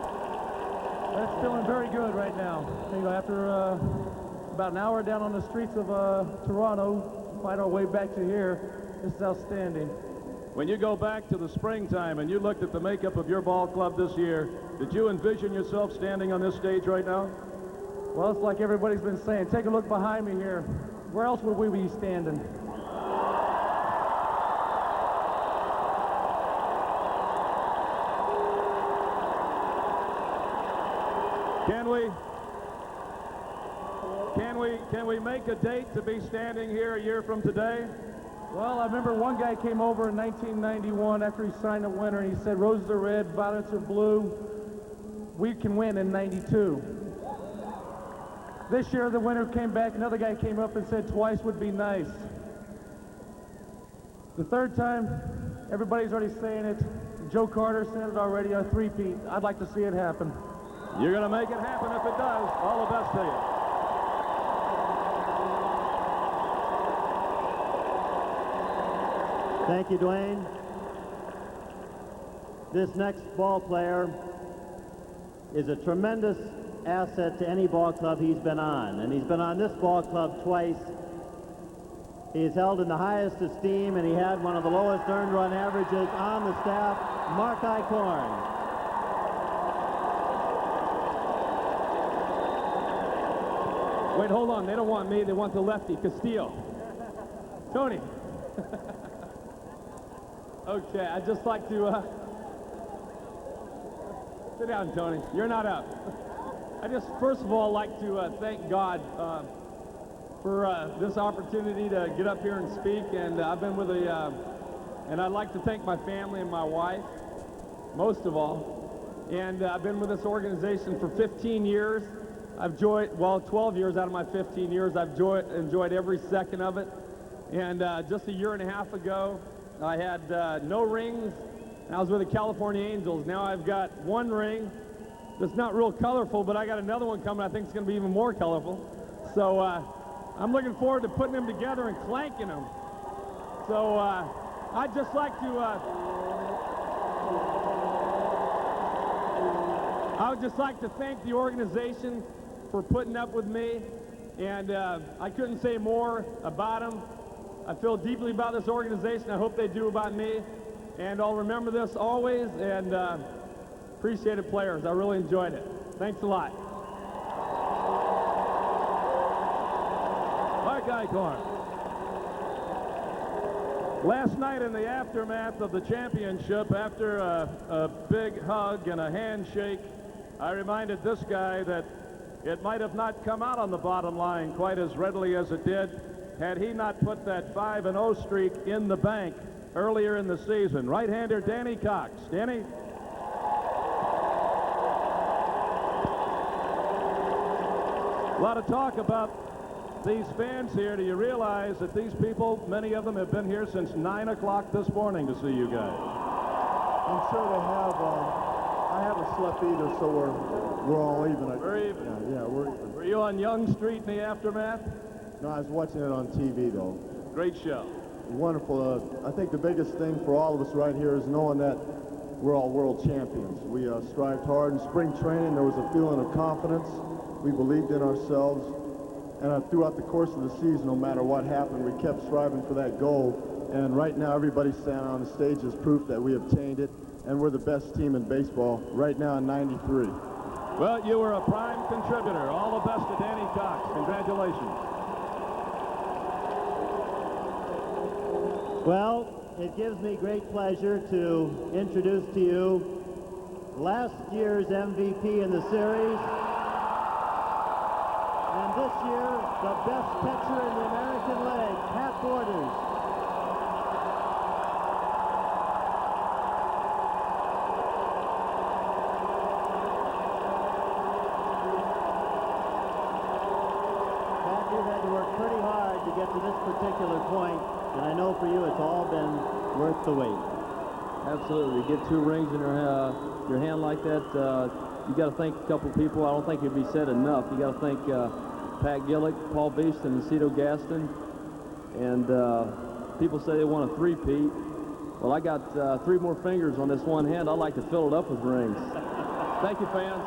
It's feeling very good right now. You know, after about an hour down on the streets of Toronto, fight our way back to here, this is outstanding. When you go back to the springtime and you looked at the makeup of your ball club this year, did you envision yourself standing on this stage right now? Well, it's like everybody's been saying. Take a look behind me here. Where else would we be standing? Can we make a date to be standing here a year from today? Well, I remember one guy came over in 1991 after he signed a winner, and he said, roses are red, violets are blue. We can win in 92. This year, the winner came back. Another guy came up and said twice would be nice. The third time, everybody's already saying it. Joe Carter said it already, a three-peat. I'd like to see it happen. You're going to make it happen if it does. All the best to you. Thank you, Dwayne. This next ball player is a tremendous asset to any ball club he's been on, and he's been on this ball club twice. He is held in the highest esteem, and he had one of the lowest earned run averages on the staff, Mark Eichhorn. Wait, hold on. They don't want me. They want the lefty, Castillo. Tony. Okay, I'd just like to... sit down, Tony. You're not up. I just, first of all, like to thank God for this opportunity to get up here and speak. And I've been with and I'd like to thank my family and my wife, most of all. And I've been with this organization for 15 years. I've enjoyed, well, 12 years out of my 15 years, I've enjoyed every second of it. And just a year and a half ago, I had no rings, and I was with the California Angels. Now I've got one ring that's not real colorful, but I got another one coming I think it's going to be even more colorful. So I'm looking forward to putting them together and clanking them. So I'd just like to... I would just like to thank the organization for putting up with me, and I couldn't say more about them. I feel deeply about this organization. I hope they do about me, and I'll remember this always, and appreciated players. I really enjoyed it. Thanks a lot. Mark Eichhorn. Last night in the aftermath of the championship, after a big hug and a handshake, I reminded this guy that it might have not come out on the bottom line quite as readily as it did had he not put that 5-0 streak in the bank earlier in the season. Right-hander Danny Cox. Danny? A lot of talk about these fans here. Do you realize that these people, many of them have been here since 9 o'clock this morning to see you guys? I'm sure they have. I haven't slept either, so we're all even. We're even. Yeah, we're even. Were you on Young Street in the aftermath? No, I was watching it on TV, though. Great show. Wonderful. I think the biggest thing for all of us right here is knowing that we're all world champions. We strived hard in spring training. There was a feeling of confidence. We believed in ourselves. And throughout the course of the season, no matter what happened, we kept striving for that goal. And right now, everybody standing on the stage is proof that we obtained it. And we're the best team in baseball right now in '93. Well, you were a prime contributor. All the best to Danny Cox. Congratulations. Well, it gives me great pleasure to introduce to you last year's MVP in the series, and this year, the best pitcher in the American League, Pat Borders. Pat, you've had to work pretty hard to get to this particular point. And I know for you, it's all been worth the wait. Absolutely. You get 2 rings in your hand like that, you got to thank a couple people. I don't think it'd be said enough. You got to thank Pat Gillick, Paul Beeston, and Cito Gaston. And people say they want a 3-peat. Well, I got 3 more fingers on this one hand. I'd like to fill it up with rings. Thank you, fans.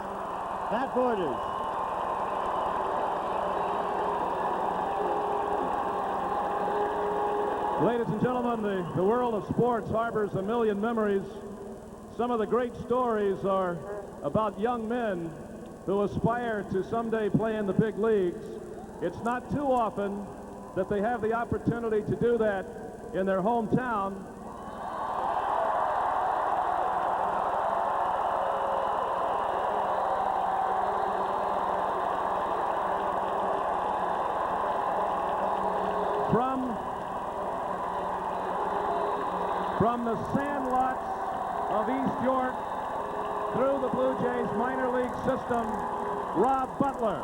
Pat Borders. Ladies and gentlemen, the world of sports harbors a million memories. Some of the great stories are about young men who aspire to someday play in the big leagues. It's not too often that they have the opportunity to do that in their hometown. From the sandlots of East York through the Blue Jays minor league system, Rob Butler.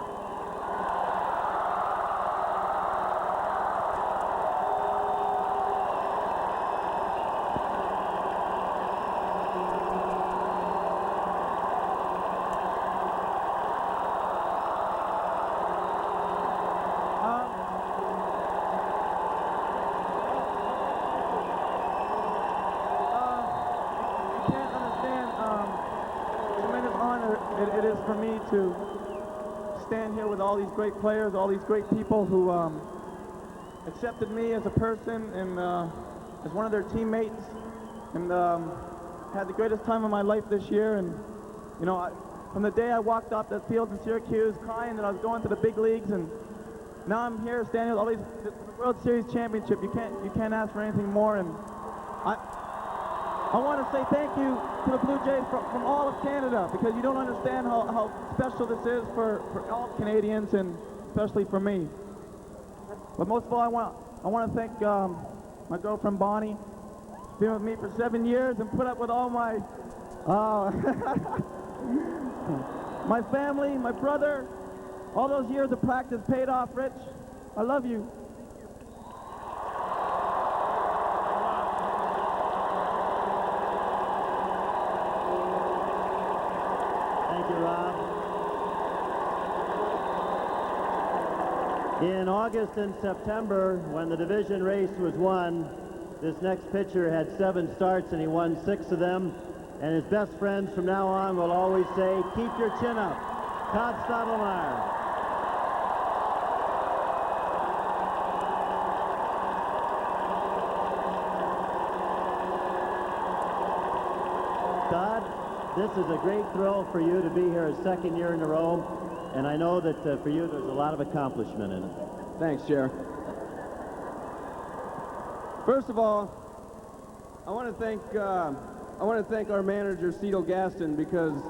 It is for me to stand here with all these great players, all these great people who accepted me as a person and as one of their teammates, and had the greatest time of my life this year. And you know, from the day I walked off that field in Syracuse crying that I was going to the big leagues, and now I'm here standing with all these, the World Series championship. You can't ask for anything more. And I want to say thank you to the Blue Jays from all of Canada, because you don't understand how special this is for all Canadians, and especially for me. But most of all, I want to thank my girlfriend Bonnie. She's been with me for 7 years and put up with all my my family, my brother. All those years of practice paid off, Rich. I love you. In August and September, when the division race was won, this next pitcher had 7 starts and he won 6 of them. And his best friends from now on will always say, keep your chin up. Todd Stottlemyre. Todd, this is a great thrill for you to be here a second year in a row, and I know that for you there's a lot of accomplishment in it. Thanks, Chair. First of all, I want to thank our manager, Cito Gaston, because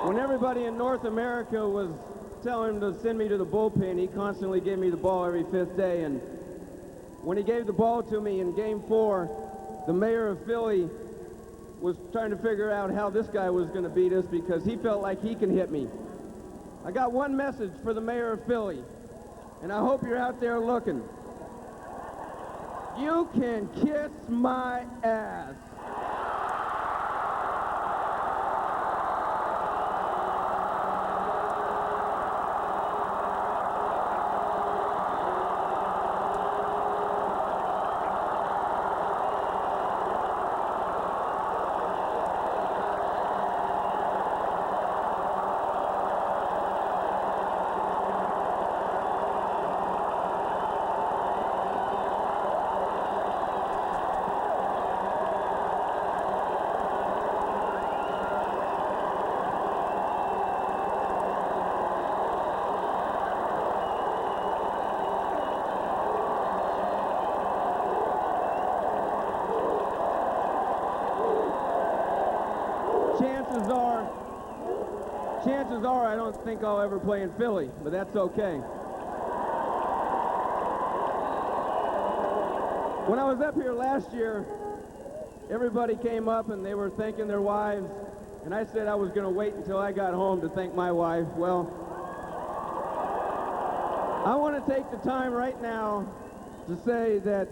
when everybody in North America was telling him to send me to the bullpen, he constantly gave me the ball every 5th day, and when he gave the ball to me in Game 4, the mayor of Philly was trying to figure out how this guy was going to beat us because he felt like he can hit me. I got one message for the mayor of Philly, and I hope you're out there looking. You can kiss my ass. Chances are I don't think I'll ever play in Philly, but that's okay. When I was up here last year, everybody came up and they were thanking their wives, and I said I was going to wait until I got home to thank my wife. Well, I want to take the time right now to say that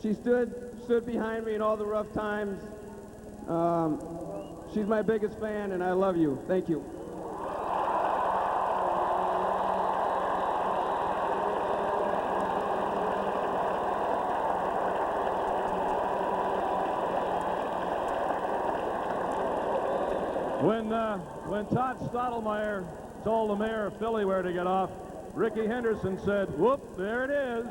she stood behind me in all the rough times. She's my biggest fan, and I love you. Thank you. When Todd Stottlemyre told the mayor of Philly where to get off, Ricky Henderson said, whoop, there it is.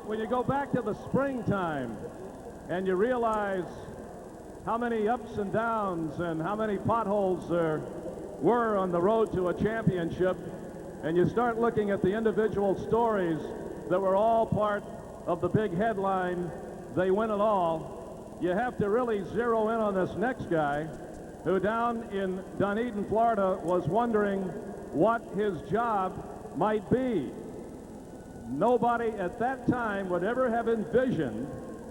When you go back to the springtime and you realize how many ups and downs and how many potholes there were on the road to a championship, and you start looking at the individual stories that were all part of the big headline, they win it all, you have to really zero in on this next guy who down in Dunedin, Florida was wondering what his job might be. Nobody at that time would ever have envisioned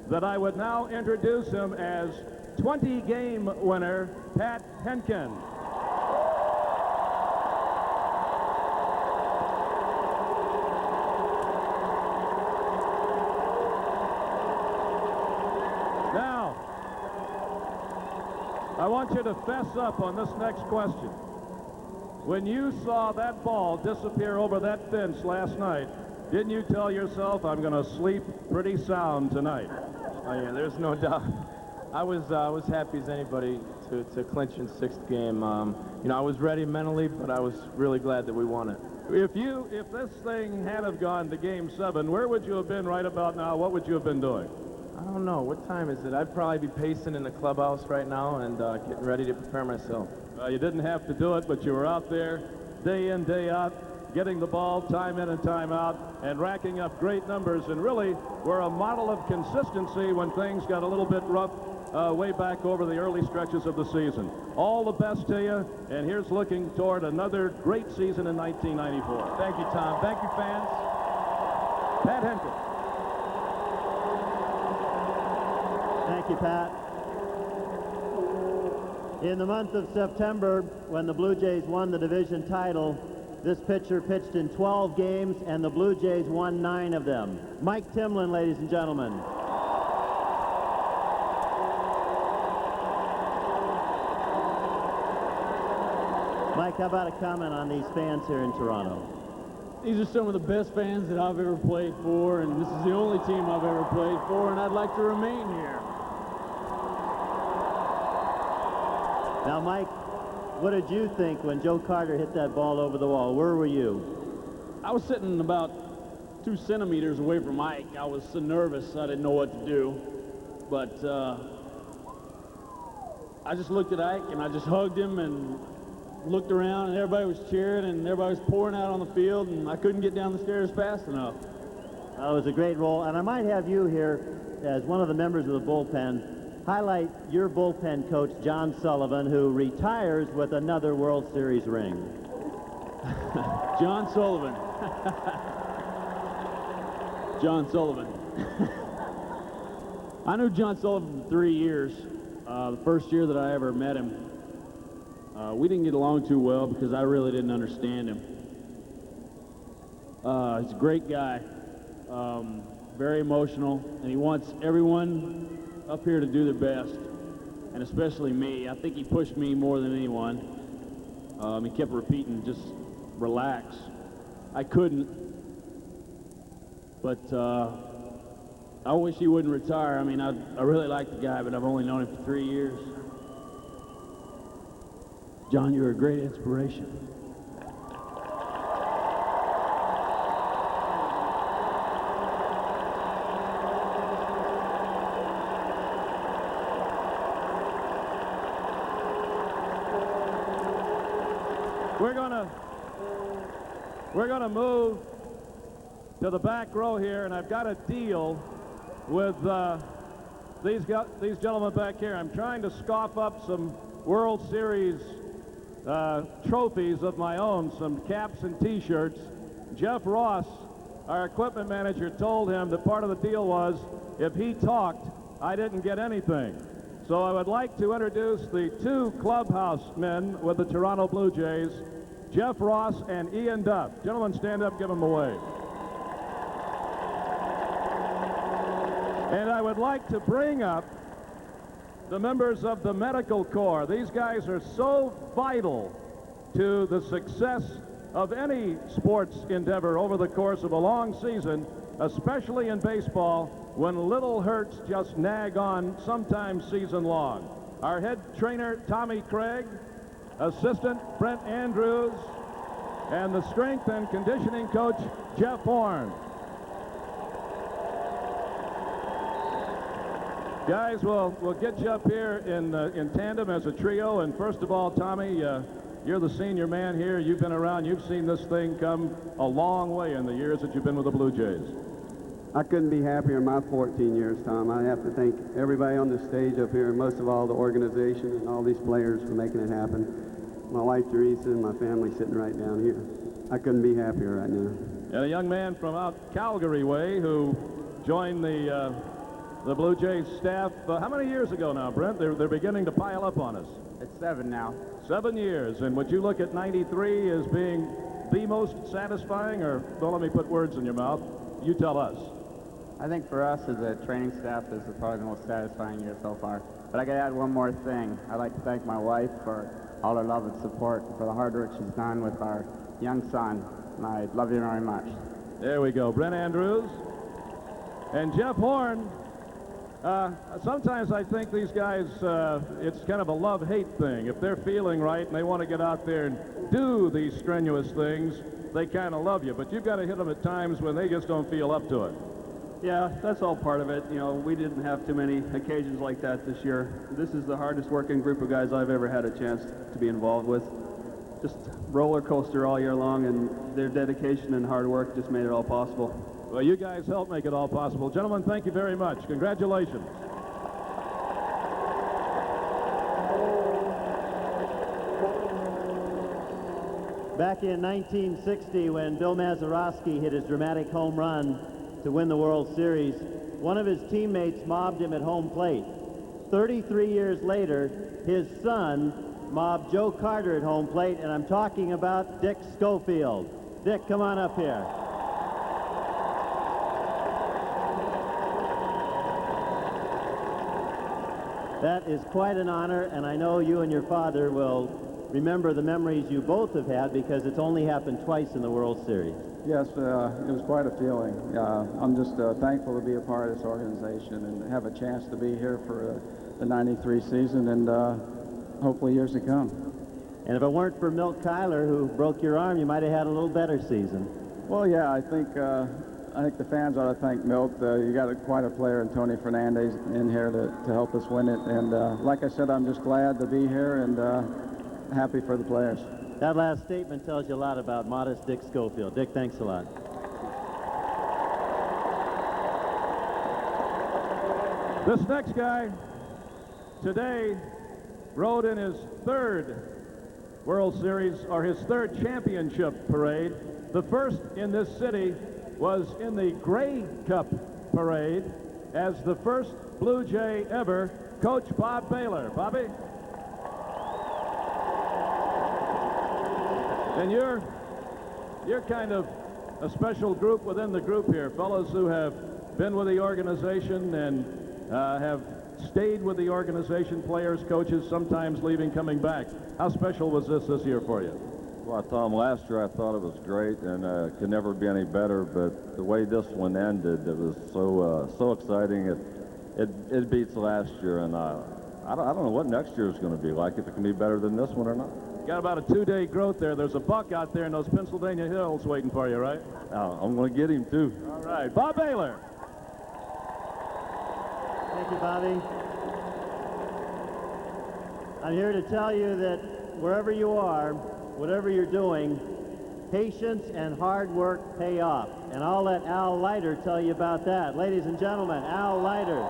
that I would now introduce him as 20-game winner, Pat Henkin. Now, I want you to fess up on this next question. When you saw that ball disappear over that fence last night, didn't you tell yourself, I'm going to sleep pretty sound tonight? Oh, yeah, there's no doubt. I was happy as anybody to clinch in 6th game. You know, I was ready mentally, but I was really glad that we won it. If this thing had have gone to Game 7, where would you have been right about now? What would you have been doing? I don't know. What time is it? I'd probably be pacing in the clubhouse right now and getting ready to prepare myself. You didn't have to do it, but you were out there day in, day out, getting the ball time in and time out and racking up great numbers, and really were a model of consistency when things got a little bit rough way back over the early stretches of the season. All the best to you, and here's looking toward another great season in 1994. Thank you, Tom. Thank you, fans. Pat Henkin. Thank you, Pat. In the month of September, when the Blue Jays won the division title, this pitcher pitched in 12 games, and the Blue Jays won 9 of them. Mike Timlin, ladies and gentlemen. Mike, how about a comment on these fans here in Toronto? These are some of the best fans that I've ever played for, and this is the only team I've ever played for, and I'd like to remain here. Now, Mike, what did you think when Joe Carter hit that ball over the wall? Where were you? I was sitting about 2 centimeters away from Mike. I was so nervous I didn't know what to do. But I just looked at Ike and I just hugged him and looked around, and everybody was cheering and everybody was pouring out on the field, and I couldn't get down the stairs fast enough. It was a great role, and I might have you here as one of the members of the bullpen highlight your bullpen coach, John Sullivan, who retires with another World Series ring. John Sullivan. John Sullivan. I knew John Sullivan for 3 years. The first year that I ever met him, we didn't get along too well because I really didn't understand him. He's a great guy, very emotional, and he wants everyone up here to do their best, and especially me. I think he pushed me more than anyone. He kept repeating, just relax. I couldn't, but I wish he wouldn't retire. I mean, I really like the guy, but I've only known him for 3 years. John, you're a great inspiration. We're gonna move to the back row here, and I've got a deal with these gentlemen back here. I'm trying to scoff up some World Series trophies of my own, some caps and T-shirts. Jeff Ross, our equipment manager, told him that part of the deal was if he talked, I didn't get anything. So I would like to introduce the 2 clubhouse men with the Toronto Blue Jays, Jeff Ross and Ian Duff. Gentlemen, stand up, give them a wave. And I would like to bring up the members of the medical corps. These guys are so vital to the success of any sports endeavor over the course of a long season, especially in baseball, when little hurts just nag on, sometimes season long. Our head trainer, Tommy Craig, assistant Brent Andrews, and the strength and conditioning coach, Jeff Horn. Guys, we'll get you up here in tandem as a trio. And first of all, Tommy, you're the senior man here. You've been around. You've seen this thing come a long way in the years that you've been with the Blue Jays. I couldn't be happier in my 14 years, Tom. I have to thank everybody on the stage up here, and most of all the organization and all these players for making it happen. My wife, Teresa, and my family sitting right down here. I couldn't be happier right now. And a young man from out Calgary way who joined the Blue Jays staff, how many years ago now, Brent? They're beginning to pile up on us. It's 7 now. 7 years. And would you look at 93 as being the most satisfying, or don't let me put words in your mouth? You tell us. I think for us as a training staff, this is probably the most satisfying year so far. But I got to add one more thing. I'd like to thank my wife for all her love and support, for the hard work she's done with our young son. And I love you very much. There we go. Brent Andrews and Jeff Horn. Sometimes I think these guys, it's kind of a love-hate thing. If they're feeling right and they want to get out there and do these strenuous things, they kind of love you. But you've got to hit them at times when they just don't feel up to it. Yeah, that's all part of it. You know, we didn't have too many occasions like that this year. This is the hardest working group of guys I've ever had a chance to be involved with. Just roller coaster all year long, and their dedication and hard work just made it all possible. Well, you guys helped make it all possible. Gentlemen, thank you very much. Congratulations. Back in 1960, when Bill Mazeroski hit his dramatic home run to win the World Series, one of his teammates mobbed him at home plate. 33 years later, his son mobbed Joe Carter at home plate, and I'm talking about Dick Schofield. Dick, come on up here. That is quite an honor, and I know you and your father will remember the memories you both have had because it's only happened twice in the World Series. Yes, it was quite a feeling. I'm just thankful to be a part of this organization and have a chance to be here for the 93 season and hopefully years to come. And if it weren't for Milt Kyler, who broke your arm, you might have had a little better season. Well, yeah, I think the fans ought to thank Milt. You got quite a player in Tony Fernandez in here to help us win it. And like I said, I'm just glad to be here and happy for the players. That last statement tells you a lot about modest Dick Schofield. Dick, thanks a lot. This next guy today rode in his third World Series, or his third championship parade. The first in this city was in the Grey Cup parade as the first Blue Jay ever, Coach Bob Baylor. Bobby? And you're kind of a special group within the group here, fellows who have been with the organization and have stayed with the organization, players, coaches, sometimes leaving, coming back. How special was this year for you? Well, I thought last year I thought it was great and could never be any better, but the way this one ended, it was so exciting. It beats last year, and I don't know what next year is going to be like, if it can be better than this one or not. Got about a 2-day growth there. There's a buck out there in those Pennsylvania hills waiting for you, right? I'm going to get him, too. All right. Bob Baylor. Thank you, Bobby. I'm here to tell you that wherever you are, whatever you're doing, patience and hard work pay off. And I'll let Al Leiter tell you about that. Ladies and gentlemen, Al Leiter.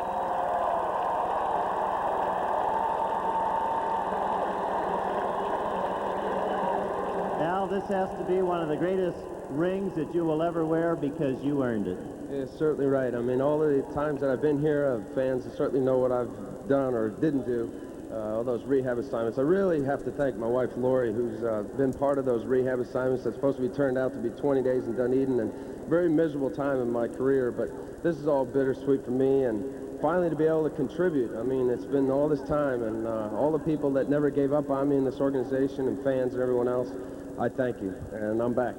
Al, this has to be one of the greatest rings that you will ever wear because you earned it. Yeah, certainly right. I mean, all of the times that I've been here, fans certainly know what I've done or didn't do, all those rehab assignments. I really have to thank my wife, Lori, who's been part of those rehab assignments that's supposed to be turned out to be 20 days in Dunedin, and very miserable time in my career, but this is all bittersweet for me, and finally to be able to contribute. I mean, it's been all this time, and all the people that never gave up on me in this organization and fans and everyone else, I thank you, and I'm back.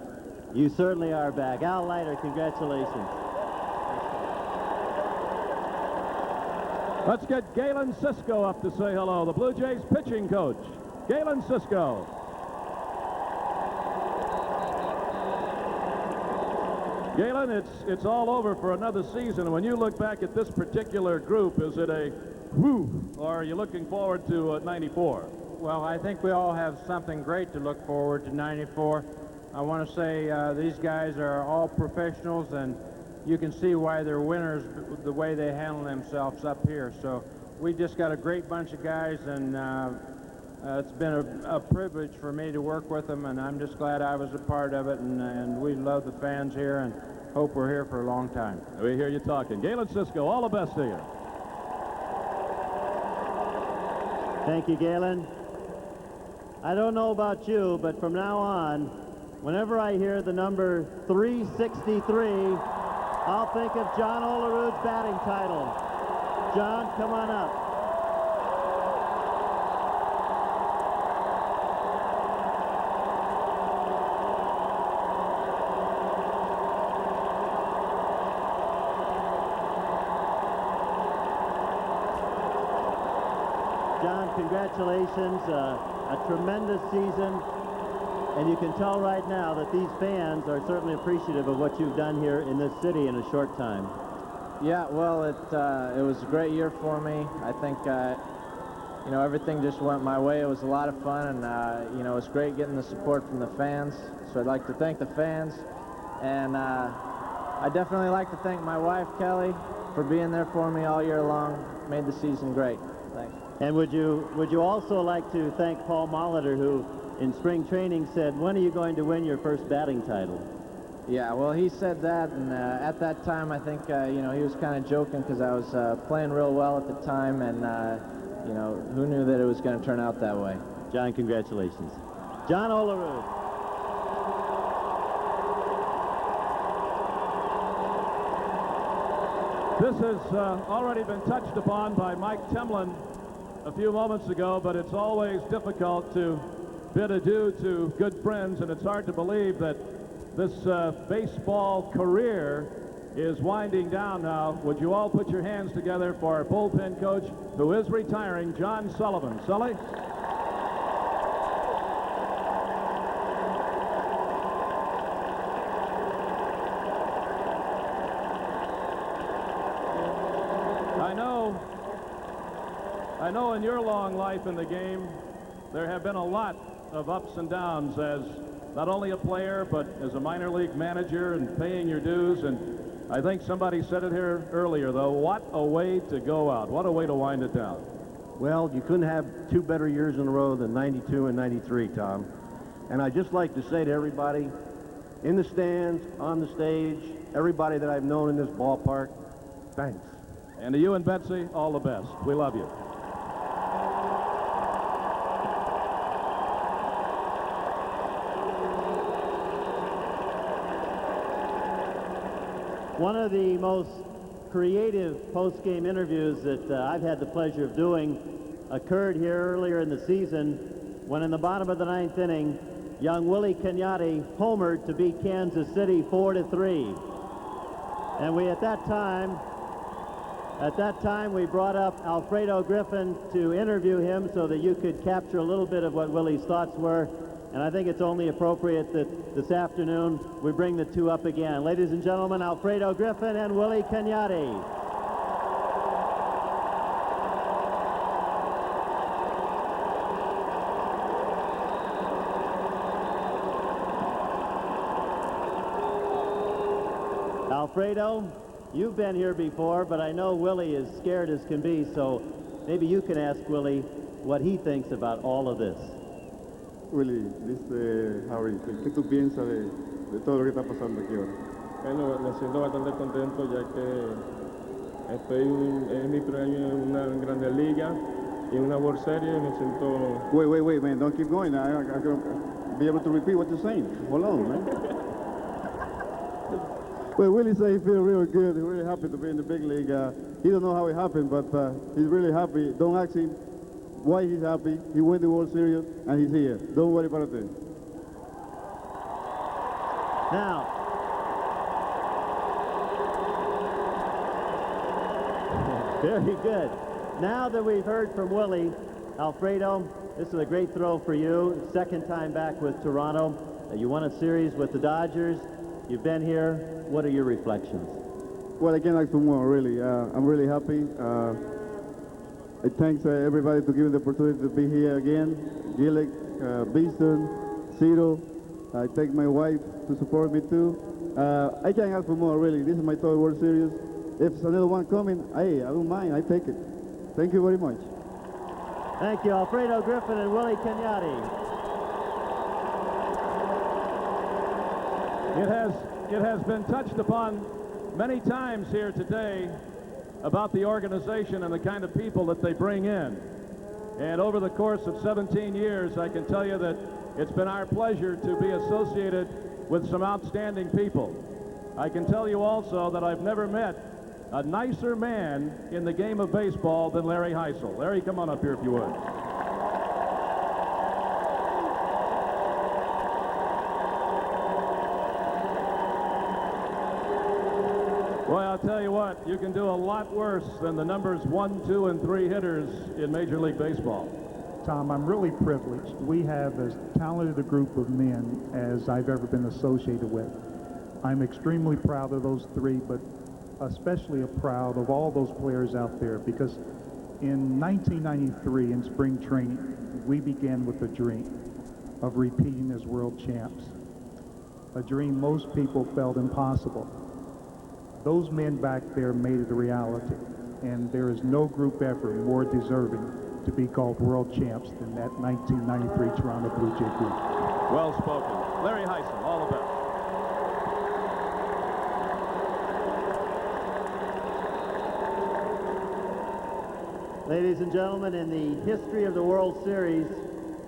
You certainly are back. Al Leiter, congratulations. Let's get Galen Cisco up to say hello, the Blue Jays pitching coach. Galen Cisco. Galen, it's all over for another season. When you look back at this particular group, is it a whoo, or are you looking forward to 94? Well, I think we all have something great to look forward to 94. I want to say these guys are all professionals, and you can see why they're winners the way they handle themselves up here. So we just got a great bunch of guys, and it's been a privilege for me to work with them, and I'm just glad I was a part of it, and we love the fans here and hope we're here for a long time. We hear you talking. Galen Cisco, all the best to you. Thank you, Galen. I don't know about you, but from now on, whenever I hear the number 363, I'll think of John Olerud's batting title. John, come on up. John, congratulations. A tremendous season. And you can tell right now that these fans are certainly appreciative of what you've done here in this city in a short time. Yeah, well, it was a great year for me. I think, you know, everything just went my way. It was a lot of fun, and, you know, it was great getting the support from the fans. So I'd like to thank the fans. And I'd definitely like to thank my wife, Kelly, for being there for me all year long. Made the season great. Thanks. And would you also like to thank Paul Molitor, who in spring training said, when are you going to win your first batting title? Yeah, well, he said that, and at that time, I think, you know, he was kind of joking because I was playing real well at the time, and, you know, who knew that it was going to turn out that way. John, congratulations. John Olerud. This has already been touched upon by Mike Temlin a few moments ago, but it's always difficult to bid adieu to good friends, and it's hard to believe that this baseball career is winding down now. Would you all put your hands together for our bullpen coach, who is retiring, John Sullivan. Sully? I know in your long life in the game, there have been a lot of ups and downs as not only a player, but as a minor league manager and paying your dues. And I think somebody said it here earlier, though, what a way to go out. What a way to wind it down. Well, you couldn't have two better years in a row than 92 and 93, Tom. And I'd just like to say to everybody in the stands, on the stage, everybody that I've known in this ballpark, thanks. And to you and Betsy, all the best. We love you. One of the most creative post-game interviews that I've had the pleasure of doing occurred here earlier in the season when in the bottom of the 9th inning, young Willie Kenyatte homered to beat Kansas City 4-3. And we at that time we brought up Alfredo Griffin to interview him so that you could capture a little bit of what Willie's thoughts were. And I think it's only appropriate that this afternoon we bring the two up again. Ladies and gentlemen, Alfredo Griffin and Willie Kenyatte. Alfredo, you've been here before, but I know Willie is scared as can be, so maybe you can ask Willie what he thinks about all of this. Willie, Harry, ¿qué tú piensas de todo lo que está pasando aquí ahora? Bueno, me siento bastante contento ya que estoy en mi primer año en una grande liga y en una World Series. Me siento... Wait, man, don't keep going. I can be able to repeat what you're saying. Hold on, man. Well, Willie said he feels real good. He's really happy to be in the big league. He don't know how it happened, but he's really happy. Don't ask him why he's happy. He won the World Series, and he's here. Don't worry about it. Now, very good. Now that we've heard from Willie, Alfredo, this is a great throw for you. Second time back with Toronto. You won a series with the Dodgers. You've been here. What are your reflections? Well, I can't ask for more, really. I'm really happy. I thanks everybody to give me the opportunity to be here again. Gillick, Beeston, Cito. I thank my wife to support me too. I can't ask for more, really. This is my third World Series. If there's another one coming, hey, I don't mind. I take it. Thank you very much. Thank you, Alfredo Griffin and Willie Kenyatte. It has been touched upon many times here today about the organization and the kind of people that they bring in. And over the course of 17 years, I can tell you that it's been our pleasure to be associated with some outstanding people. I can tell you also that I've never met a nicer man in the game of baseball than Larry Heisel. Larry, come on up here if you would. Well, I'll tell you what, you can do a lot worse than the numbers 1, 2, and 3 hitters in Major League Baseball. Tom, I'm really privileged. We have as talented a group of men as I've ever been associated with. I'm extremely proud of those three, but especially proud of all those players out there, because in 1993 in spring training, we began with a dream of repeating as world champs, a dream most people felt impossible. Those men back there made it a reality, and there is no group ever more deserving to be called world champs than that 1993 Toronto Blue Jay group. Well spoken. Larry Heisel, all the best. Ladies and gentlemen, in the history of the World Series,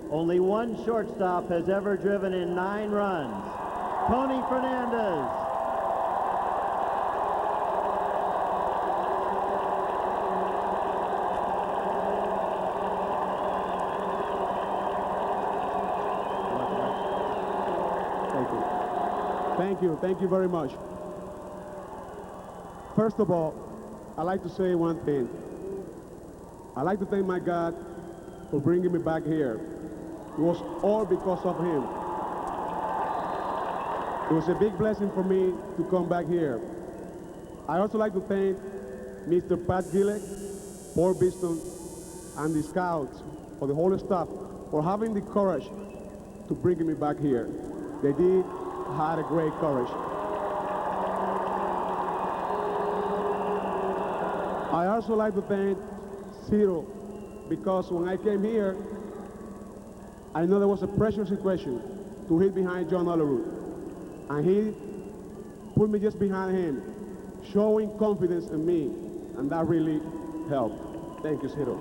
only one shortstop has ever driven in 9 runs. Tony Fernandez. Thank you very much. First of all, I'd like to say one thing. I'd like to thank my God for bringing me back here. It was all because of him. It was a big blessing for me to come back here. I also like to thank Mr. Pat Gillick, Paul Biston, and the scouts, for the whole staff, for having the courage to bring me back here. They had a great courage. I also like to thank Cito, because when I came here, I know there was a pressure situation to hit behind John Olerud. And he put me just behind him, showing confidence in me, and that really helped. Thank you, Cito.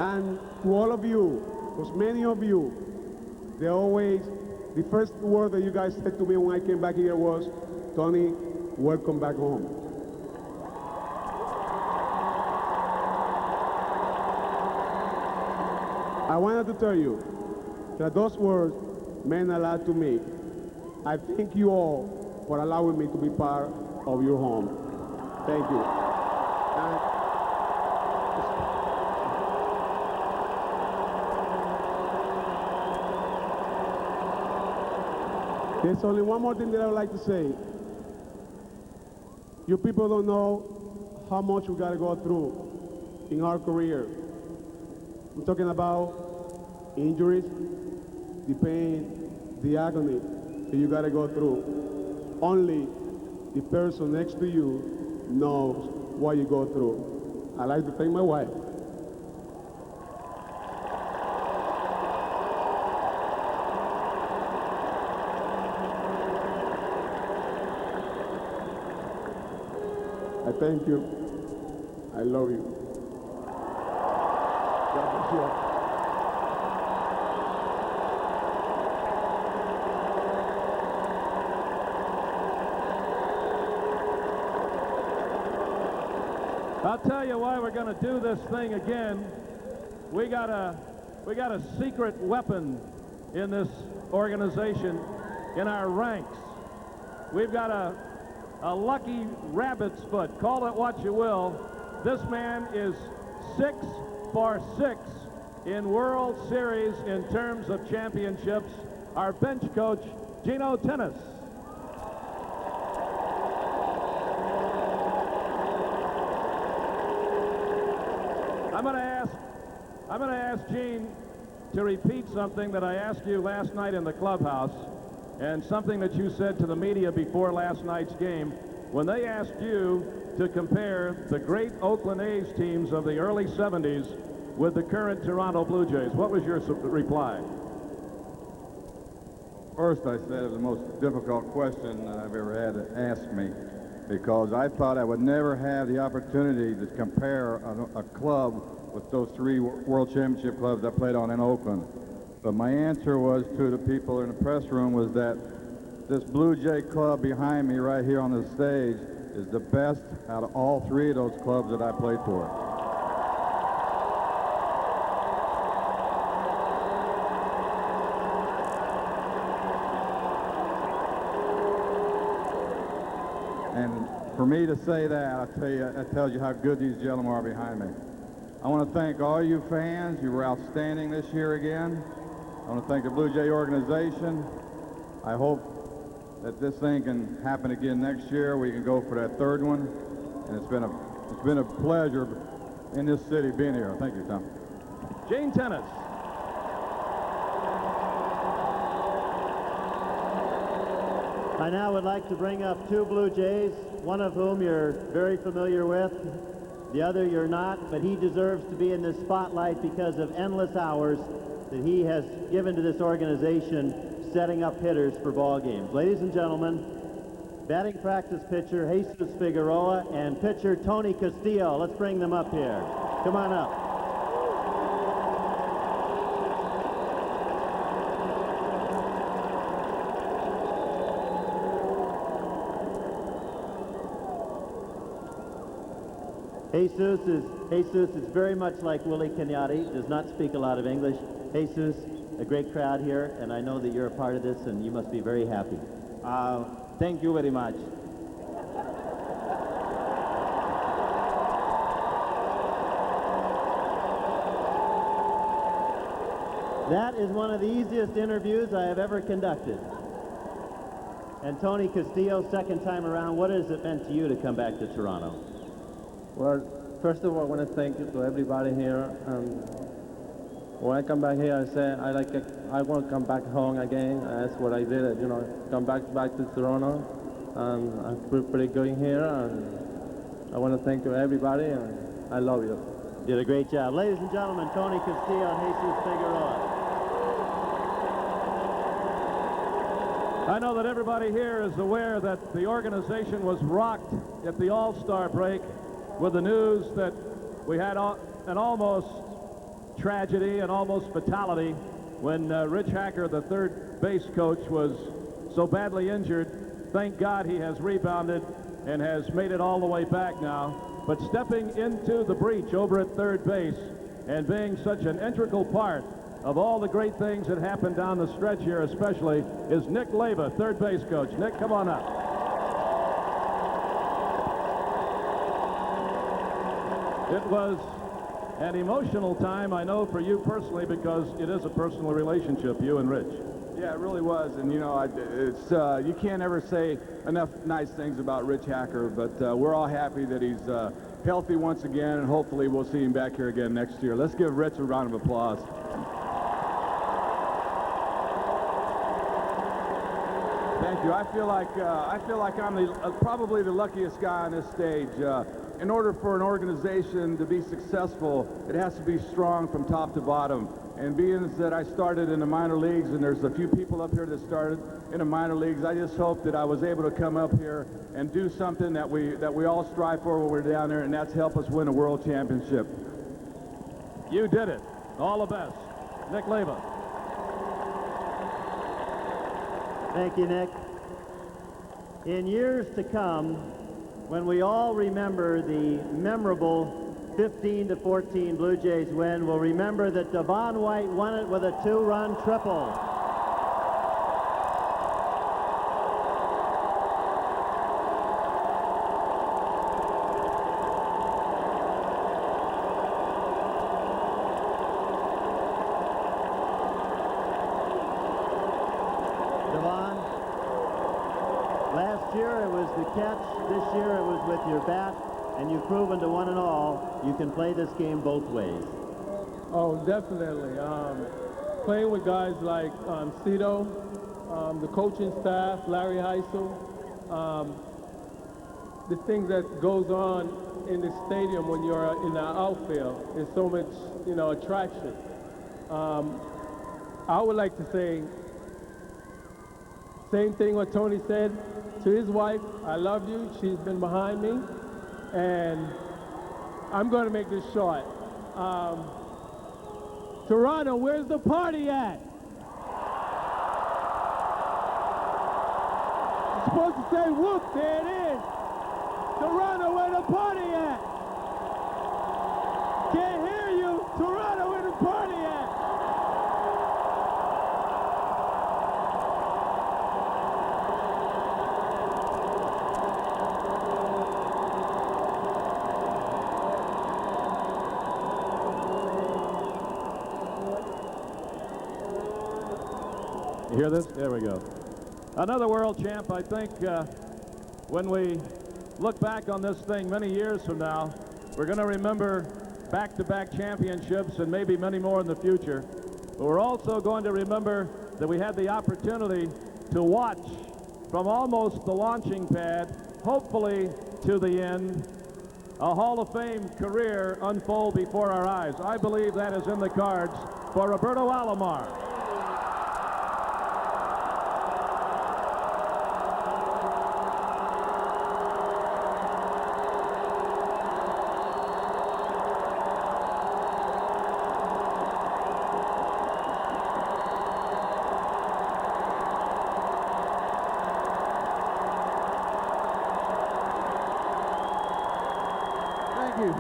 And to all of you, because many of you, the first word that you guys said to me when I came back here was, Tony, welcome back home. I wanted to tell you that those words meant a lot to me. I thank you all for allowing me to be part of your home. Thank you. There's only one more thing that I would like to say. You people don't know how much we got to go through in our career. I'm talking about injuries, the pain, the agony that you got to go through. Only the person next to you knows what you go through. I'd like to thank my wife. I thank you. I love you. God bless you all. I'll tell you why we're going to do this thing again. We got a secret weapon in this organization in our ranks. We've got a lucky rabbit's foot. Call it what you will. This man is 6 for 6 in World Series in terms of championships. Our bench coach, Gino Tennis. I'm going to ask Gene to repeat something that I asked you last night in the clubhouse, and something that you said to the media before last night's game when they asked you to compare the great Oakland A's teams of the early 70s with the current Toronto Blue Jays. What was your reply? First, I said it was the most difficult question I've ever had to ask me, because I thought I would never have the opportunity to compare a club with those 3 World Championship clubs I played on in Oakland. But my answer was to the people in the press room was that this Blue Jay club behind me right here on the stage is the best out of all 3 of those clubs that I played for. And for me to say that, I tell you, that tells you how good these gentlemen are behind me. I want to thank all you fans. You were outstanding this year again. I want to thank the Blue Jay organization. I hope that this thing can happen again next year. We can go for that 3rd one. And it's been a pleasure in this city being here. Thank you, Tom. Gene Tennis. I now would like to bring up 2 Blue Jays, one of whom you're very familiar with, the other you're not, but he deserves to be in this spotlight because of endless hours that he has given to this organization setting up hitters for ball games. Ladies and gentlemen, batting practice pitcher Jesus Figueroa, and pitcher Tony Castillo. Let's bring them up here. Come on up. Jesus is very much like Willie Kenyatte, does not speak a lot of English. Jesus, a great crowd here, and I know that you're a part of this, and you must be very happy. Thank you very much. That is one of the easiest interviews I have ever conducted. And Tony Castillo, second time around, what has it meant to you to come back to Toronto? Well, first of all, I want to thank you to everybody here. When I come back here, I say I want to come back home again. That's what I did. You know, come back to Toronto. I feel pretty good here, and I want to thank you everybody, and I love you. Did a great job, ladies and gentlemen. Tony Castillo and Jesus Figueroa. I know that everybody here is aware that the organization was rocked at the All-Star break with the news that we had an almost tragedy, an almost fatality, when Rich Hacker, the third base coach, was so badly injured. Thank God he has rebounded and has made it all the way back now. But stepping into the breach over at third base and being such an integral part of all the great things that happened down the stretch here especially is Nick Leyva, third base coach. Nick, come on up. It was an emotional time, I know, for you personally, because it is a personal relationship, you and Rich. Yeah, it really was, and you know, you can't ever say enough nice things about Rich Hacker, but we're all happy that he's healthy once again, and hopefully we'll see him back here again next year. Let's give Rich a round of applause. Thank you. I feel like I'm probably the luckiest guy on this stage. In order for an organization to be successful, it has to be strong from top to bottom. And being that I started in the minor leagues, and there's a few people up here that started in the minor leagues, I just hope that I was able to come up here and do something that we all strive for when we're down there, and that's help us win a world championship. You did it. All the best. Nick Leyva. Thank you, Nick. In years to come, when we all remember the memorable 15-14 Blue Jays win, we'll remember that Devon White won it with a 2-run triple. Last year it was the catch, this year it was with your bat, and you've proven to one and all, you can play this game both ways. Oh, definitely. Playing with guys like Cito, the coaching staff, Larry Heisel, the thing that goes on in the stadium when you're in the outfield is so much, you know, attraction. I would like to say, same thing what Tony said to his wife. I love you. She's been behind me. And I'm going to make this short. Toronto, where's the party at? You're supposed to say whoop, there it is. Toronto, where the party at? Can't hear you. Toronto, where the party at? You hear this? There we go. Another world champ. I think when we look back on this thing many years from now, we're going to remember back-to-back championships and maybe many more in the future. But we're also going to remember that we had the opportunity to watch from almost the launching pad, hopefully to the end, a Hall of Fame career unfold before our eyes. I believe that is in the cards for Roberto Alomar. Thank you.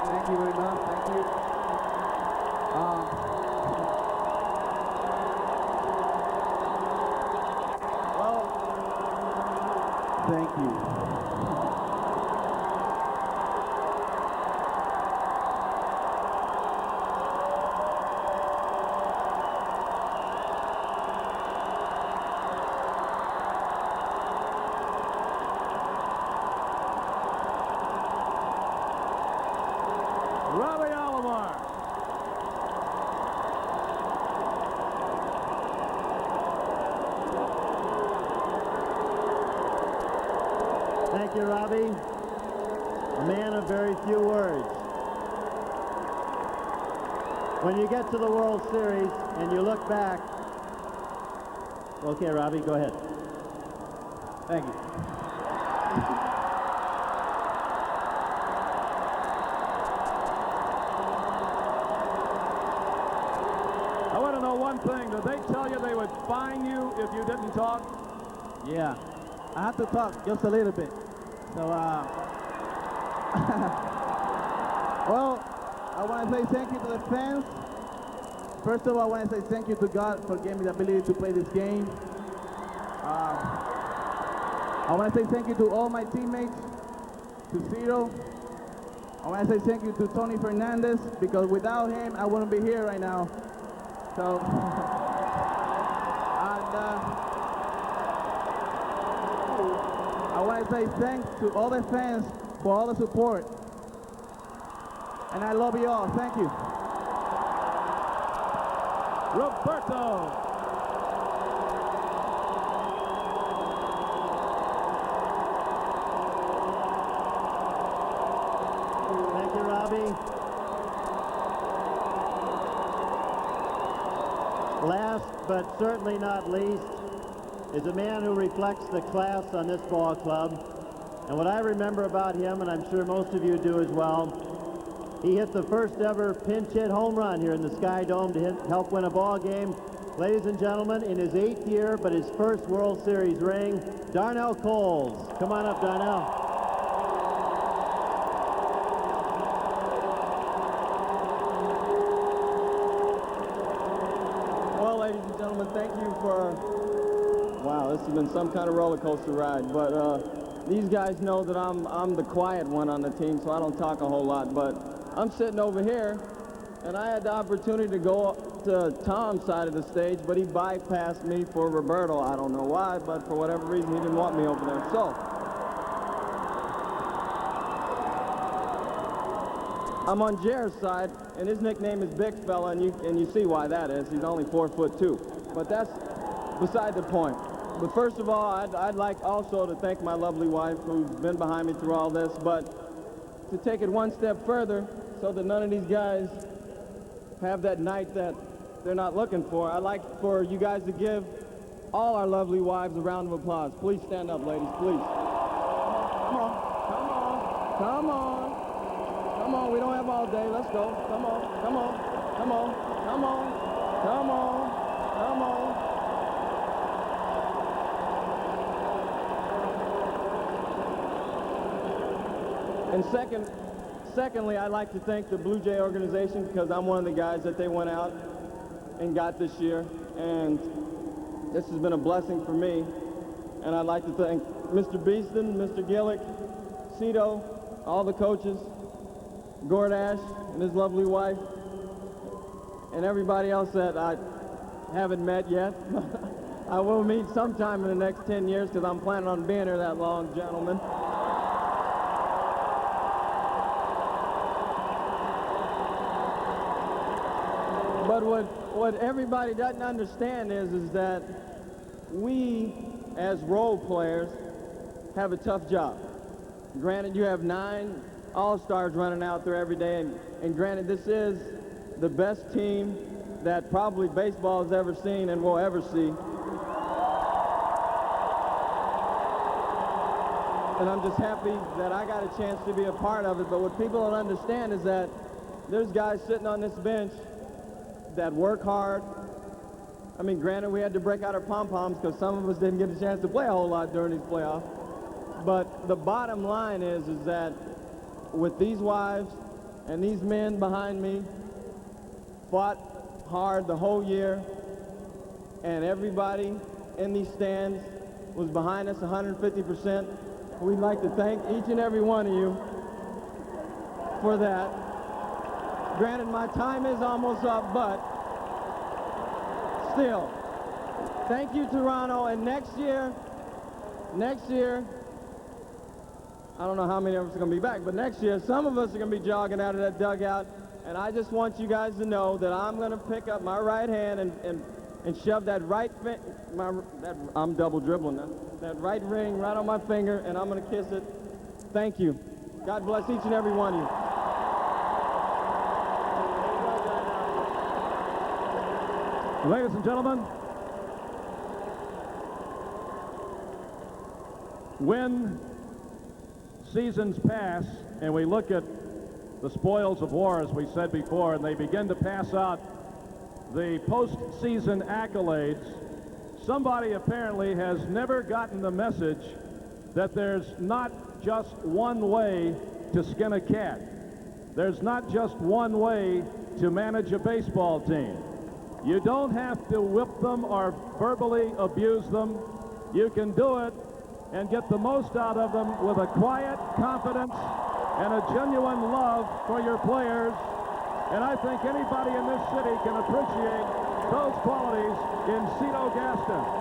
Thank you very much. Thank you. Well, thank you. Robbie Alomar. Thank you, Robbie. A man of very few words. When you get to the World Series and you look back... Okay, Robbie, go ahead. Thank you. I want to know one thing. Did they tell you they would fine you if you didn't talk? Yeah, I have to talk just a little bit. So, well, I want to say thank you to the fans. First of all, I want to say thank you to God for giving me the ability to play this game. I want to say thank you to all my teammates, to Cito. I want to say thank you to Tony Fernandez, because without him, I wouldn't be here right now. So, I want to say thanks to all the fans for all the support. And I love you all. Thank you. Roberto. Thank you, Robbie. Last but certainly not least is a man who reflects the class on this ball club. And what I remember about him, and I'm sure most of you do as well, he hit the first ever pinch hit home run here in the Sky Dome to help win a ball game. Ladies and gentlemen, in his 8th year, but his first World Series ring, Darnell Coles. Come on up, Darnell. Well, ladies and gentlemen, thank you for, wow, this has been some kind of roller coaster ride, but these guys know that I'm the quiet one on the team, so I don't talk a whole lot, but I'm sitting over here, and I had the opportunity to go up to Tom's side of the stage, but he bypassed me for Roberto. I don't know why, but for whatever reason, he didn't want me over there. So, I'm on Jair's side, and his nickname is Big Fella, and you see why that is. He's only 4'2", but that's beside the point. But first of all, I'd like also to thank my lovely wife, who's been behind me through all this, but to take it one step further, so that none of these guys have that night that they're not looking for, I'd like for you guys to give all our lovely wives a round of applause. Please stand up, ladies, please. Come on, come on, come on. Come on, we don't have all day. Let's go. Come on, come on, come on, come on, come on, come on. And secondly, I'd like to thank the Blue Jay organization, because I'm one of the guys that they went out and got this year. And this has been a blessing for me. And I'd like to thank Mr. Beeston, Mr. Gillick, Cito, all the coaches, Gordash and his lovely wife, and everybody else that I haven't met yet. I will meet sometime in the next 10 years, because I'm planning on being here that long, gentlemen. But what everybody doesn't understand is that we, as role players, have a tough job. Granted, you have 9 all-stars running out there every day, and granted, this is the best team that probably baseball has ever seen and will ever see. and I'm just happy that I got a chance to be a part of it. But what people don't understand is that there's guys sitting on this bench that work hard. I mean, granted, we had to break out our pom-poms because some of us didn't get a chance to play a whole lot during these playoffs. But the bottom line is that with these wives and these men behind me, fought hard the whole year, and everybody in these stands was behind us 150%. We'd like to thank each and every one of you for that. Granted, my time is almost up, but still, thank you, Toronto. And next year, I don't know how many of us are going to be back, but next year, some of us are going to be jogging out of that dugout, and I just want you guys to know that I'm going to pick up my right hand and shove that I'm double dribbling now, that right ring right on my finger, and I'm going to kiss it. Thank you. God bless each and every one of you. Ladies and gentlemen, when seasons pass and we look at the spoils of war, as we said before, and they begin to pass out the postseason accolades, somebody apparently has never gotten the message that there's not just one way to skin a cat. There's not just one way to manage a baseball team. You don't have to whip them or verbally abuse them. You can do it and get the most out of them with a quiet confidence and a genuine love for your players. And I think anybody in this city can appreciate those qualities in Cito Gaston.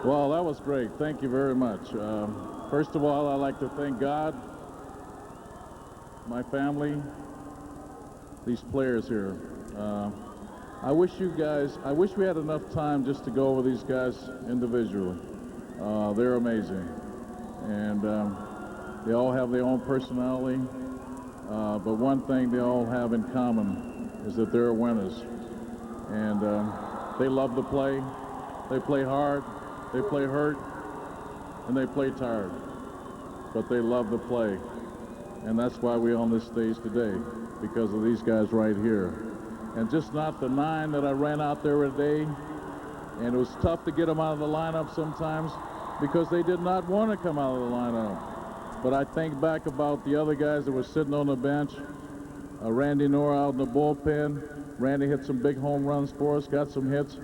Well, that was great. Thank you very much. First of all, I'd like to thank God, my family, these players here. I wish we had enough time just to go over these guys individually. They're amazing. And they all have their own personality. But one thing they all have in common is that they're winners. And they love to play. They play hard. They play hurt, and they play tired, but they love to play. And that's why we're on this stage today, because of these guys right here. And just not the 9 that I ran out there today, and it was tough to get them out of the lineup sometimes because they did not want to come out of the lineup. But I think back about the other guys that were sitting on the bench, Randy Nora out in the bullpen. Randy hit some big home runs for us, got some hits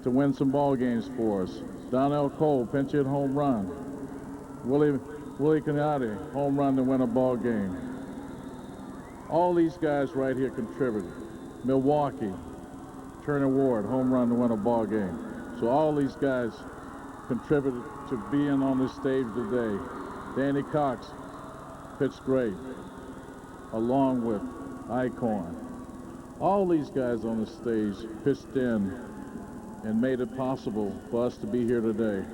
to win some ball games for us. Donnell Cole, pinch hit home run. Willie Canati, home run to win a ball game. All these guys right here contributed. Milwaukee, Turner Ward, home run to win a ball game. So all these guys contributed to being on this stage today. Danny Cox pitched great, along with Icorn. All these guys on the stage pitched in and made it possible for us to be here today.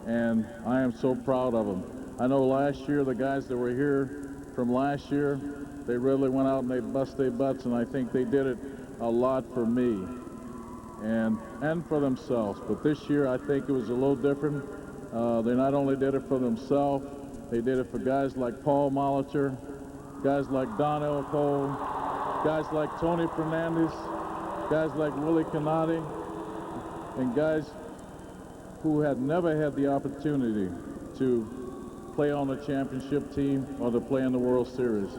And I am so proud of them. I know last year, the guys that were here from last year, they really went out and they bust their butts, and I think they did it a lot for me and for themselves. But this year, I think it was a little different. They not only did it for themselves, they did it for guys like Paul Molitor, guys like Donnell Cole, guys like Tony Fernandez, guys like Willie Canati, and guys who had never had the opportunity to play on a championship team or to play in the World Series.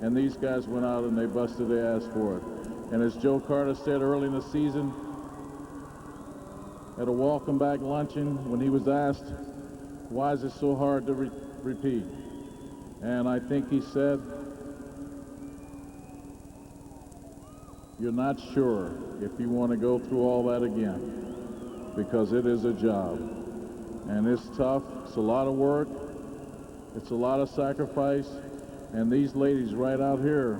And these guys went out and they busted their ass for it. And as Joe Carter said early in the season, at a welcome back luncheon, when he was asked, why is it so hard to repeat? And I think he said, you're not sure if you want to go through all that again. because it is a job. And it's tough. It's a lot of work. It's a lot of sacrifice. And these ladies right out here,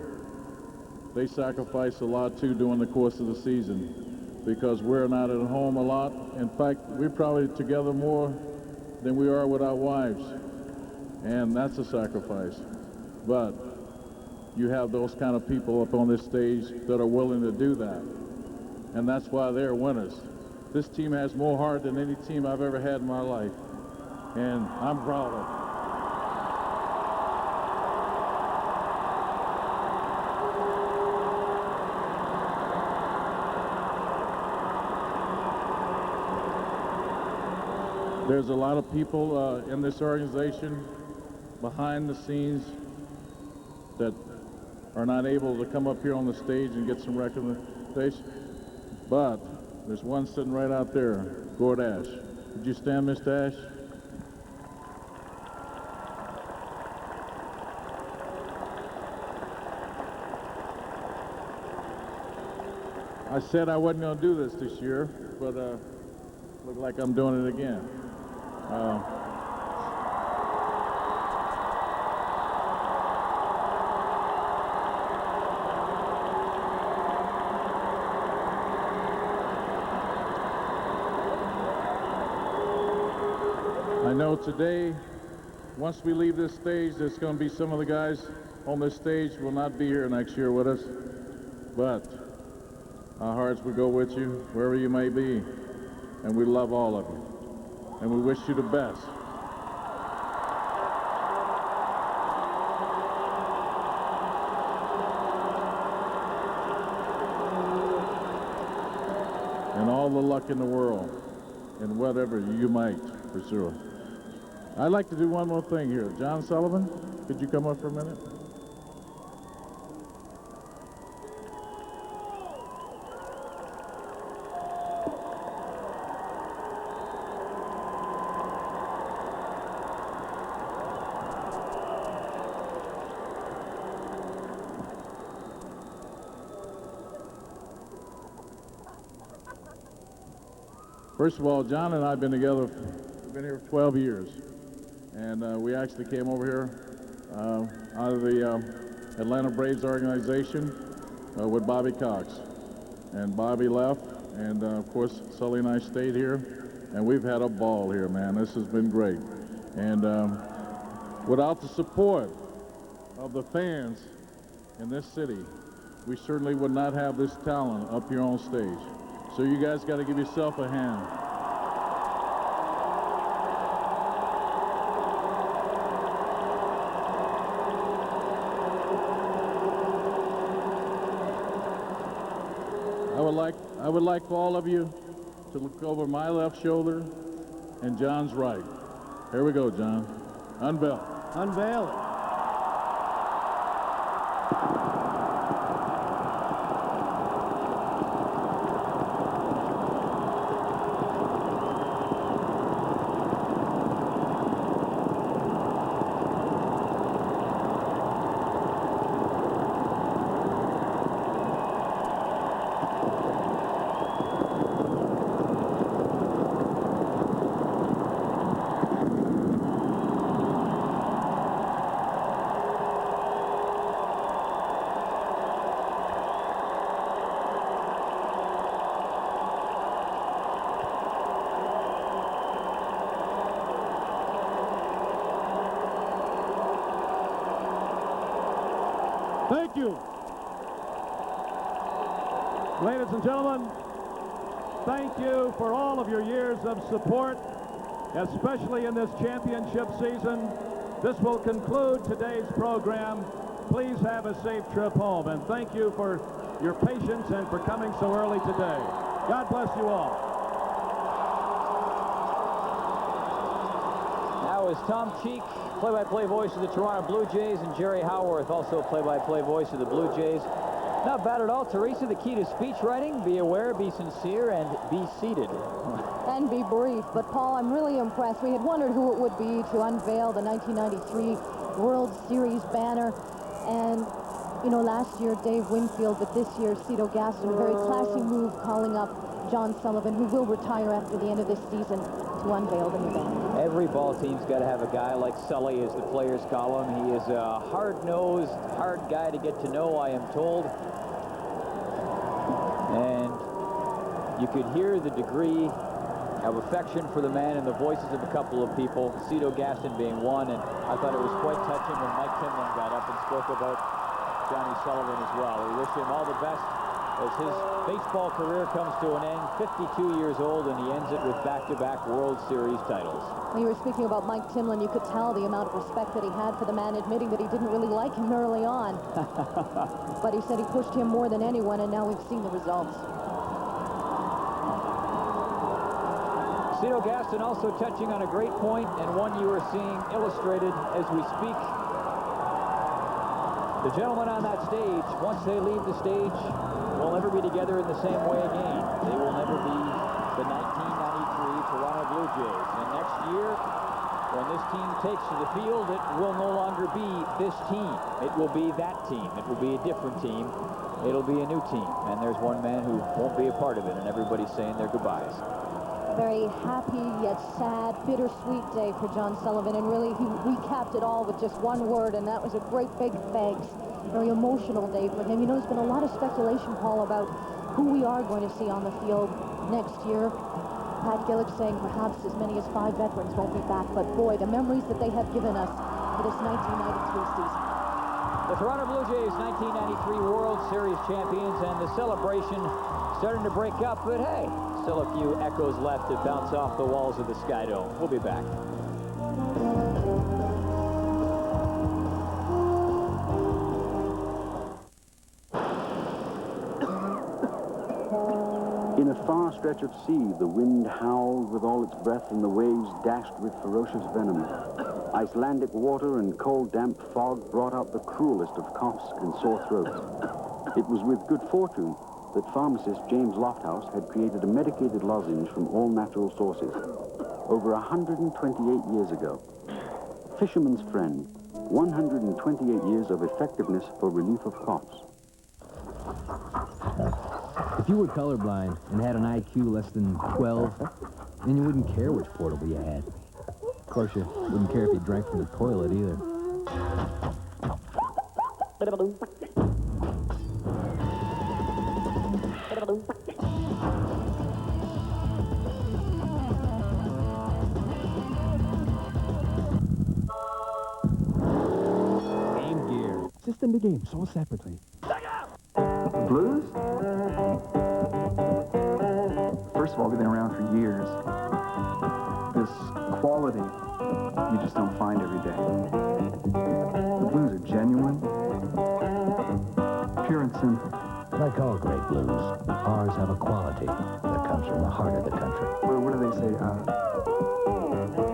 they sacrifice a lot too during the course of the season because we're not at home a lot. In fact, we're probably together more than we are with our wives. And that's a sacrifice. But you have those kind of people up on this stage that are willing to do that. And that's why they're winners. This team has more heart than any team I've ever had in my life. And I'm proud of it. There's a lot of people in this organization behind the scenes that are not able to come up here on the stage and get some recognition. But there's one sitting right out there, Gord Ash. Would you stand, Mr. Ash? I said I wasn't going to do this year, but look like I'm doing it again. I know today, once we leave this stage, there's going to be some of the guys on this stage will not be here next year with us, but our hearts will go with you wherever you may be, and we love all of you, and we wish you the best. And all the luck in the world, in whatever you might pursue. I'd like to do one more thing here. John Sullivan, could you come up for a minute? First of all, John and I have been together, we've been here for 12 years. And we actually came over here out of the Atlanta Braves organization with Bobby Cox. And Bobby left, and of course, Sully and I stayed here. And we've had a ball here, man. This has been great. And without the support of the fans in this city, we certainly would not have this talent up here on stage. So you guys got to give yourself a hand. I would like for all of you to look over my left shoulder and John's right. Here we go, John. Unveil. Unveil it. Thank you. Ladies and gentlemen, thank you for all of your years of support, especially in this championship season. This will conclude today's program. Please have a safe trip home, and thank you for your patience and for coming so early today. God bless you all. Now is Tom Cheek, play-by-play voice of the Toronto Blue Jays, and Jerry Howarth, also play-by-play voice of the Blue Jays. Not bad at all, Teresa. The key to speech writing: be aware, be sincere, and be seated. And be brief. But, Paul, I'm really impressed. We had wondered who it would be to unveil the 1993 World Series banner. And, you know, last year, Dave Winfield, but this year, Cito Gaston, very classy move, calling up John Sullivan, who will retire after the end of this season, to unveil the new banner. Every ball team's got to have a guy like Sully, as the players call him. He is a hard-nosed, hard guy to get to know, I am told. And you could hear the degree of affection for the man in the voices of a couple of people, Cito Gaston being one, and I thought it was quite touching when Mike Timlin got up and spoke about Johnny Sullivan as well. We wish him all the best as his baseball career comes to an end, 52 years old, and he ends it with back-to-back World Series titles. When you were speaking about Mike Timlin, you could tell the amount of respect that he had for the man, admitting that he didn't really like him early on. But he said he pushed him more than anyone, and now we've seen the results. Cito Gaston also touching on a great point, and one you are seeing illustrated as we speak. The gentlemen on that stage, once they leave the stage, will never be together in the same way again. They will never be the 1993 Toronto Blue Jays. And next year, when this team takes to the field, it will no longer be this team. It will be that team. It will be a different team. It'll be a new team. And there's one man who won't be a part of it, and everybody's saying their goodbyes. Very happy yet sad, bittersweet day for John Sullivan, and really he recapped it all with just one word, and that was a great big thanks. Very emotional day for him. You know, there's been a lot of speculation, Paul, about who we are going to see on the field next year. Pat Gillick saying perhaps as many as 5 veterans won't be back, but boy, the memories that they have given us for this 1993 season. The Toronto Blue Jays 1993 World Series champions, and the celebration starting to break up, but hey, still a few echoes left to bounce off the walls of the Sky Dome. We'll be back. In a far stretch of sea, the wind howled with all its breath and the waves dashed with ferocious venom. Icelandic water and cold, damp fog brought out the cruelest of coughs and sore throats. It was with good fortune that pharmacist James Lofthouse had created a medicated lozenge from all natural sources. Over 128 years ago. Fisherman's Friend, 128 years of effectiveness for relief of coughs. If you were colorblind and had an IQ less than 12, then you wouldn't care which portable you had. Of course, you wouldn't care if you drank from the toilet either. Game Gear. System to game, sold separately. Blues? First of all, they've been around for years. This quality, you just don't find every day. The blues are genuine, pure and simple. Like all great blues, ours have a quality that comes from the heart of the country. What do they say?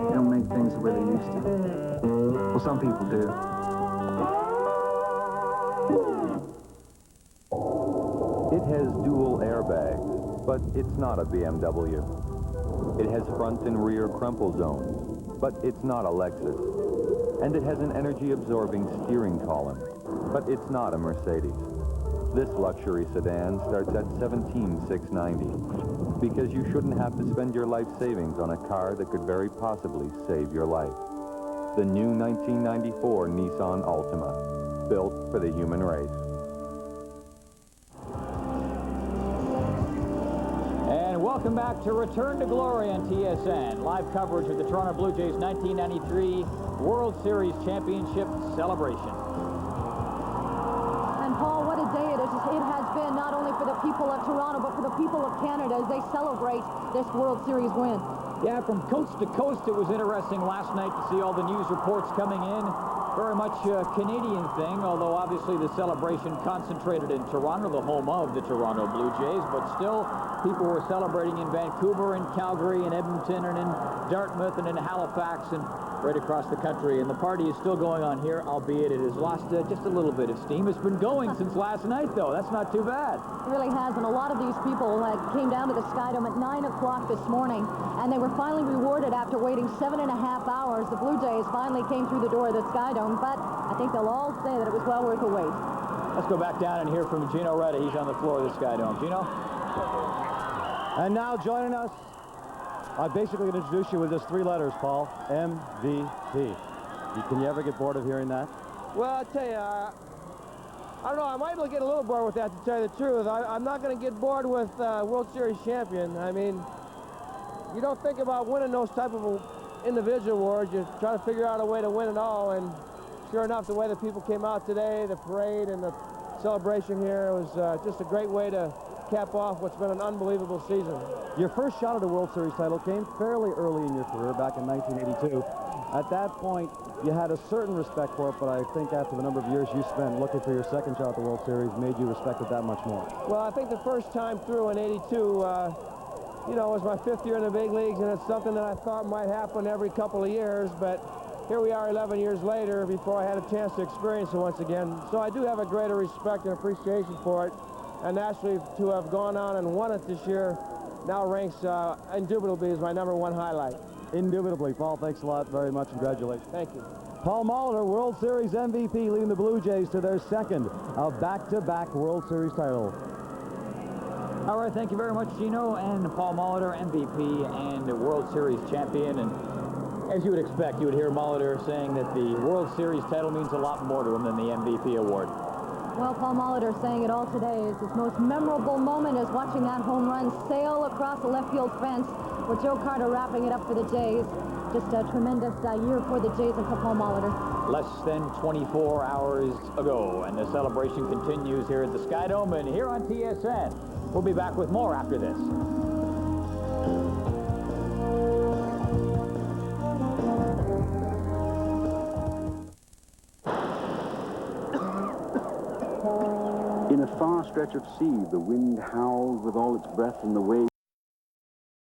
They don't make things the way they used to. Well, some people do. It has dual airbags, but it's not a BMW. It has front and rear crumple zones, but it's not a Lexus. And it has an energy-absorbing steering column, but it's not a Mercedes. This luxury sedan starts at $17,690 because you shouldn't have to spend your life savings on a car that could very possibly save your life. The new 1994 Nissan Altima, built for the human race. And welcome back to Return to Glory on TSN. Live coverage of the Toronto Blue Jays 1993 World Series Championship celebration. And Paul, what a day it is. It has been not only for the people of Toronto, but for the people of Canada as they celebrate this World Series win. Yeah, from coast to coast, it was interesting last night to see all the news reports coming in. Very much a Canadian thing, although obviously the celebration concentrated in Toronto, the home of the Toronto Blue Jays, but still people were celebrating in Vancouver and Calgary and Edmonton and in Dartmouth and in Halifax and right across the country. And the party is still going on here, albeit it has lost just a little bit of steam. It's been going since last night, though. That's not too bad. It really has, and a lot of these people came down to the Sky Dome at 9 o'clock this morning, and they were finally rewarded after waiting 7.5 hours. The Blue Jays finally came through the door of the Sky Dome, but I think they'll all say that it was well worth the wait. Let's go back down and hear from Gino Reda. He's on the floor of the Sky Dome. Gino? And now joining us, I basically introduce you with just 3 letters, Paul. MVP. Can you ever get bored of hearing that? Well, I tell you, I don't know. I might get a little bored with that, to tell you the truth. I'm not going to get bored with World Series champion. I mean, you don't think about winning those type of individual awards. You try to figure out a way to win it all. And sure enough, the way the people came out today, the parade and the celebration here was just a great way to cap off what's been an unbelievable season. Your first shot at a World Series title came fairly early in your career, back in 1982. At that point, you had a certain respect for it, but I think after the number of years you spent looking for your second shot at the World Series made you respect it that much more. Well, I think the first time through in '82, you know, it was my 5th year in the big leagues, and it's something that I thought might happen every couple of years, but here we are 11 years later before I had a chance to experience it once again. So I do have a greater respect and appreciation for it, and naturally to have gone on and won it this year now ranks indubitably as my #1 highlight. Indubitably. Paul, thanks a lot very much. Congratulations. Thank you. Paul Molitor, World Series MVP, leading the Blue Jays to their second of back-to-back World Series title. All right, thank you very much, Gino. And Paul Molitor, MVP and World Series champion. And as you would expect, you would hear Molitor saying that the World Series title means a lot more to him than the MVP award. Well, Paul Molitor saying it all today is his most memorable moment is watching that home run sail across the left field fence with Joe Carter wrapping it up for the Jays. Just a tremendous year for the Jays and for Paul Molitor. Less than 24 hours ago, and the celebration continues here at the Sky Dome and here on TSN. We'll be back with more after this. In a far stretch of sea, the wind howled with all its breath, and the waves